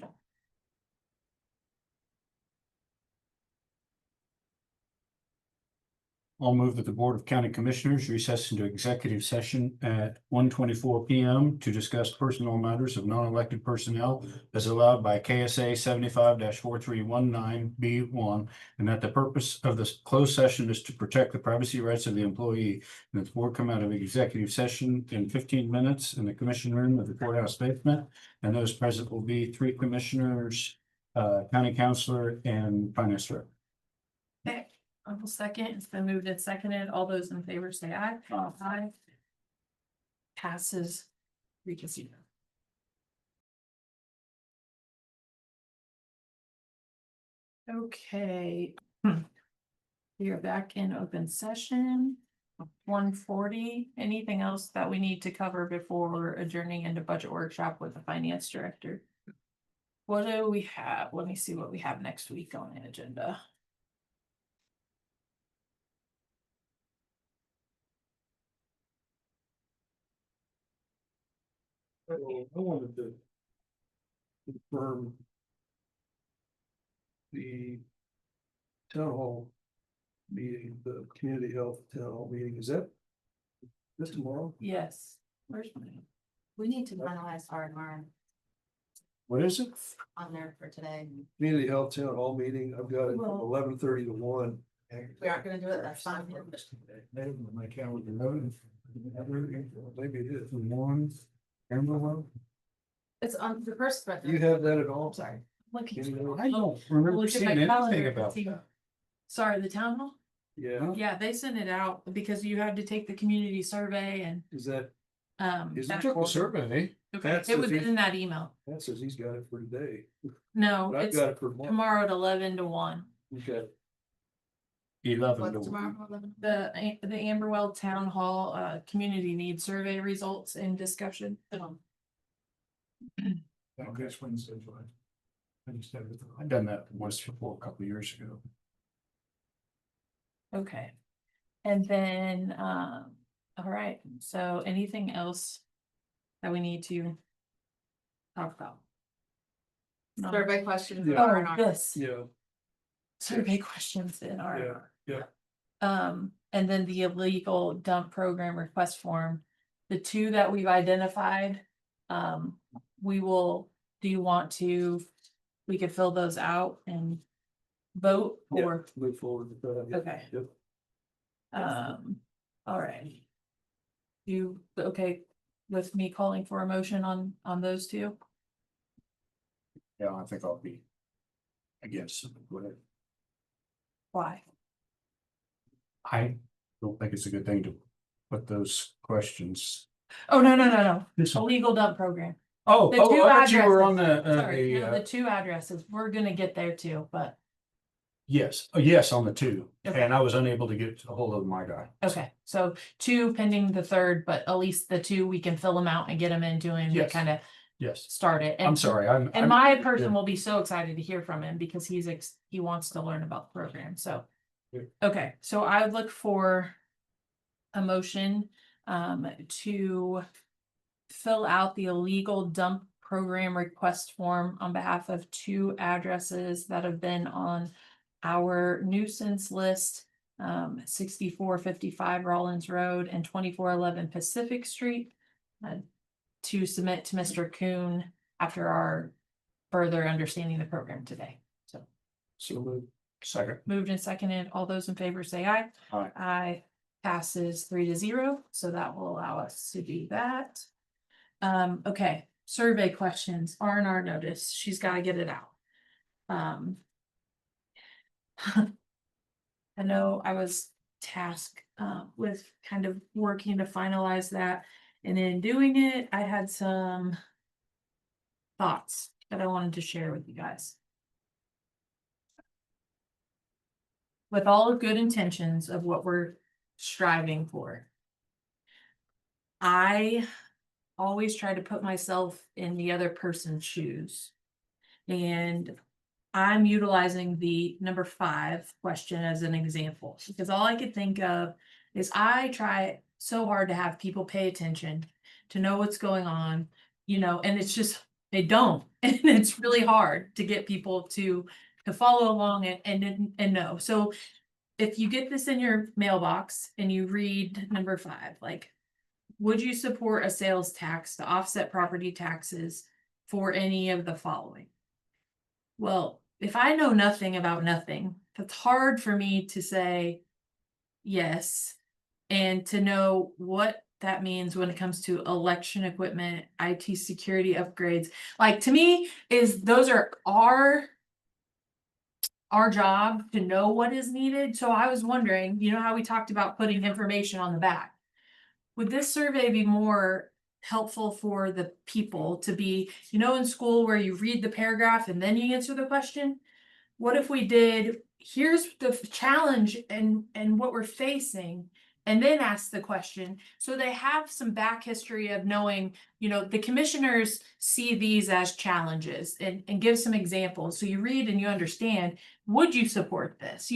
I'll move that the Board of County Commissioners recess into executive session at 1:24 PM to discuss personnel matters of non-elected personnel as allowed by K.S.A 75-4319B1, and that the purpose of this closed session is to protect the privacy rights of the employee. And that the board come out of executive session in 15 minutes in the commission room of the courthouse basement. And those present will be 3 commissioners, county counselor, and finance director. Okay. Uncle second, it's been moved and seconded. All those in favor say aye. Aye. Passes 3-0. Okay. We are back in open session. 1:40. Anything else that we need to cover before adjourning into budget workshop with the finance director? What do we have? Let me see what we have next week on the agenda. I wanted to confirm the town hall meeting, the community health town hall meeting. Is that this tomorrow? Yes. Where's my? We need to finalize R&R What is it? on there for today. Community health town hall meeting. I've got it from Well- 11:30 to 1. We aren't gonna do it, that's fine. My calendar. Maybe it is. One. Amberwell? It's on the first. You have that at all? Sorry. Look at Anyway? I don't remember Look at seeing my anything calendar. about See- that. Sorry, the town hall? Yeah, Yeah, they sent it out because you had to take the community survey and, is that, Is it Took a survey. Okay, That's it was the fee- in that email. that says he's got it for today, No, but I've it's got it for tomorrow. tomorrow at 11 to 1. Okay, 11 What's to tomorrow? 11? The Amberwell Town Hall, community needs survey results and discussion. That's Wednesday, July. I just had it. I've done that once before, a couple of years ago. Okay. And then, all right, so anything else that we need to talk about? No. Survey questions. Yeah. Oh, R&R. this yeah, survey questions in our. yeah. And then the illegal dump program request form, the 2 that we've identified. Do you want to, we could fill those out and vote Yeah. or, Move forward with that. yeah. okay. Yep. All right. You, okay, with me calling for a motion on those 2? Yeah, I think I'll be against whatever. Why? I don't think it's a good thing to put those questions. Oh, no. This one. Illegal dump program. Oh, The 2 I thought you were on addresses. the, Sorry, no, the 2 addresses. We're gonna get there too, but, yes, yes, on the 2, Okay. and I was unable to get a hold of my guy. okay, so 2 pending the 3rd, but at least the 2, we can fill them out and get them into him to Yes. kind of Yes, start it. I'm sorry, I'm. And my yeah. person will be so excited to hear from him because he wants to learn about the program, so. Yeah. Okay, so I would look for a motion to fill out the illegal dump program request form on behalf of 2 addresses that have been on our nuisance list. 6455 Rollins Road and 2411 Pacific Street. To submit to Mr. Kuhn after our further understanding the program today. So So moved. Second. moved and seconded. All those in favor say aye. Aye. Aye. Passes 3-0. So that will allow us to do that. Okay, survey questions, R&R notice, she's gotta get it out. I know I was tasked with kind of working to finalize that, and in doing it, I had some thoughts that I wanted to share with you guys. With all the good intentions of what we're striving for, I always try to put myself in the other person's shoes. And I'm utilizing the number 5 question as an example, because all I could think of is I try so hard to have people pay attention, to know what's going on, and it's just, they don't. And it's really hard to get people to follow along and know. So if you get this in your mailbox and you read number 5, like, would you support a sales tax to offset property taxes for any of the following? Well, if I know nothing about nothing, it's hard for me to say yes and to know what that means when it comes to election equipment, IT security upgrades. Like, to me, those are our job to know what is needed. So I was wondering, how we talked about putting information on the back. Would this survey be more helpful for the people to be, in school where you read the paragraph and then you answer the question? What if we did, here's the challenge and what we're facing, and then ask the question, so they have some back history of knowing, the commissioners see these as challenges, and give some examples. So you read and you understand, would you support this?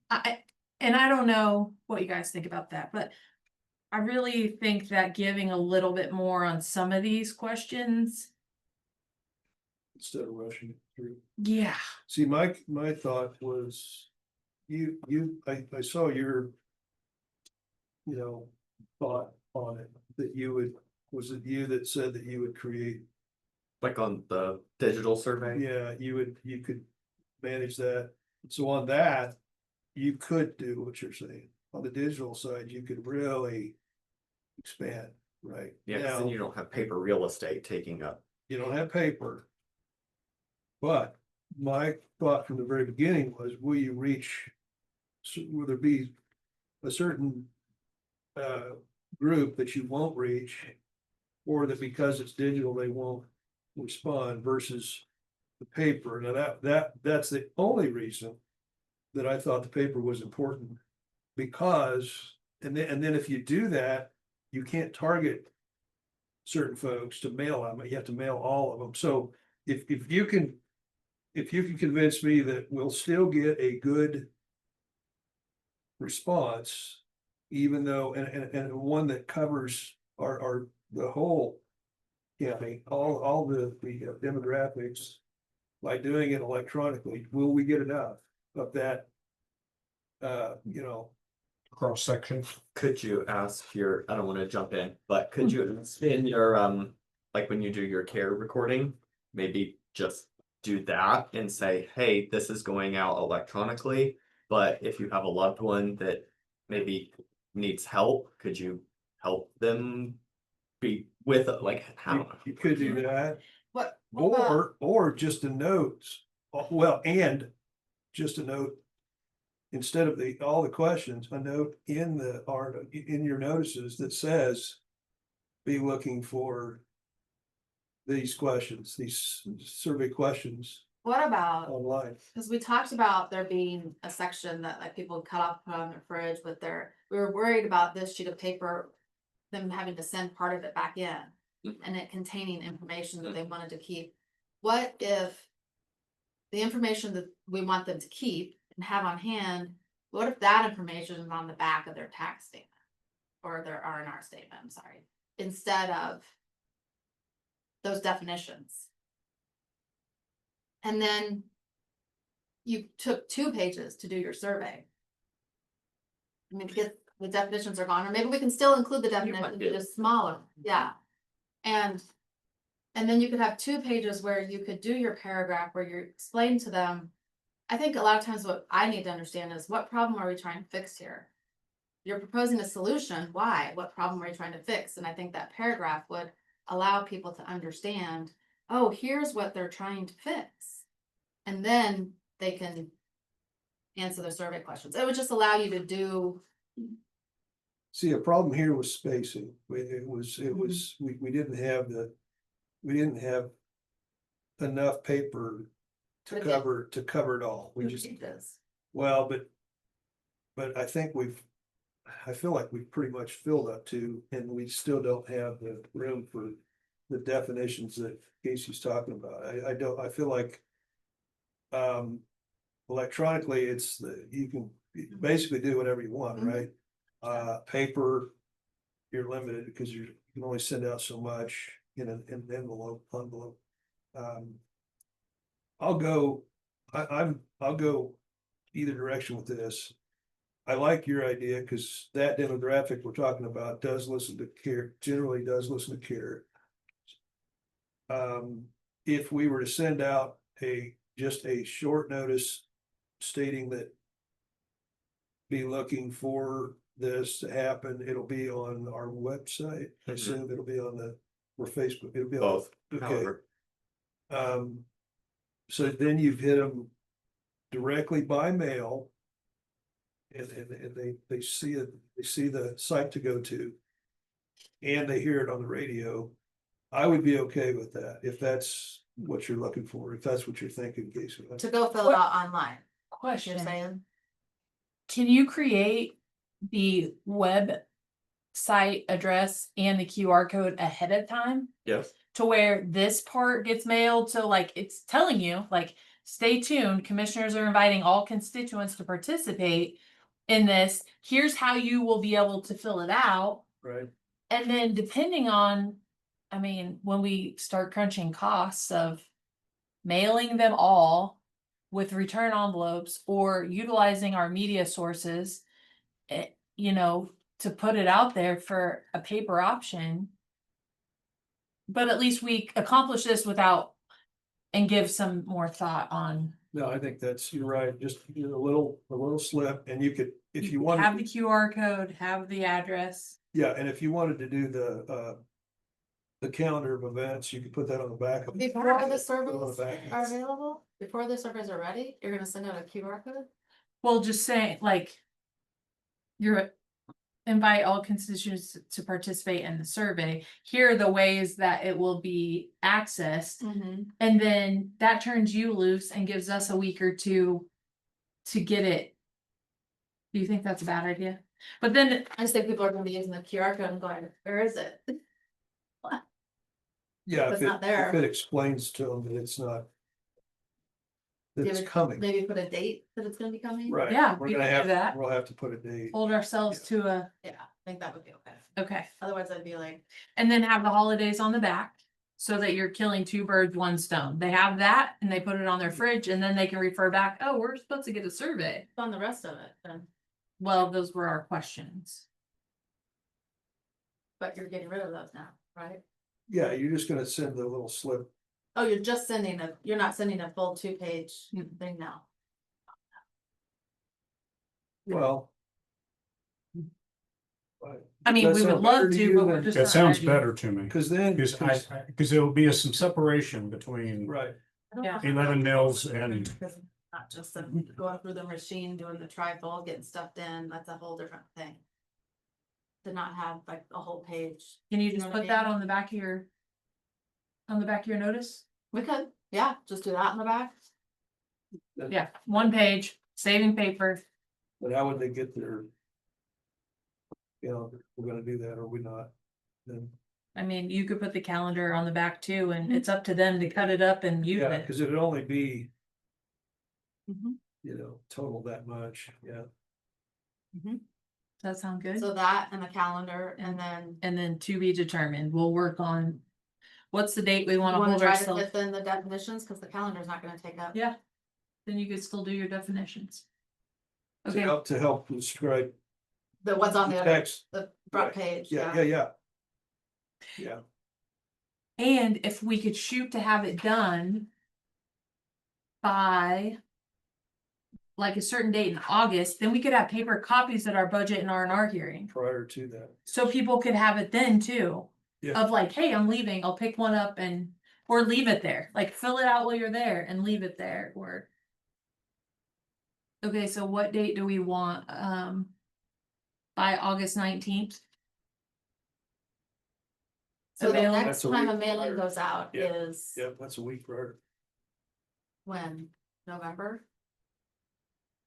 I don't know what you guys think about that, but I really think that giving a little bit more on some of these questions. Instead of rushing it through. Yeah. See, my thought was, I saw your, thought on it, that you would, was it you that said that you would create? Like on the digital survey? Yeah, you could manage that. So on that, you could do what you're saying. On the digital side, you could really expand, right? Yeah, because then Now, you don't have paper real estate taking up. you don't have paper. But my thought from the very beginning was, will you reach, will there be a certain group that you won't reach, or that because it's digital, they won't respond versus the paper? Now that's the only reason that I thought the paper was important, because, and then if you do that, you can't target certain folks to mail them, you have to mail all of them. So if you can convince me that we'll still get a good response, even though, and one that covers the whole county, all the demographics, by doing it electronically, will we get enough of that? Cross section. Could you ask your, I don't want to jump in, but could you in your like when you do your care recording, maybe just do that and say, hey, this is going out electronically, but if you have a loved one that maybe needs help, could you help them be with it? Like, how? You could do that, What about- or just a note, well, and just a note. Instead of all the questions, a note in your notices that says, be looking for these questions, these survey questions What about, online. because we talked about there being a section that like people cut off, put on their fridge with we were worried about this sheet of paper, them having to send part of it back in, and it containing information that they wanted to keep. What if the information that we want them to keep and have on hand, what if that information is on the back of their tax statement or their R&R statement, I'm sorry, instead of those definitions? And then you took 2 pages to do your survey. I mean, because the definitions are gone, or maybe we can still include the definitions, just smaller, yeah. And then you could have 2 pages where you could do your paragraph where you explain to them. I think a lot of times what I need to understand is, what problem are we trying to fix here? You're proposing a solution, why? What problem are you trying to fix? And I think that paragraph would allow people to understand, oh, here's what they're trying to fix. And then they can answer the survey questions. It would just allow you to do, See, a problem here was spacing. We didn't have we didn't have enough paper to But cover it all. We just, pages. well, but I think I feel like we've pretty much filled up to, and we still don't have the room for the definitions that Casey's talking about. I feel like electronically, you can basically do whatever you want, Mhm. right? Paper, you're limited because you can only send out so much in an envelope. I'll go either direction with this. I like your idea because that demographic we're talking about does listen to care, generally does listen to care. If we were to send out just a short notice stating that be looking for this to happen, it'll be on our website. I assume it'll be on or Facebook, it'll be on. Both. Okay. However. So then you've hit them directly by mail. And they see it, they see the site to go to. And they hear it on the radio. I would be okay with that, if that's what you're looking for, if that's what you're thinking, Casey. To go fill it out online, you're Question, saying? can you create the website address and the QR code ahead of time? Yes. To where this part gets mailed, so like it's telling you, like, stay tuned, commissioners are inviting all constituents to participate in this. Here's how you will be able to fill it out. Right. And then depending on, I mean, when we start crunching costs of mailing them all with return envelopes or utilizing our media sources, you know, to put it out there for a paper option. But at least we accomplish this without, and give some more thought on. No, I think you're right, just a little slip, and you could, if you want. Have the QR code, have the address. Yeah, and if you wanted to do the calendar of events, you could put that on the back. of Before the put it on the surveys back. are available, before the surveys are ready, you're gonna send out a QR code? Well, just saying, like, you're invite all constituents to participate in the survey. Here are the ways that it will be accessed. Mm-hmm. And then that turns you loose and gives us a week or two to get it. Do you think that's a bad idea? But then I just think people are gonna be using the QR code and going, where is it? Yeah, It's not there. if it explains to them that it's not. That it's Maybe- coming, Maybe put a date that it's gonna be coming? right? Yeah, We're we gonna can do have, that. we'll have to put a date. hold ourselves to a, Yeah, I think that would be okay. okay. Otherwise I'd be like, And then have the holidays on the back. So that you're killing two birds, one stone. They have that and they put it on their fridge and then they can refer back, oh, we're supposed to get a survey. on the rest of it then, Well, those were our questions. but you're getting rid of those now, right? Yeah, you're just gonna send the little slip. Oh, you're not sending a full 2-page thing now. Well. I mean, we would love to, but we're just. That not sounds ready. better to me, Cause then. because there will be some separation between Right, Yeah. 11 mills and Because not just them going through the machine, doing the trifold, getting stuffed in, that's a whole different thing. To not have like a whole page. Can you You just know what I put that mean? on the back of your? On the back of your notice? We could, yeah, just do that in the back. Yeah, one page, saving paper. but how would they get there? You know, we're gonna do that, or we not? Then, I mean, you could put the calendar on the back too, and it's up to them to cut it up and use yeah, it. cause it'd only be, Mhm. total that much, yeah. Does that sound good? So that and the calendar and then. And then to be determined, we'll work on. What's the date we You wanna wanna hold try to ourselves? fit in the definitions, cause the calendar's not gonna take up. Yeah. Then you could still do your definitions. To Okay, help describe The what's on the the other, text, the front Right. page, yeah, yeah. yeah, yeah. Yeah, and if we could shoot to have it done. By. Like a certain date in August, then we could have paper copies at our budget and R&R hearing. prior to that, So people could have it then too. Yeah. of like, hey, I'm leaving, I'll pick one up and, or leave it there, like fill it out while you're there and leave it there, or. Okay, so what date do we want, by August 19th? So the Available. next That's a time a week mailing prior. goes out Yeah. is Yep, that's a week prior. when? November?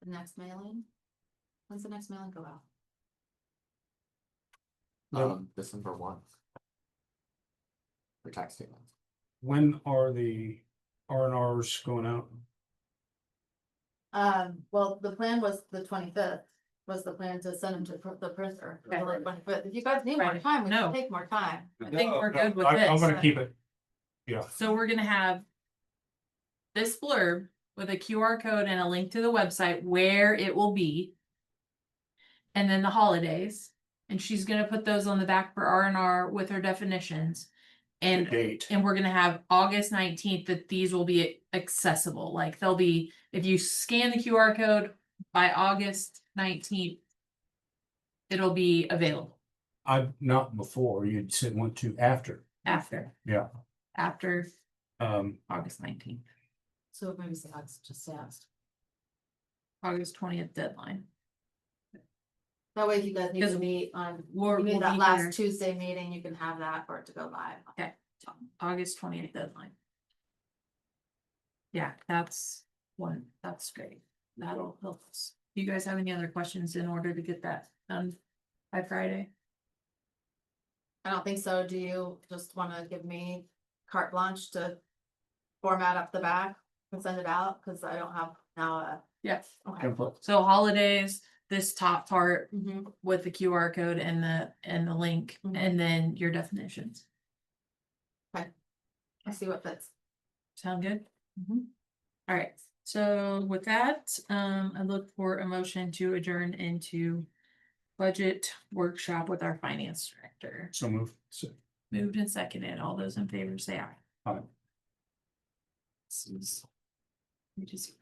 The next mailing? When's the next mailing go out? December 1. For tax statements. When are the R&Rs going out? Well, the plan was the 25th, was the plan to send them to the printer, Okay. July 25th. If you guys need more Right. time, we No. can take more time. I think we're good with I'm this. gonna keep it. Yeah. So we're gonna have this blurb with a QR code and a link to the website where it will be. And then the holidays, and she's gonna put those on the back for R&R with her definitions. And Date. we're gonna have August 19th that these will be accessible, like they'll be, if you scan the QR code by August 19th. It'll be available Not before, you'd want to after. after Yeah. August 19th, So maybe say just asked. August 20th deadline. That way, if you guys need to Because meet on, we'll you need that be last here. Tuesday meeting, you can have that for it to go live. Okay, August 20th deadline. Yeah, that's great. That'll help us. You guys have any other questions in order to get that done by Friday? I don't think so. Do you just wanna give me carte blanche to format up the back and send it out? Cause I don't have now Yes. okay. So holidays, this top part Mhm. with the QR code and the link, Mhm. and then your definitions. I see what fits. Sound good? All right, so with that, I look for a motion to adjourn into budget workshop with our finance director. So move. Moved and seconded. All those in favor say aye. Aye. This is- we just